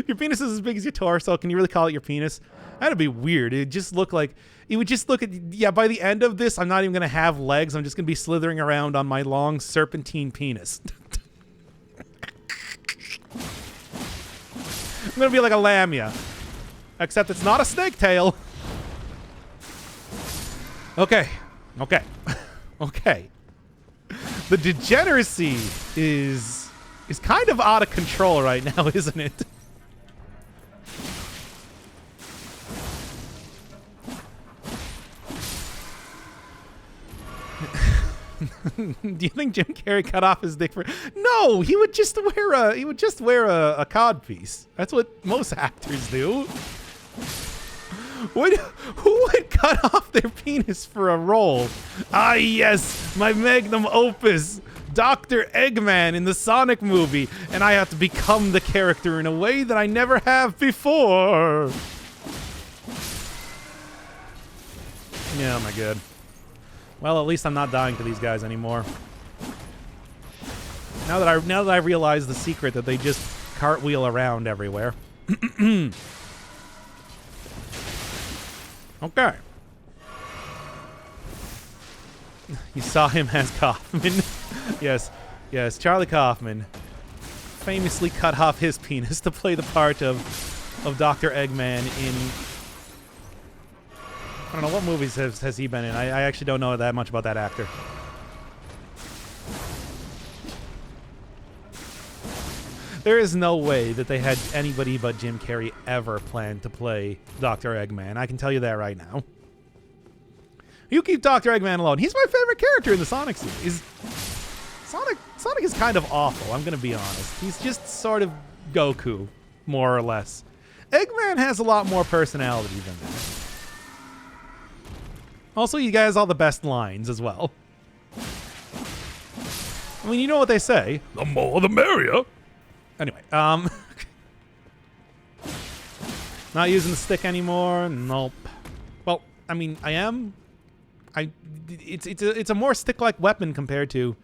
Your penis is as big as your torso. Can you really call it your penis? That'd be weird. It would just look at, yeah, by the end of this, I'm not even going to have legs. I'm just going to be slithering around on my long serpentine penis. I'm going to be like a lamia. Except it's not a snake tail. Okay. The degeneracy is kind of out of control right now, isn't it? Do you think Jim Carrey cut off his dick for? No, he would just wear a codpiece. That's what most actors do. Who would cut off their penis for a role? Ah, yes, my magnum opus, Dr. Eggman in the Sonic movie, and I have to become the character in a way that I never have before. Yeah, my god. Well, at least I'm not dying to these guys anymore. Now that I realize the secret that they just cartwheel around everywhere. Okay. You saw him as Kaufman. Yes, Charlie Kaufman famously cut off his penis to play the part of Dr. Eggman in... I don't know, what movies has he been in? I actually don't know that much about that actor. There is no way that they had anybody but Jim Carrey ever planned to play Dr. Eggman. I can tell you that right now. You keep Dr. Eggman alone. He's my favorite character in the Sonic series. Sonic is kind of awful, I'm going to be honest. He's just sort of Goku, more or less. Eggman has a lot more personality than that. Also, he has all the best lines as well. I mean, you know what they say. The more the merrier. Anyway, Not using the stick anymore. Nope. Well, I mean, I am. It's a more stick-like weapon compared to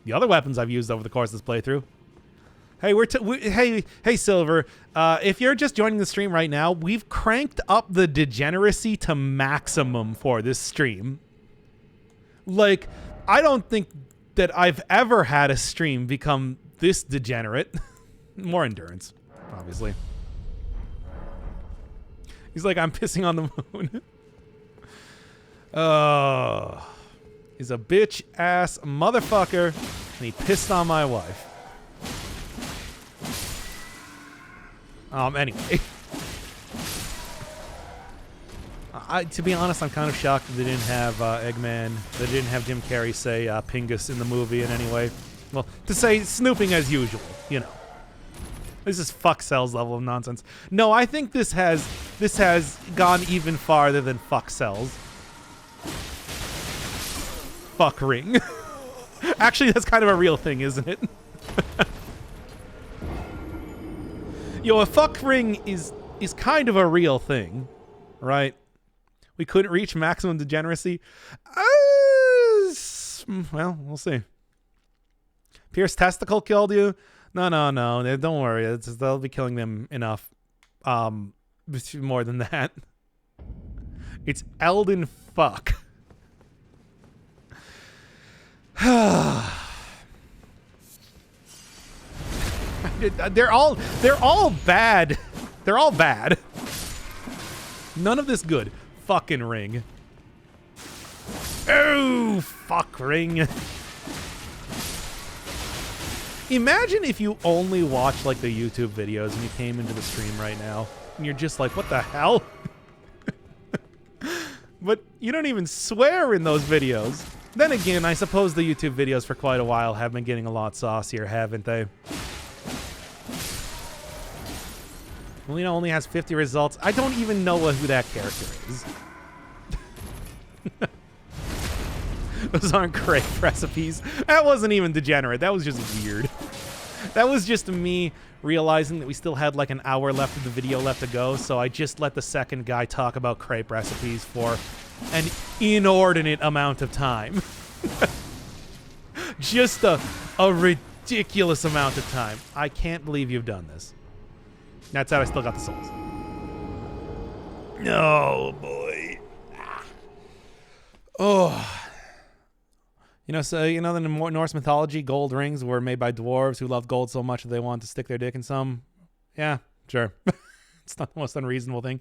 the other weapons I've used over the course of this playthrough. Hey, hey, Silver. If you're just joining the stream right now, we've cranked up the degeneracy to maximum for this stream. Like, I don't think that I've ever had a stream become this degenerate. More endurance, obviously. He's like, I'm pissing on the moon. Oh, he's a bitch ass motherfucker, and he pissed on my wife. Anyway. To be honest, I'm kind of shocked that they didn't have Eggman, that they didn't have Jim Carrey say Pingus in the movie in any way. Well, to say snooping as usual, you know. This is fuck cells level of nonsense. No, I think this has gone even farther than fuck cells. Fuck ring. Actually, that's kind of a real thing, isn't it? Yo, a fuck ring is kind of a real thing, right? We couldn't reach maximum degeneracy. Well, we'll see. Pierce testicle killed you? No. Don't worry. They'll be killing them enough. More than that. It's Elden fuck. They're all bad. They're all bad. None of this good. Fucking ring. Oh, fuck ring. Imagine if you only watch like the YouTube videos and you came into the stream right now and you're just like, what the hell? But you don't even swear in those videos. Then again, I suppose the YouTube videos for quite a while have been getting a lot saucier, haven't they? Melina only has 50 results. I don't even know who that character is. Those aren't crepe recipes. That wasn't even degenerate. That was just weird. That was just me realizing that we still had like an hour left of the video left to go, so I just let the second guy talk about crepe recipes for an inordinate amount of time. Just a ridiculous amount of time. I can't believe you've done this. That's how I still got the souls. Oh, boy. Oh. You know, so you know, in Norse mythology, gold rings were made by dwarves who loved gold so much that they wanted to stick their dick in some. Yeah, sure. It's not the most unreasonable thing.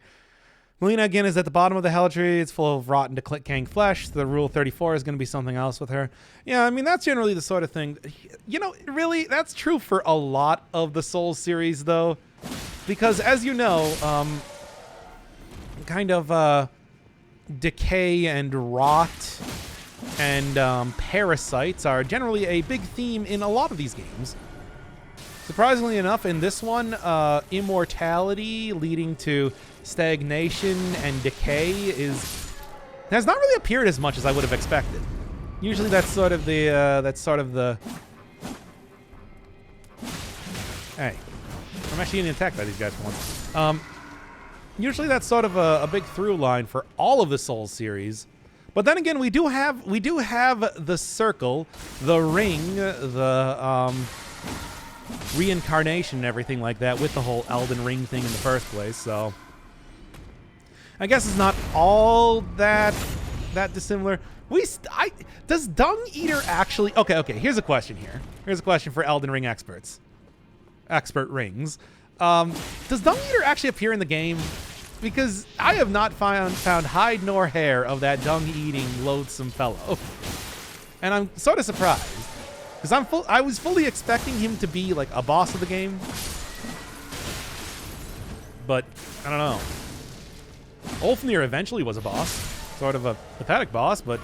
Melina, again, is at the bottom of the Hell Tree. It's full of rotten, decaying flesh. The Rule 34 is going to be something else with her. Yeah, I mean, that's generally the sort of thing. You know, really, that's true for a lot of the Souls series, though. Because, as you know, kind of decay and rot and parasites are generally a big theme in a lot of these games. Surprisingly enough, in this one, immortality leading to stagnation and decay has not really appeared as much as I would have expected. Usually that's sort of the hey, I'm actually getting attacked by these guys for once. Usually that's sort of a big through line for all of the Souls series. But then again, we do have the circle, the ring, the reincarnation and everything like that with the whole Elden Ring thing in the first place, so I guess it's not all that dissimilar. Does Dung Eater actually... Okay, here's a question here. Here's a question for Elden Ring experts. Expert rings. Does Dung Eater actually appear in the game? Because I have not found hide nor hair of that dung-eating, loathsome fellow. And I'm sort of surprised. Because I was fully expecting him to be like a boss of the game. But, I don't know. Ulfnir eventually was a boss. Sort of a pathetic boss, but...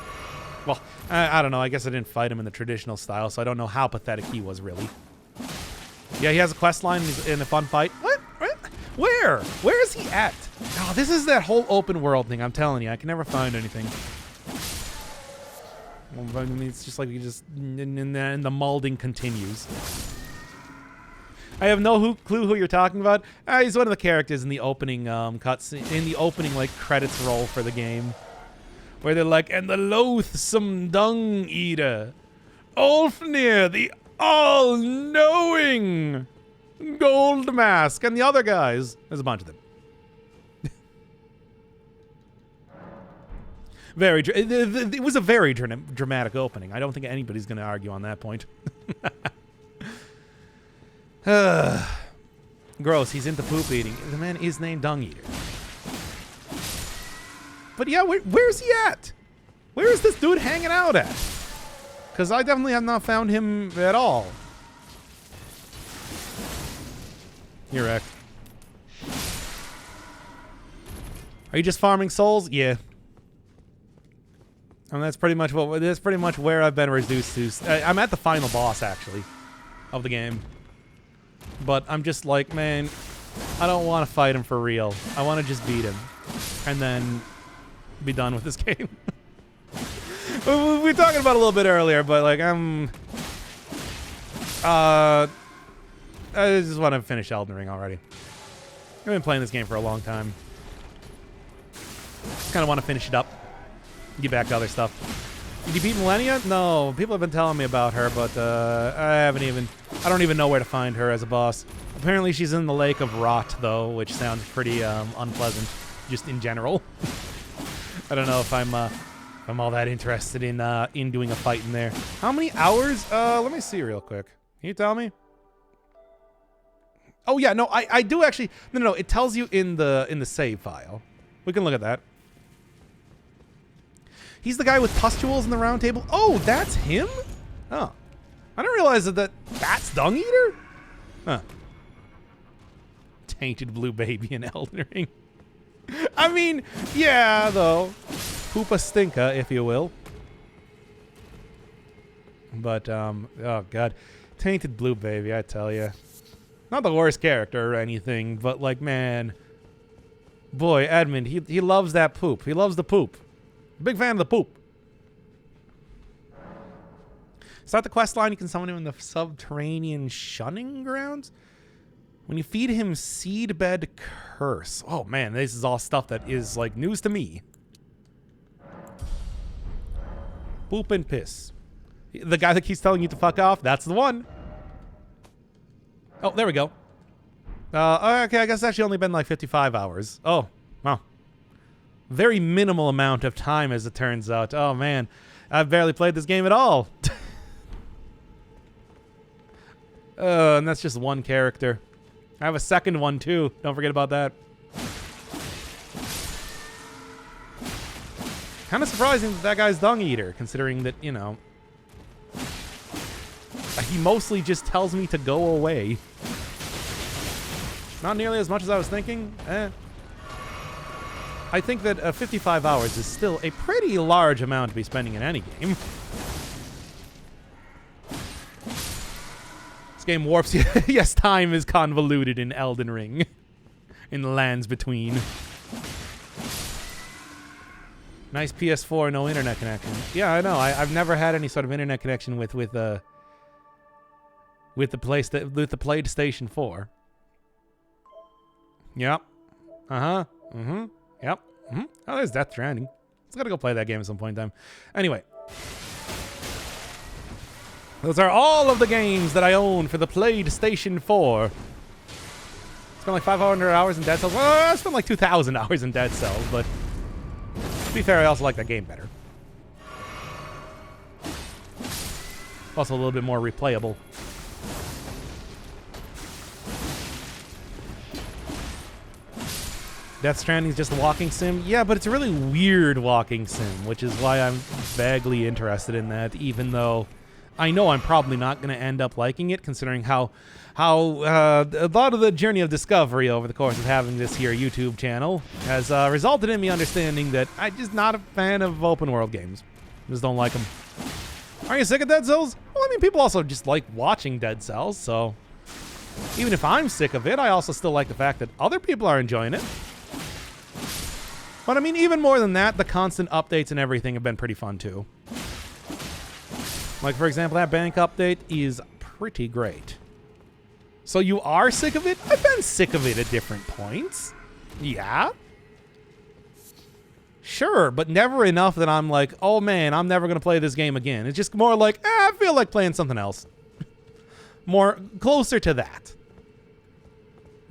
Well, I don't know. I guess I didn't fight him in the traditional style, so I don't know how pathetic he was, really. Yeah, he has a quest line in a fun fight. What? Where? Where is he at? Oh, this is that whole open world thing. I'm telling you, I can never find anything. Well, I mean, it's just like you just... And the Malding continues. I have no clue who you're talking about. He's one of the characters in the opening cutscene, in the opening like credits roll for the game, where they're like, and the loathsome dung eater, Ulfnir, the all-knowing gold mask, and the other guys. There's a bunch of them. It was a very dramatic opening. I don't think anybody's going to argue on that point. Gross. He's into poop eating. The man is named Dung Eater. But yeah, where's he at? Where is this dude hanging out at? Because I definitely have not found him at all. You're wrecked. Are you just farming souls? Yeah. And that's pretty much where I've been reduced to. I'm at the final boss actually of the game. But I'm just like, man, I don't want to fight him for real. I want to just beat him and then be done with this game. We were talking about it a little bit earlier, but like I just want to finish Elden Ring already. I've been playing this game for a long time. Just kind of want to finish it up. Get back to other stuff. Did you beat Millennia? No, people have been telling me about her, but I don't even know where to find her as a boss. Apparently she's in the Lake of Rot, though, which sounds pretty unpleasant, just in general. I don't know if I'm all that interested in doing a fight in there. How many hours? Let me see real quick. Can you tell me? Oh yeah, no, I do actually. No, it tells you in the save file. We can look at that. He's the guy with pustules in the round table. Oh, that's him? Oh. I didn't realize that's Dung Eater? Huh. Tainted blue baby in Elden Ring. I mean, yeah, though. Poopa stinka, if you will. But, oh, God. Tainted blue baby, I tell you. Not the worst character or anything, but, like, man. Boy, Edmund, he loves that poop. He loves the poop. Big fan of the poop. Start the quest line. You can summon him in the subterranean shunning grounds. When you feed him Seedbed Curse. Oh man, this is all stuff that is like news to me. Poop and piss. The guy that keeps telling you to fuck off, that's the one. Oh, there we go. Okay, I guess it's actually only been like 55 hours. Oh, wow. Very minimal amount of time, as it turns out. Oh, man. I've barely played this game at all. And that's just one character. I have a second one, too. Don't forget about that. Kind of surprising that guy's Dung Eater, considering that, you know, he mostly just tells me to go away. Not nearly as much as I was thinking. I think that 55 hours is still a pretty large amount to be spending in any game. This game warps. Yes, time is convoluted in Elden Ring. In the lands between. Nice PS4, no internet connection. Yeah, I know. I've never had any sort of internet connection with the PlayStation 4. Yep. Uh-huh. Mm-hmm. Yep. Mm-hmm. Oh, there's Death Stranding. Let's gotta go play that game at some point in time. Anyway. Those are all of the games that I own for the PlayStation 4. Spent like 500 hours in Dead Cells. Well, I spent like 2,000 hours in Dead Cells, but to be fair, I also like that game better. Also a little bit more replayable. Death Stranding is just a walking sim? Yeah, but it's a really weird walking sim, which is why I'm vaguely interested in that, even though I know I'm probably not going to end up liking it, considering how a lot of the journey of discovery over the course of having this here YouTube channel has resulted in me understanding that I'm just not a fan of open world games. Just don't like them. Are you sick of Dead Cells? Well, I mean, people also just like watching Dead Cells, so even if I'm sick of it, I also still like the fact that other people are enjoying it. But I mean, even more than that, the constant updates and everything have been pretty fun too. Like, for example, that bank update is pretty great. So you are sick of it? I've been sick of it at different points. Yeah. Sure, but never enough that I'm like, oh man, I'm never going to play this game again. It's just more like, I feel like playing something else. More closer to that.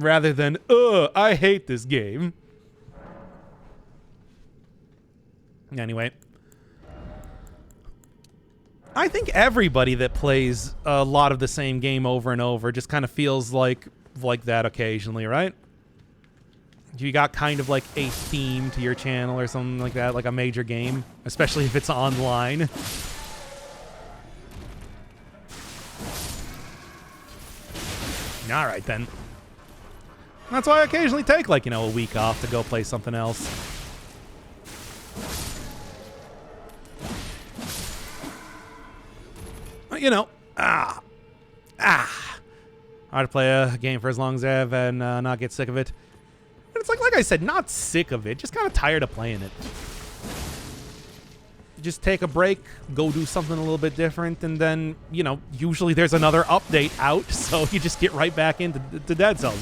Rather than, I hate this game. Anyway. I think everybody that plays a lot of the same game over and over just kind of feels like that occasionally, right? You got kind of like a theme to your channel or something like that, like a major game, especially if it's online. All right, then. That's why I occasionally take, like, a week off to go play something else. Hard to play a game for as long as I have and not get sick of it. But it's like I said, not sick of it, just kind of tired of playing it. Just take a break, go do something a little bit different, and then, usually there's another update out, so you just get right back into the Dead Cells,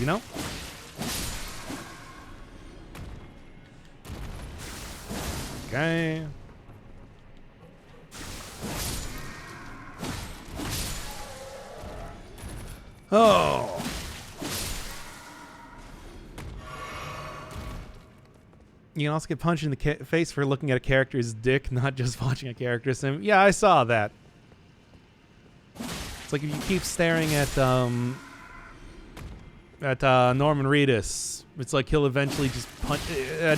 Okay. Oh. You can also get punched in the face for looking at a character's dick, not just watching a character sim. Yeah, I saw that. It's like if you keep staring at Norman Reedus, it's like he'll eventually just punch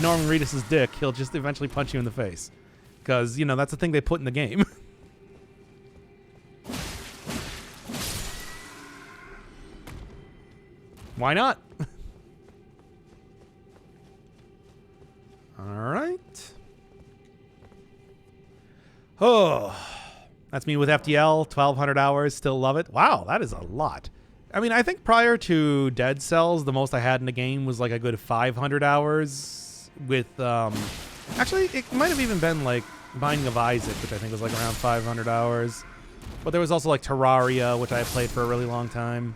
Norman Reedus's dick. He'll just eventually punch you in the face, because that's the thing they put in the game. Why not? All right. Oh, that's me with FTL, 1,200 hours, still love it. Wow, that is a lot. I mean, I think prior to Dead Cells, the most I had in the game was like a good 500 hours with, actually, it might have even been like Binding of Isaac, which I think was like around 500 hours. But there was also like Terraria, which I had played for a really long time.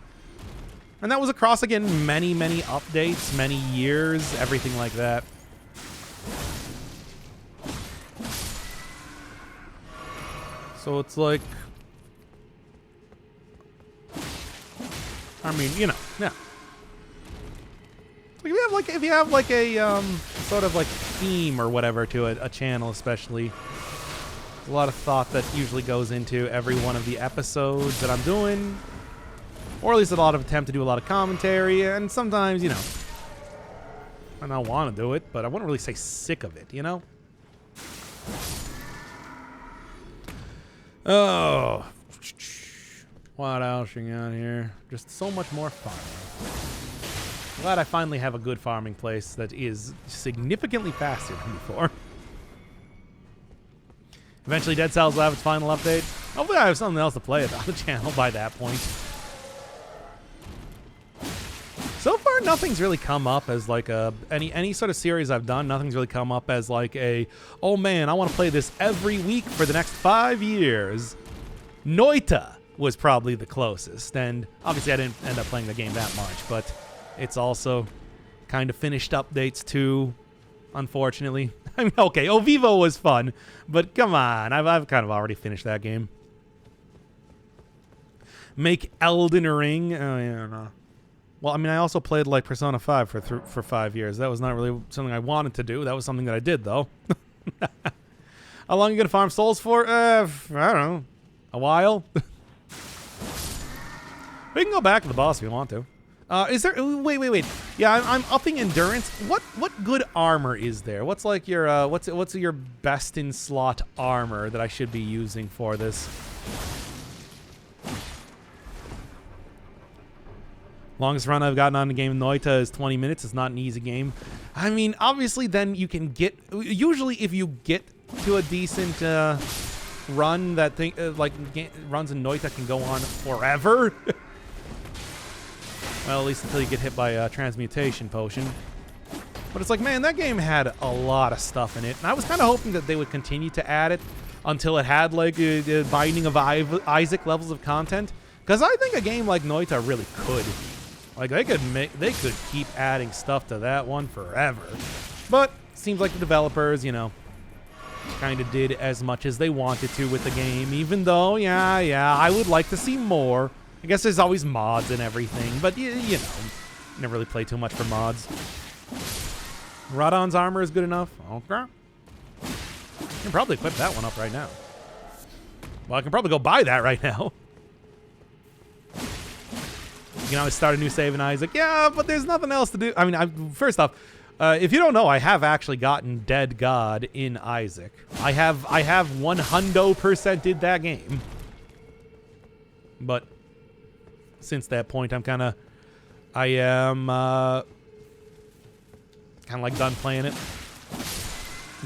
And that was across, again, many, many updates, many years, everything like that. So it's like, I mean, yeah. Like if you have like a sort of like theme or whatever to a channel, especially, there's a lot of thought that usually goes into every one of the episodes that I'm doing, or at least a lot of attempt to do a lot of commentary, and sometimes, I don't want to do it, but I wouldn't really say sick of it, Oh, what else you got here? Just so much more farming. Glad I finally have a good farming place that is significantly faster than before. Eventually Dead Cells will have its final update. Hopefully I have something else to play on the channel by that point. So far, nothing's really come up as like any sort of series I've done. Nothing's really come up as like oh man, I want to play this every week for the next 5 years. Noita was probably the closest, and obviously I didn't end up playing the game that much, but it's also kind of finished updates too, unfortunately. I mean, okay, Ovivo was fun, but come on, I've kind of already finished that game. Make Maldin Ring. Oh yeah, no. Well, I mean, I also played like Persona 5 for 5 years. That was not really something I wanted to do. That was something that I did, though. How long are you going to farm souls for? I don't know. A while? We can go back to the boss if you want to. Is there... Wait. Yeah, I'm upping endurance. What good armor is there? What's like your... What's your best in slot armor that I should be using for this? Longest run I've gotten on the game Noita is 20 minutes. It's not an easy game. I mean, obviously, then you can get... Usually, if you get to a decent run, that thing runs in Noita can go on forever. Well, at least until you get hit by a transmutation potion. But it's like, man, that game had a lot of stuff in it. And I was kind of hoping that they would continue to add it until it had, like, Binding of Isaac levels of content. Because I think a game like Noita really could Like they could keep adding stuff to that one forever. But seems like the developers, kind of did as much as they wanted to with the game, even though, yeah, I would like to see more. I guess there's always mods and everything, but never really play too much for mods. Radon's armor is good enough. Okay. I can probably equip that one up right now. Well, I can probably go buy that right now. You can always start a new save in Isaac. Yeah, but there's nothing else to do. I mean, first off, if you don't know, I have actually gotten Dead God in Isaac. I have 100%ed that game. But since that point, I am kind of like done playing it.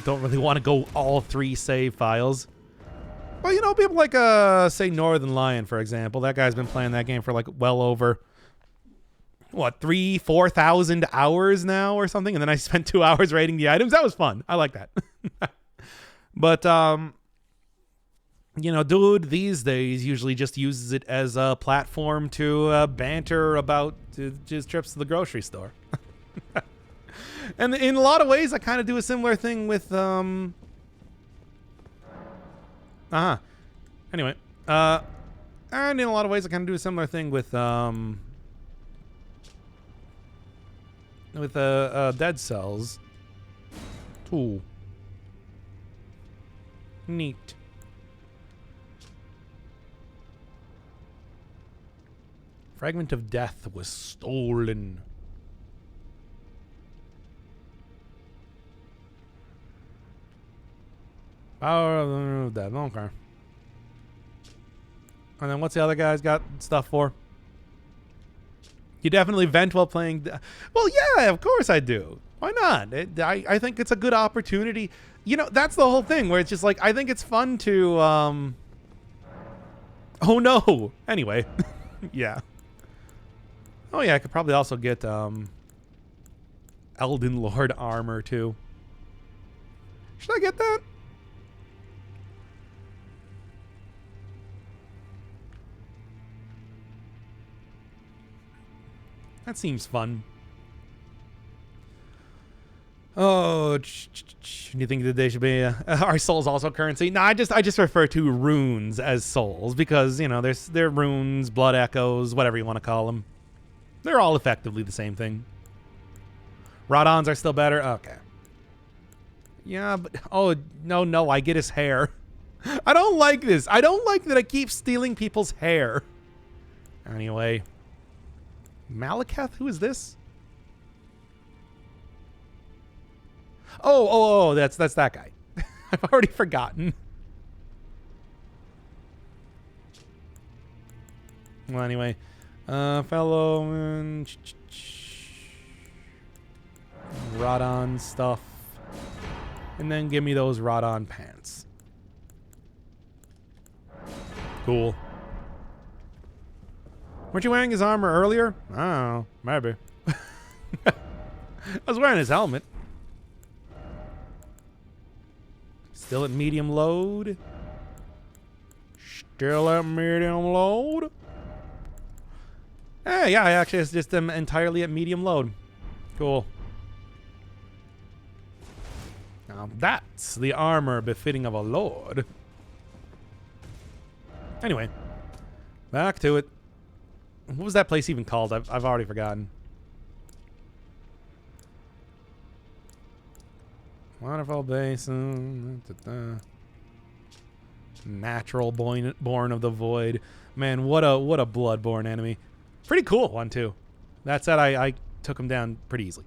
Don't really want to go all 3 save files. Well, people like, say, Northern Lion, for example. That guy's been playing that game for, like, well over, 4,000 hours now or something? And then I spent 2 hours rating the items. That was fun. I like that. But, dude these days usually just uses it as a platform to banter about just trips to the grocery store. And in a lot of ways, I kind of do a similar thing with, Anyway, and in a lot of ways, I kind of do a similar thing with Dead Cells. Ooh. Neat. Fragment of Death was stolen. Power of Death. Okay. And then what's the other guy's got stuff for? You definitely vent while playing. Well, yeah, of course I do. Why not? I think it's a good opportunity. That's the whole thing where it's just like, I think it's fun to, Oh no. Anyway. Yeah. Oh yeah, I could probably also get, Elden Lord armor too. Should I get that? That seems fun. Oh, do you think that they should be are souls also currency? No, I just refer to runes as souls because they're runes, blood echoes, whatever you want to call them. They're all effectively the same thing. Radons are still better. Okay. Yeah, but no, I get his hair. I don't like this. I don't like that I keep stealing people's hair. Anyway. Malekith? Who is this? Oh, that's that guy. I've already forgotten. Well, anyway. Fellow... Radon stuff. And then give me those Radon pants. Cool. Weren't you wearing his armor earlier? I don't know. Maybe. I was wearing his helmet. Still at medium load. Still at medium load. Hey, yeah, I actually just am entirely at medium load. Cool. Now that's the armor befitting of a lord. Anyway, back to it. What was that place even called? I've already forgotten. Waterfall Basin. Natural born of the void. Man, what a bloodborne enemy. Pretty cool one too. That said, I took him down pretty easily.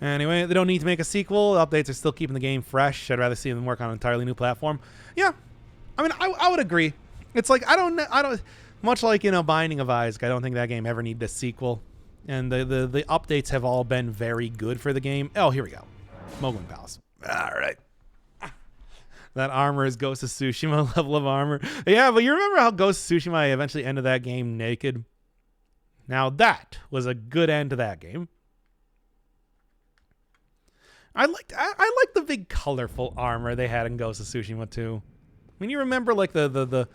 Anyway, they don't need to make a sequel. Updates are still keeping the game fresh. I'd rather see them work on an entirely new platform. Yeah, I mean, I would agree. It's like I don't much like Binding of Isaac. I don't think that game ever needed a sequel, and the updates have all been very good for the game. Oh, here we go, Mogwin Palace. All right, that armor is Ghost of Tsushima level of armor. Yeah, but you remember how Ghost of Tsushima eventually ended that game naked? Now that was a good end to that game. I liked the big colorful armor they had in Ghost of Tsushima too. I mean, you remember like the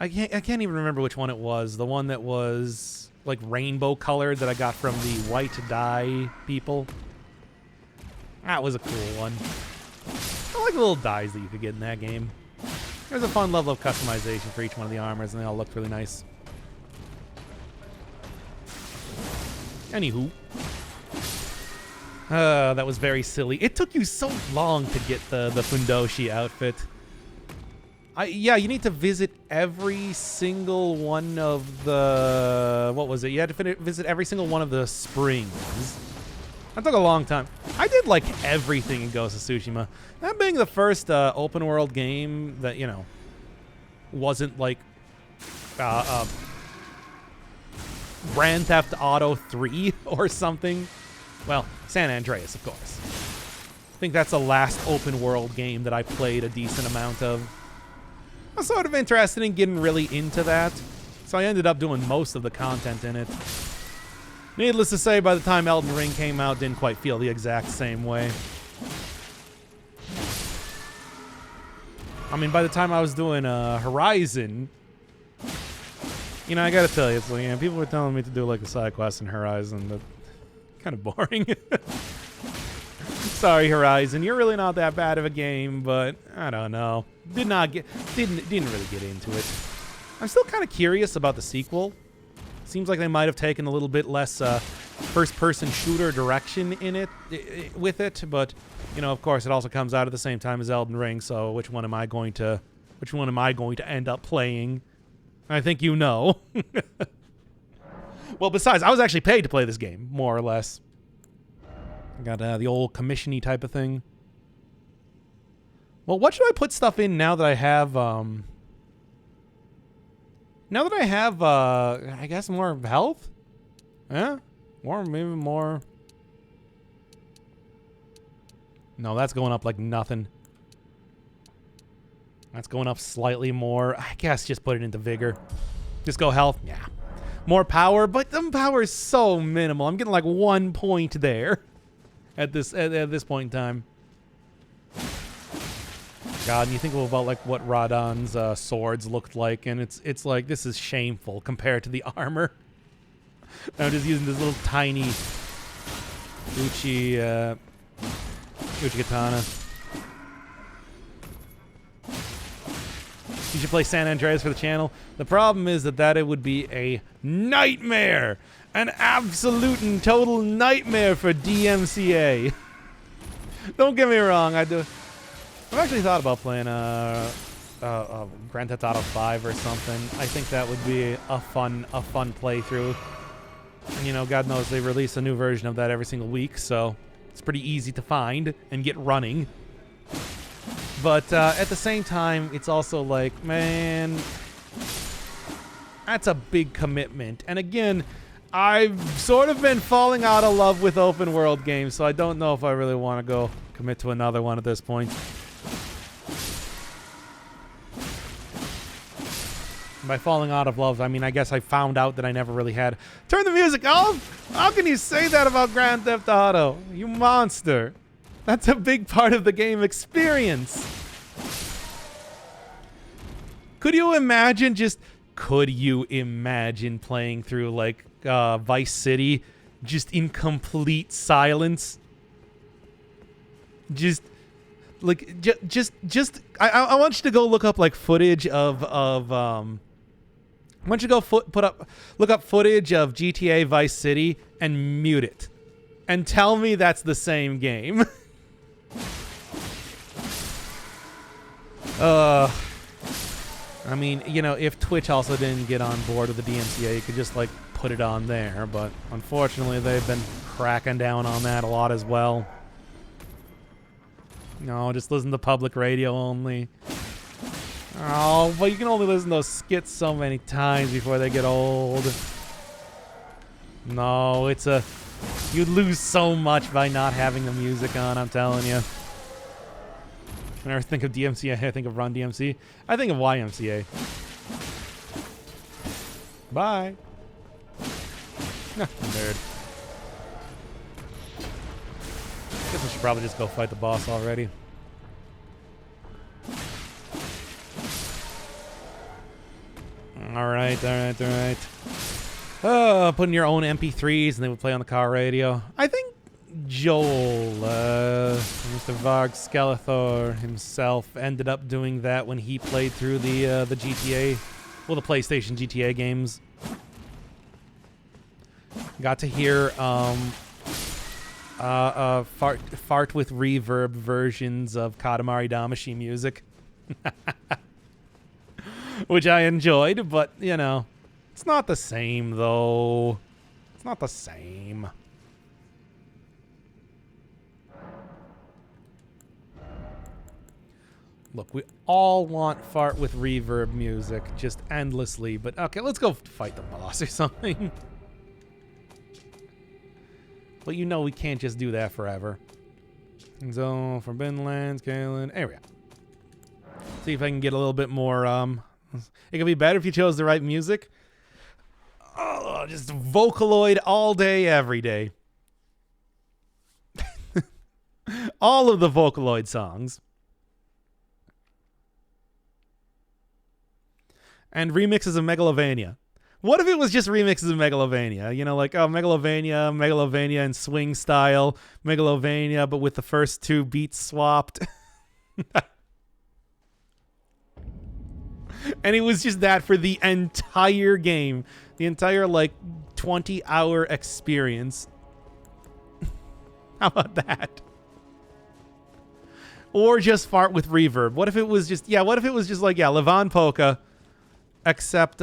I can't even remember which one it was. The one that was like rainbow colored that I got from the white dye people. That was a cool one. I like the little dyes that you could get in that game. There's a fun level of customization for each one of the armors, and they all looked really nice. Anywho. That was very silly. It took you so long to get the Fundoshi outfit. Yeah, you need to visit every single one of the... What was it? You had to visit every single one of the springs. That took a long time. I did like everything in Ghost of Tsushima. That being the first open world game that, you know, wasn't like Grand Theft Auto 3 or something. Well, San Andreas, of course. I think that's the last open world game that I played a decent amount of. I was sort of interested in getting really into that, so I ended up doing most of the content in it. Needless to say, by the time Maldin Ring came out, didn't quite feel the exact same way. I mean, by the time I was doing Horizon, you know, I gotta tell you, it's like, yeah, people were telling me to do like the side quests in Horizon, but kind of boring. Sorry, Horizon, you're really not that bad of a game, but I don't know. Didn't really get into it. I'm still kind of curious about the sequel. Seems like they might have taken a little bit less first-person shooter direction in it with it, but you know, of course, it also comes out at the same time as Elden Ring. So, which one am I going to end up playing? I think you know. Well, besides, I was actually paid to play this game, more or less. I got the old commission-y type of thing. Well, what should I put stuff in now that I have? Now that I have, I guess more health? Yeah? Maybe more. No, that's going up like nothing. That's going up slightly more. I guess just put it into vigor. Just go health. Yeah. More power, but the power is so minimal. I'm getting like 1 point there at this point in time. God, and you think about like what Radon's swords looked like, and it's like, this is shameful compared to the armor. I'm just using this little tiny Uchi katana. You should play San Andreas for the channel. The problem is that it would be a nightmare, an absolute and total nightmare for DMCA. Don't get me wrong, I've actually thought about playing Grand Theft Auto 5 or something. I think that would be a fun playthrough. And you know, God knows they release a new version of that every single week, so it's pretty easy to find and get running. But at the same time, it's also like, man, that's a big commitment. And again, I've sort of been falling out of love with open world games, so I don't know if I really want to go commit to another one at this point. By falling out of love, I mean, I guess I found out that I never really had. Turn the music off? How can you say that about Grand Theft Auto? You monster. That's a big part of the game experience. Could you imagine playing through like Vice City just in complete silence? I want you to go look up like footage of why don't you go look up footage of GTA Vice City and mute it, and tell me that's the same game. I mean, you know, if Twitch also didn't get on board with the DMCA, you could just like put it on there, but unfortunately they've been cracking down on that a lot as well. No, just listen to public radio only. Oh, but you can only listen to those skits so many times before they get old. No, you'd lose so much by not having the music on, I'm telling you. Whenever I think of DMCA, I think of Run DMC. I think of YMCA. Bye. Nerd. Guess we should probably just go fight the boss already. All right. Putting your own MP3s and they would play on the car radio. I think Joel, Mr. Varg Skeletor himself, ended up doing that when he played through the GTA, well, the PlayStation GTA games. Got to hear fart with reverb versions of Katamari Damacy music, which I enjoyed, but you know, it's not the same though. It's not the same. Look, we all want fart with reverb music just endlessly, but okay, let's go fight the boss or something. But you know we can't just do that forever. So, Forbidden Lands, Kalen. There we go. See if I can get a little bit more, it could be better if you chose the right music. Oh, just Vocaloid all day, every day. All of the Vocaloid songs. And remixes of Megalovania. What if it was just remixes of Megalovania? You know, like, oh, Megalovania in swing style, Megalovania, but with the first two beats swapped. And it was just that for the entire game. The entire, like, 20-hour experience. How about that? Or just fart with reverb. What if it was just, like, Levon Polka, except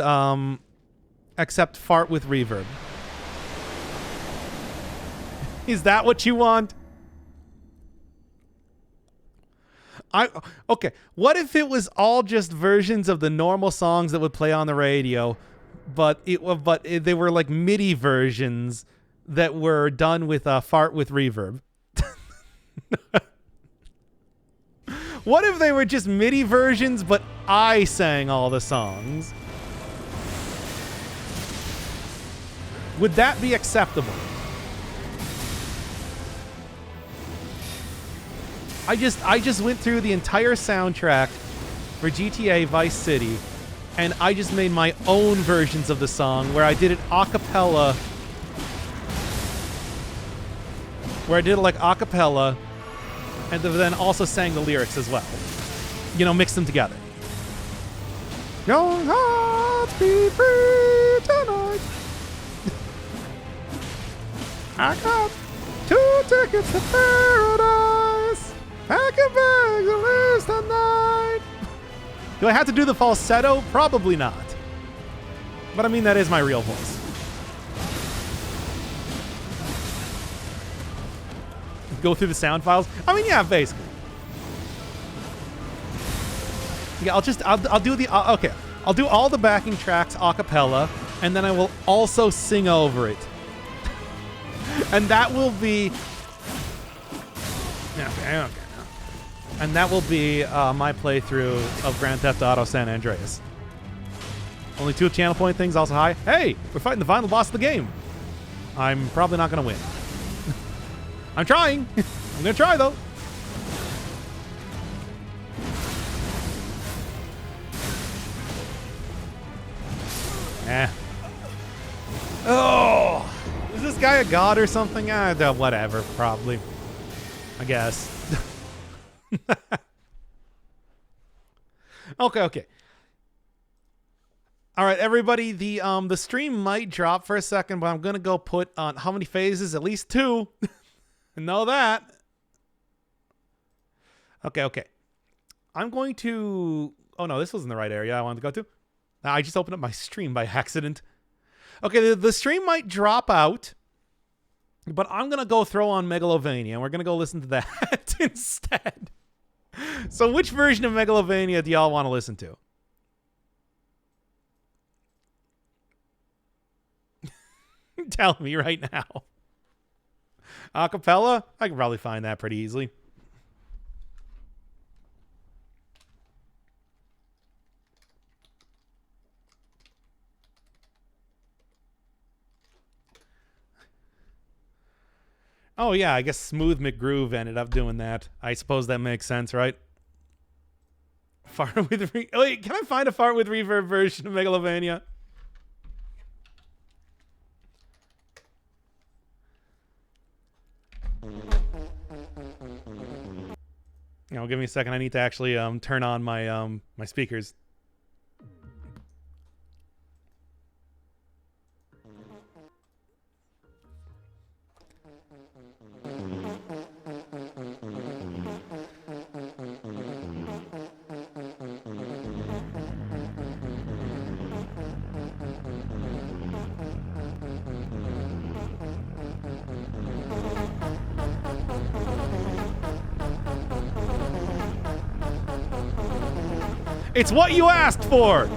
fart with reverb. Is that what you want? Okay. What if it was all just versions of the normal songs that would play on the radio, but they were like MIDI versions that were done with fart with reverb? What if they were just MIDI versions, but I sang all the songs? Would that be acceptable? I just went through the entire soundtrack for GTA Vice City, and I just made my own versions of the song where I did it a cappella. And then also sang the lyrics as well. You know, mix them together. Your heart be free tonight. I got 2 tickets to paradise. Packing bags to lose tonight. Do I have to do the falsetto? Probably not. But I mean, that is my real voice. Go through the sound files. I mean, yeah, basically. Yeah, I'll do the okay. I'll do all the backing tracks a cappella, and then I will also sing over it. And that will be okay. And that will be my playthrough of Grand Theft Auto San Andreas. Only 2 channel point things also high. Hey, we're fighting the final boss of the game. I'm probably not gonna win. I'm trying. I'm gonna try though. Oh, is this guy a god or something? Whatever, probably. I guess. Okay. All right, everybody. The stream might drop for a second, but I'm gonna go put on how many phases? At least 2. Know that. Okay. I'm going to... Oh, no, this wasn't the right area I wanted to go to. I just opened up my stream by accident. Okay, the stream might drop out, but I'm going to go throw on Megalovania, and we're going to go listen to that instead. So which version of Megalovania do y'all want to listen to? Tell me right now. Acapella? I can probably find that pretty easily. Oh yeah, I guess Smooth McGroove ended up doing that. I suppose that makes sense, right? Fart with wait, can I find a fart with reverb version of Megalovania? Give me a second. I need to actually turn on my my speakers. It's what you asked for!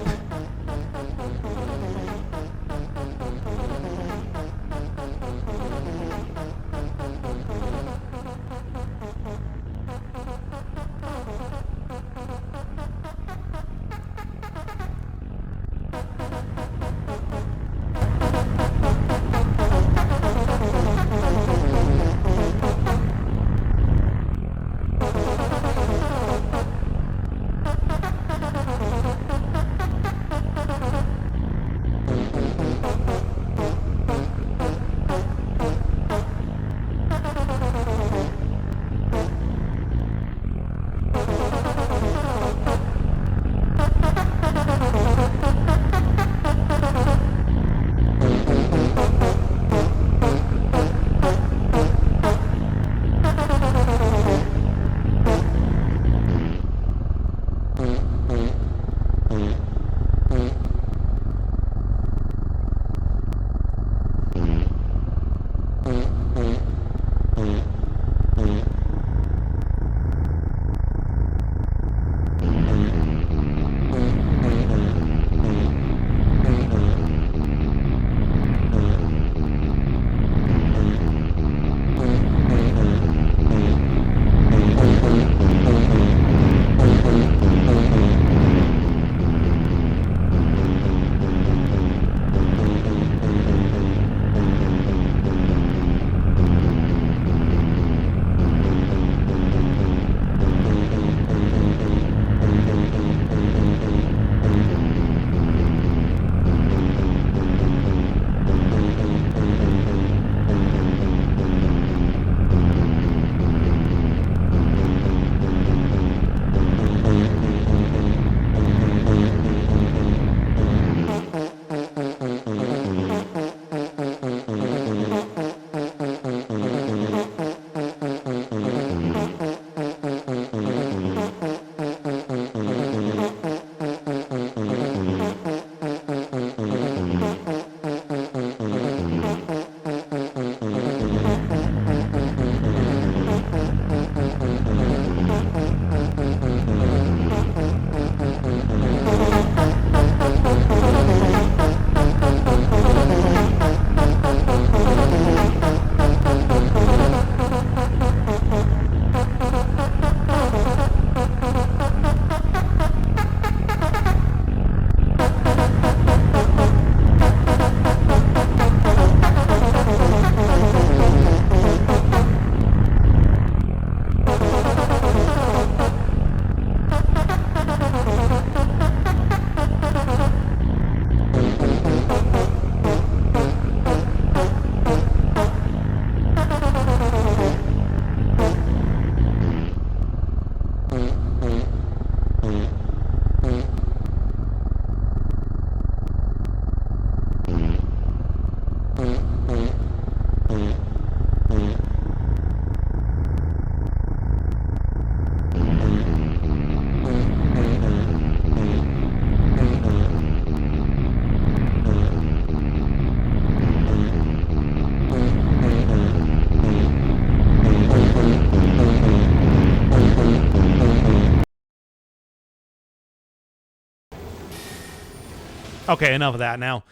Okay, enough of that now.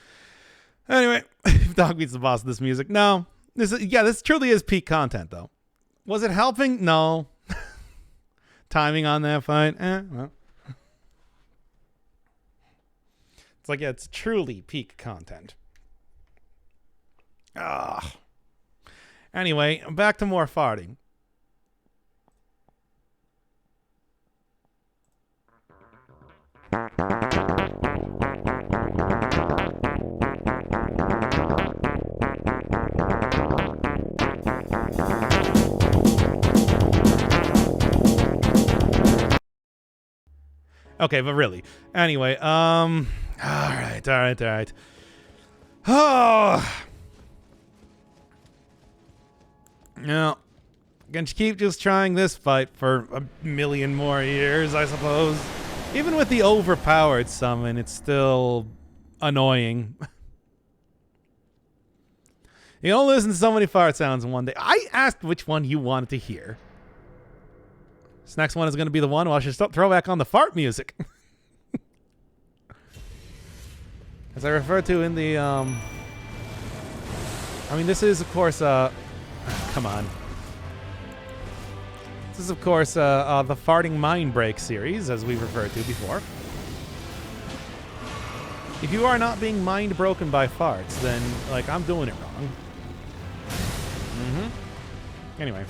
Anyway, Dog beats the boss of this music. No. This truly is peak content, though. Was it helping? No. Timing on that fight? Well. It's like, yeah, it's truly peak content. Ugh. Anyway, back to more farting. Okay, but really. Anyway, all right. Oh. No. Gonna keep just trying this fight for a million more years, I suppose. Even with the overpowered summon, it's still annoying. You don't listen to so many fart sounds in one day. I asked which one you wanted to hear. This next one is going to be the one. Well, I should throw back on the fart music. As I referred to in the, I mean, this is, of course, come on. This is, of course, the Farting Mind Break series, as we referred to before. If you are not being mind broken by farts, then, like, I'm doing it wrong. Anyway.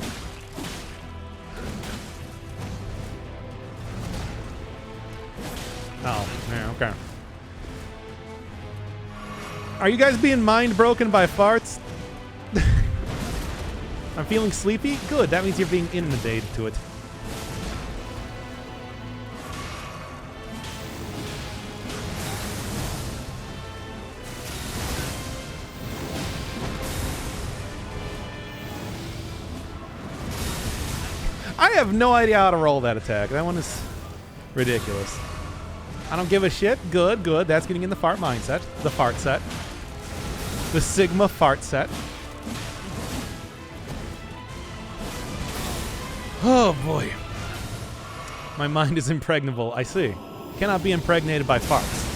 Oh, yeah, okay. Are you guys being mind broken by farts? I'm feeling sleepy? Good, that means you're being inundated to it. I have no idea how to roll that attack. That one is ridiculous. I don't give a shit. Good. That's getting in the fart mindset. The fart set. The Sigma fart set. Oh, boy. My mind is impregnable. I see. Cannot be impregnated by farts.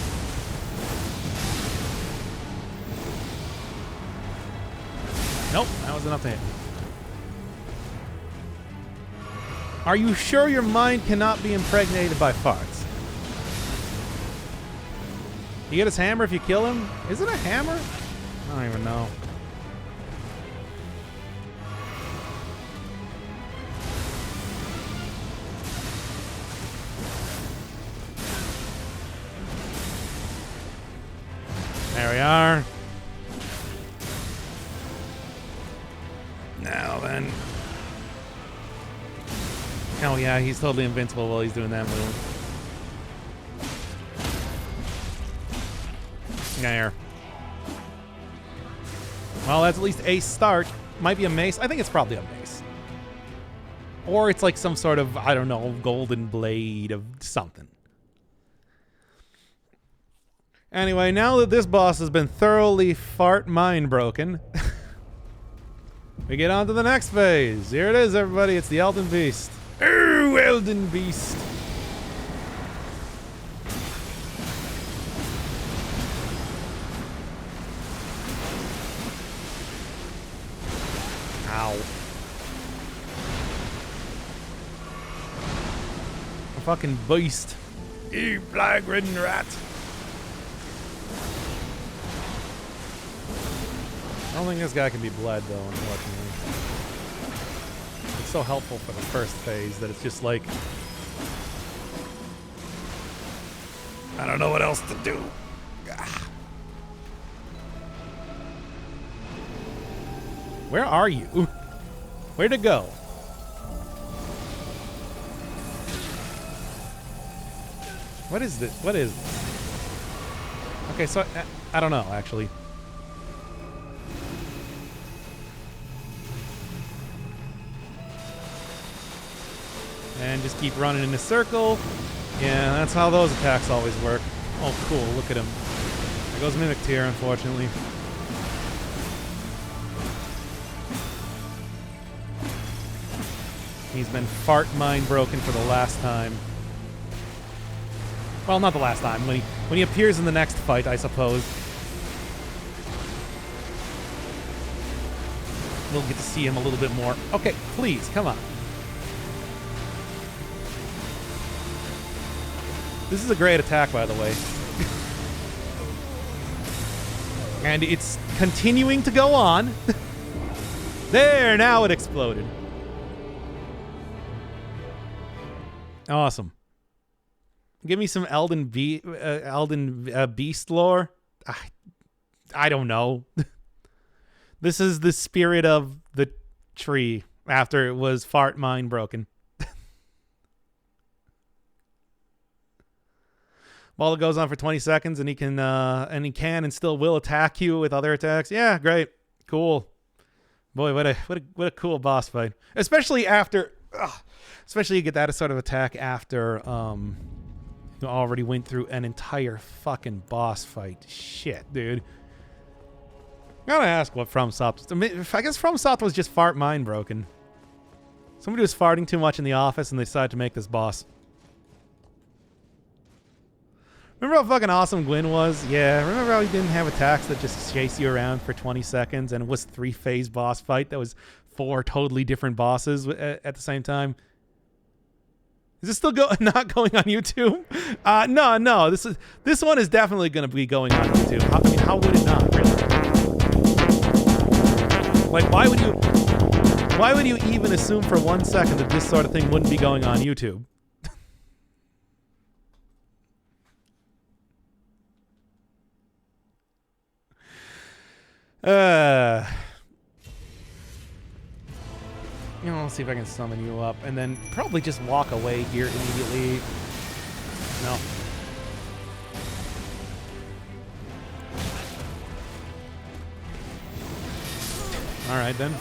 Nope, that was enough to hit. Are you sure your mind cannot be impregnated by farts? You get his hammer if you kill him? Is it a hammer? I don't even know. There we are. Now then. Oh yeah, he's totally invincible while he's doing that move. There. Well, that's at least a start. Might be a mace. I think it's probably a mace. Or it's like some sort of, I don't know, golden blade of something. Anyway, now that this boss has been thoroughly fart mind broken, we get on to the next phase. Here it is, everybody. It's the Elden Beast. Ooh, Elden Beast. Ow. A fucking beast. You plague-ridden rat. I don't think this guy can be bled, though, unfortunately. It's so helpful for the first phase that it's just like... I don't know what else to do. Where are you? Where'd it go? What is this? What is this? Okay, so I don't know, actually. And just keep running in a circle. Yeah, that's how those attacks always work. Oh, cool. Look at him. There goes Mimic Tear, unfortunately. He's been fart mind broken for the last time. Well, not the last time. When he appears in the next fight, I suppose. We'll get to see him a little bit more. Okay, please, come on. This is a great attack, by the way. And it's continuing to go on. There, now it exploded. Awesome. Give me some Elden Beast lore. I don't know. This is the spirit of the tree after it was fart mind broken. while it goes on for 20 seconds, and he can and still will attack you with other attacks. Yeah, great, cool. Boy, what a cool boss fight. Especially after, especially you get that sort of attack after you already went through an entire fucking boss fight. Shit, dude. Gotta ask what FromSoft. I guess FromSoft was just fart mind broken. Somebody was farting too much in the office, and they decided to make this boss. Remember how fucking awesome Gwyn was? Yeah, remember how he didn't have attacks that just chase you around for 20 seconds and it was 3-phase boss fight that was 4 totally different bosses at the same time? Is this still not going on YouTube? No. This one is definitely going to be going on YouTube. I mean, how would it not, really? Like, why would you even assume for 1 second that this sort of thing wouldn't be going on YouTube? Let's see if I can summon you up, and then probably just walk away here immediately. No. All right then.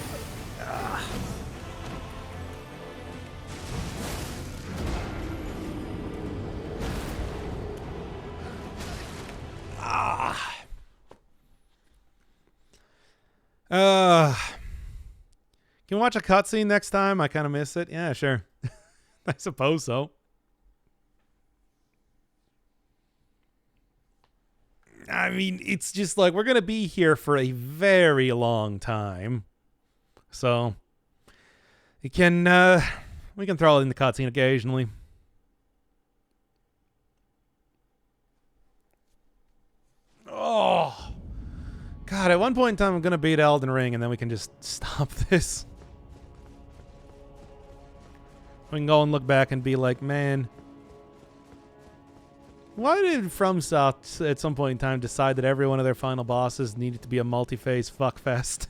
Can we watch a cutscene next time? I kind of miss it. Yeah, sure. I suppose so. I mean, it's just like we're going to be here for a very long time. So we can throw it in the cutscene occasionally. Oh. God, at one point in time I'm going to beat Elden Ring and then we can just stop this. We can go and look back and be like, man, why did FromSoft at some point in time decide that every one of their final bosses needed to be a multi-phase fuckfest?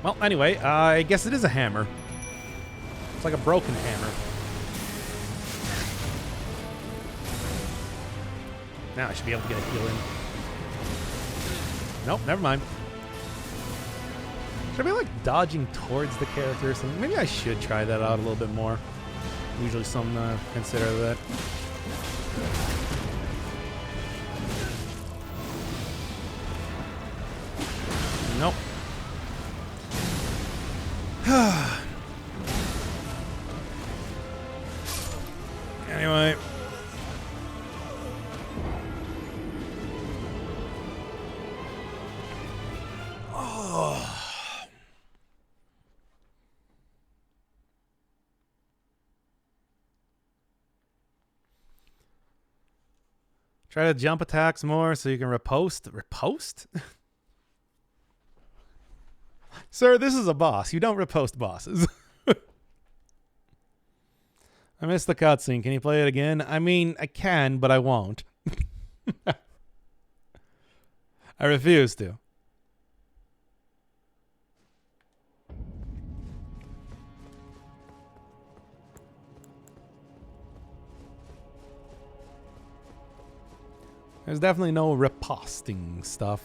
Well, anyway, I guess it is a hammer. It's like a broken hammer. Now I should be able to get a heal in. Nope, never mind. Should I be like dodging towards the character or something? Maybe I should try that out a little bit more. Usually some consider that. Nope. Anyway. Oh. Try to jump attacks more so you can riposte. Riposte? Sir, this is a boss. You don't riposte bosses. I missed the cutscene. Can you play it again? I mean, I can, but I won't. I refuse to. There's definitely no riposting stuff.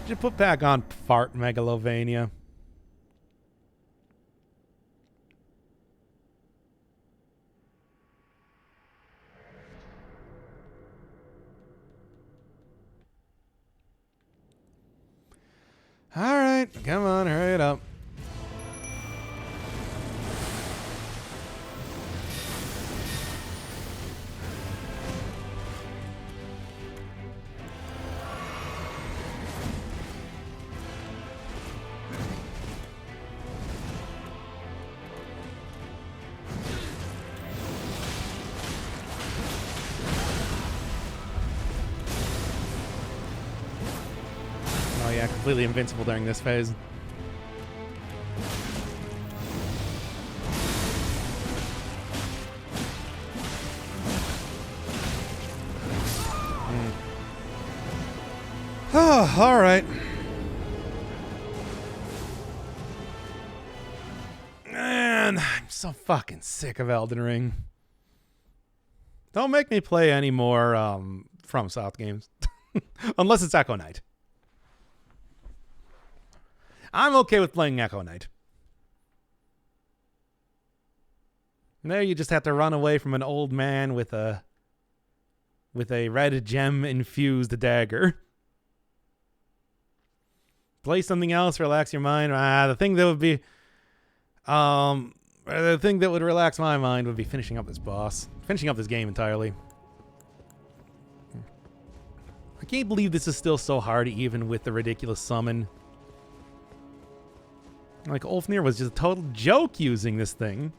Just put back on Fart Megalovania. All right, come on, hurry it up. Oh yeah, completely invincible during this phase. Oh, all right. Man, I'm so fucking sick of Elden Ring. Don't make me play any more From South games. Unless it's Echo Knight. I'm okay with playing Echo Knight. There you just have to run away from an old man with a red gem infused dagger. Play something else, relax your mind. The thing that would relax my mind would be finishing up this boss. Finishing up this game entirely. I can't believe this is still so hard even with the ridiculous summon. Like, Ulfnir was just a total joke using this thing.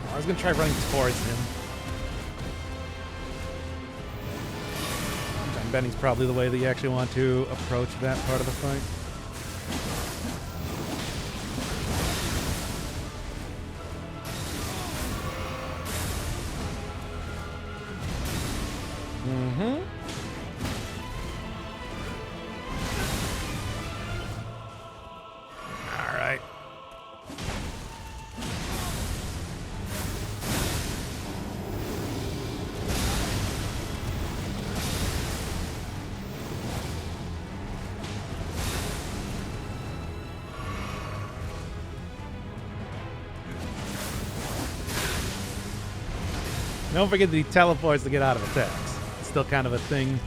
I was going to try running towards him. Time bending's probably the way that you actually want to approach that part of the fight. All right. Don't forget that he teleports to get out of attacks. It's still kind of a thing.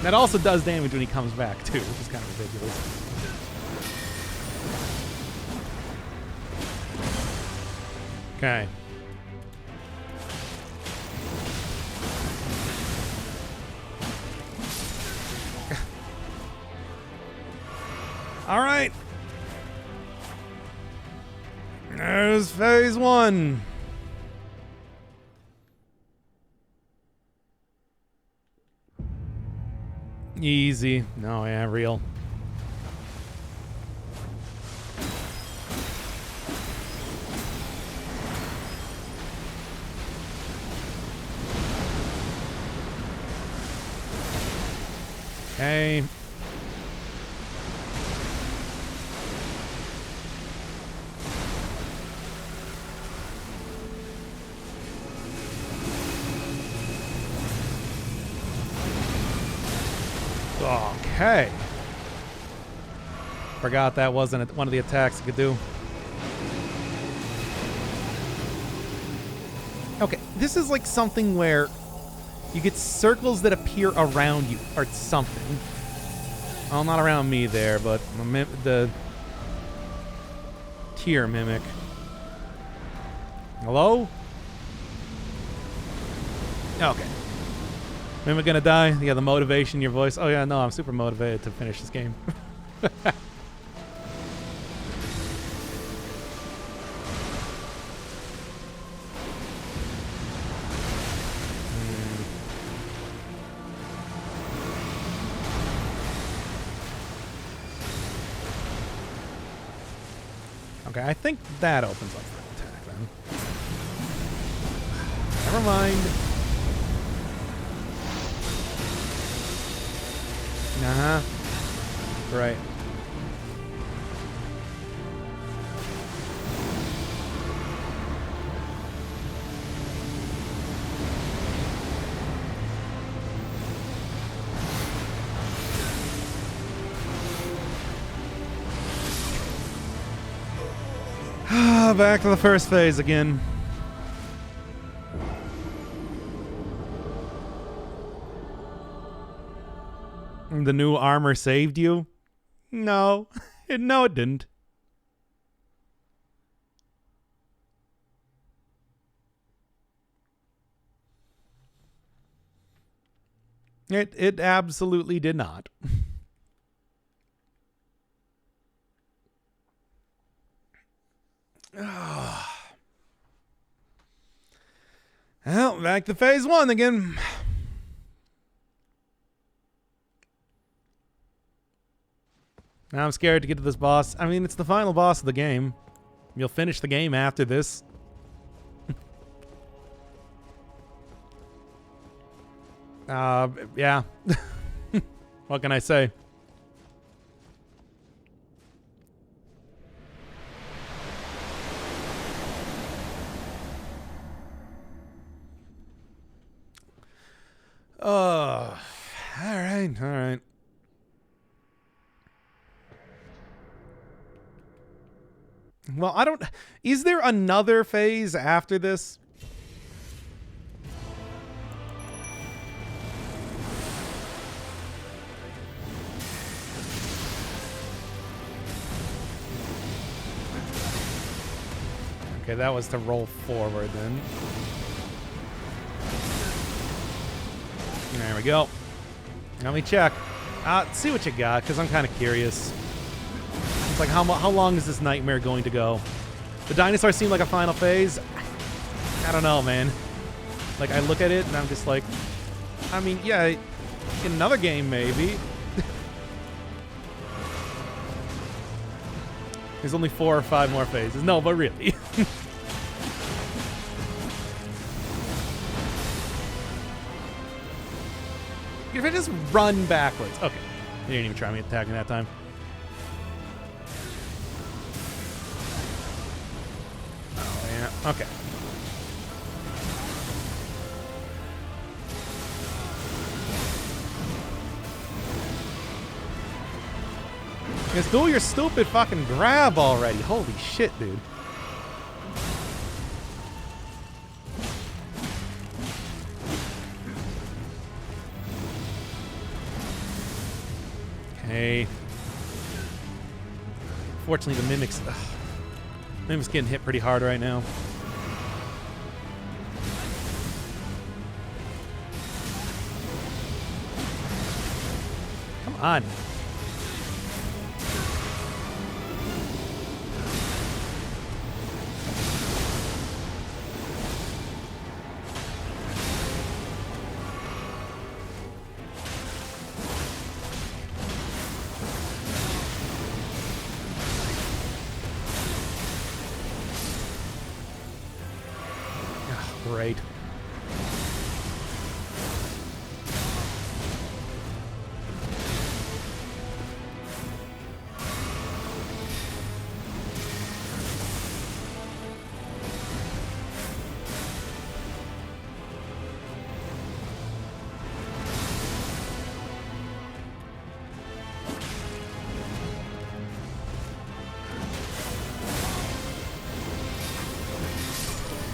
That also does damage when he comes back, too, which is kind of ridiculous. Okay. All right. There's phase one. Easy. No, yeah, real. Okay. Okay. Forgot that wasn't one of the attacks I could do. Okay, this is like something where you get circles that appear around you or something. Well, not around me there, but the tier mimic. Hello? Okay. Am I gonna die? Yeah, the motivation in your voice. Oh yeah, no, I'm super motivated to finish this game. Okay, I think that opens up for an attack then. Never mind. Uh-huh. Right. Back to the first phase again. The new armor saved you? No. No, it didn't. It absolutely did not. Well, back to phase 1 again. Now I'm scared to get to this boss. I mean, it's the final boss of the game. You'll finish the game after this. Yeah. What can I say? Oh, all right. Well, I don't... Is there another phase after this? Okay, that was to roll forward then. There we go. Let me check. See what you got, because I'm kind of curious. It's like, how long is this nightmare going to go? The dinosaurs seem like a final phase. I don't know, man. Like, I look at it, and I'm just like... I mean, yeah, in another game, maybe. There's only 4 or 5 more phases. No, but really. If I just run backwards. Okay. They didn't even try me attacking that time. Oh, yeah. Okay. Just do your stupid fucking grab already. Holy shit, dude. Okay. Fortunately, the Mimic's... Mimic's getting hit pretty hard right now. Come on. Great.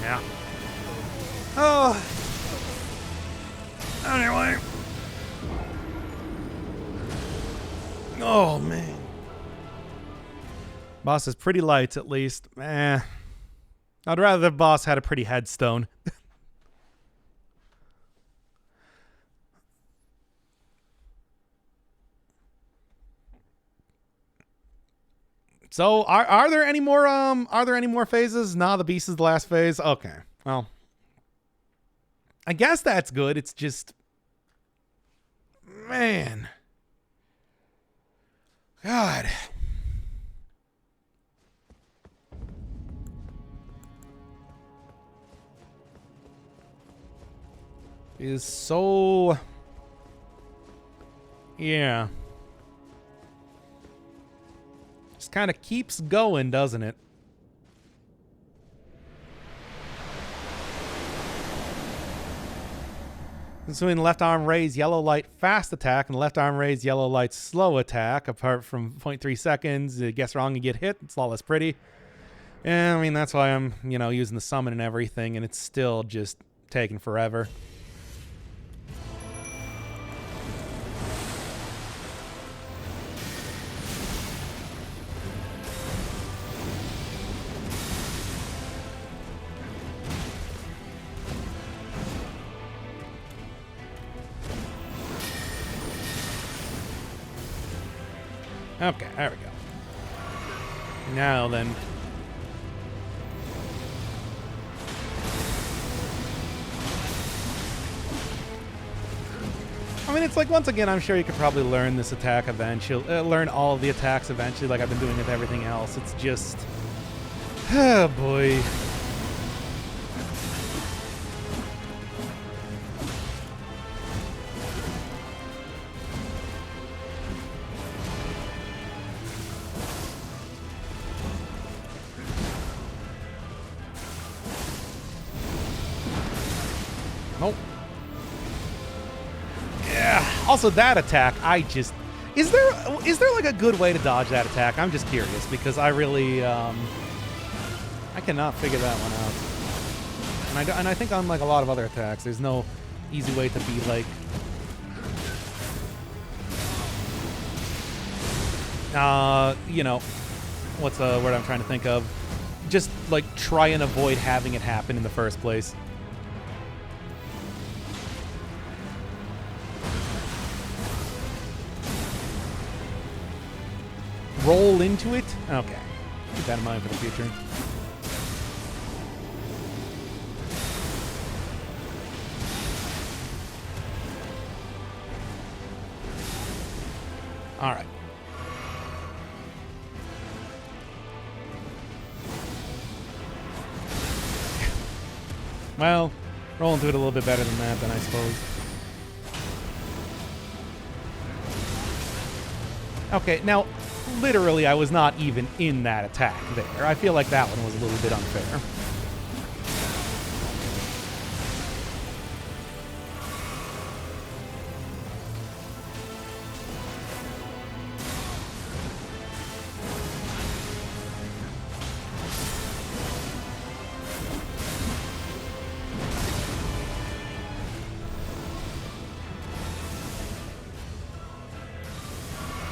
Yeah. Oh. Anyway. Oh, man. Boss is pretty light, at least. I'd rather the boss had a pretty headstone. So, are there any more phases? Nah, the beast is the last phase. Okay. Well, I guess that's good. It's just, man. God. Is so, yeah. Just kind of keeps going, doesn't it? So in left arm raise yellow light fast attack and left arm raise yellow light slow attack. Apart from 0.3 seconds, it gets wrong and get hit. It's a lot less pretty. And I mean that's why I'm using the summon and everything, and it's still just taking forever. Okay, there we go. Now then. I mean, it's like, once again, I'm sure you could probably learn this attack eventually. Learn all of the attacks eventually, like I've been doing with everything else. It's just... oh, boy. Nope. Yeah. Also, that attack, is there like a good way to dodge that attack? I'm just curious because I really I cannot figure that one out. And I think unlike a lot of other attacks, there's no easy way to be like what's the word I'm trying to think of? Just like try and avoid having it happen in the first place. Roll into it? Okay. Keep that in mind for the future. Alright. Well, roll into it a little bit better than that, then I suppose. Okay, now... literally, I was not even in that attack there. I feel like that one was a little bit unfair.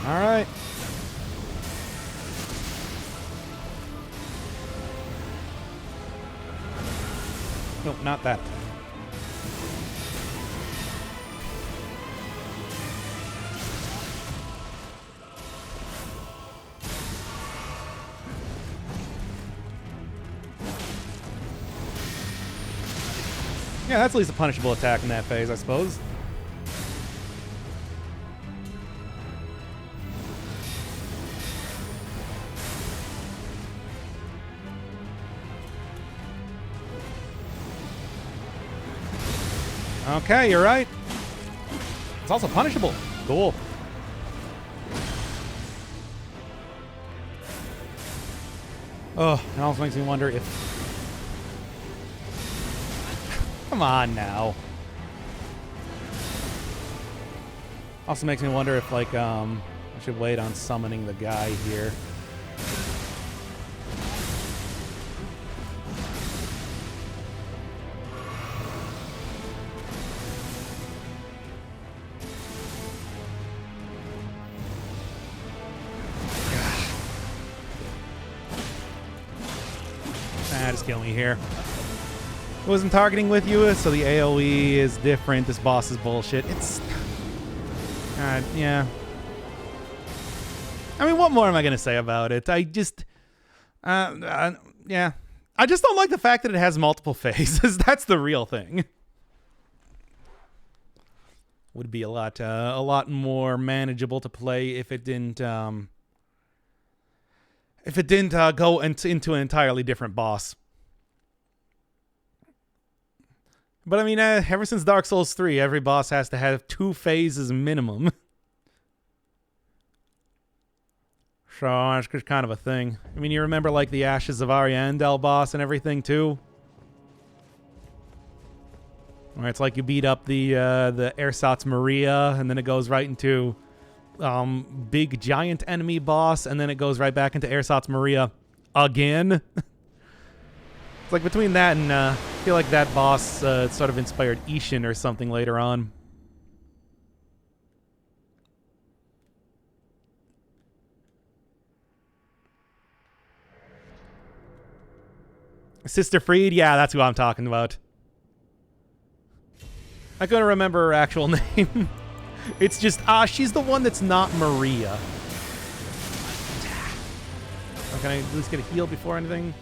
All right. Nope, not that. Yeah, that's at least a punishable attack in that phase, I suppose. Okay, you're right. It's also punishable. Cool. Oh, it also makes me wonder if... Come on now. Also makes me wonder if, like, I should wait on summoning the guy here. Just kill me here. It wasn't targeting with you, so the AoE is different. This boss is bullshit. It's... yeah. I mean, what more am I going to say about it? I just... yeah. I just don't like the fact that it has multiple phases. That's the real thing. Would be a lot more manageable to play if it didn't go into an entirely different boss. But I mean, ever since Dark Souls 3, every boss has to have 2 phases minimum. So that's just kind of a thing. I mean, you remember like the Ashes of Ariandel boss and everything too? Where it's like you beat up the Ersatz Maria, and then it goes right into big giant enemy boss, and then it goes right back into Ersatz Maria again. It's like between that and I feel like that boss sort of inspired Ishin or something later on. Sister Freed? Yeah, that's who I'm talking about. I couldn't remember her actual name. It's just, she's the one that's not Maria. Can I at least get a heal before anything?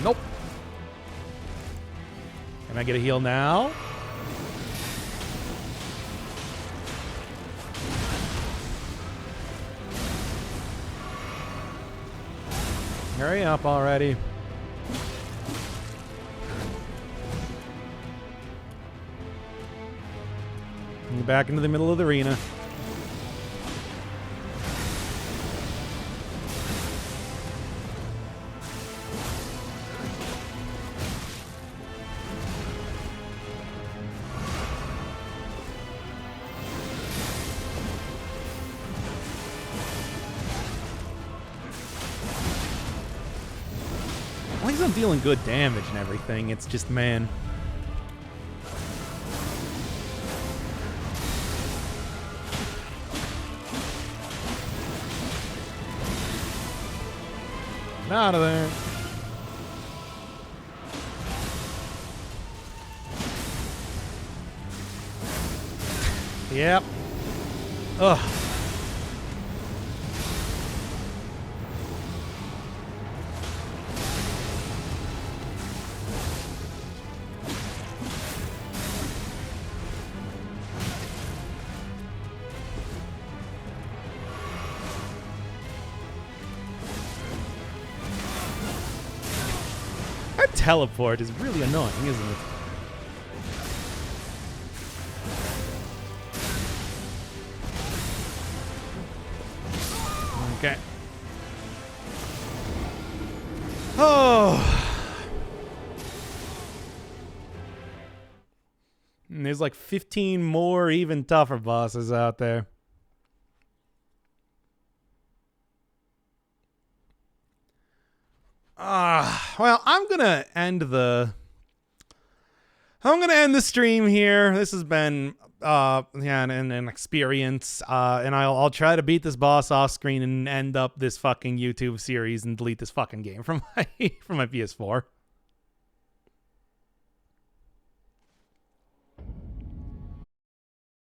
Nope. Can I get a heal now? Hurry up already. Back into the middle of the arena. At least I'm dealing good damage and everything. It's just, man. Out of there. Yep. Ugh. Teleport is really annoying, isn't it? Okay. Oh. And there's like 15 more even tougher bosses out there. Well, I'm gonna end the stream here. This has been an experience. And I'll try to beat this boss off screen and end up this fucking YouTube series and delete this fucking game from my PS4.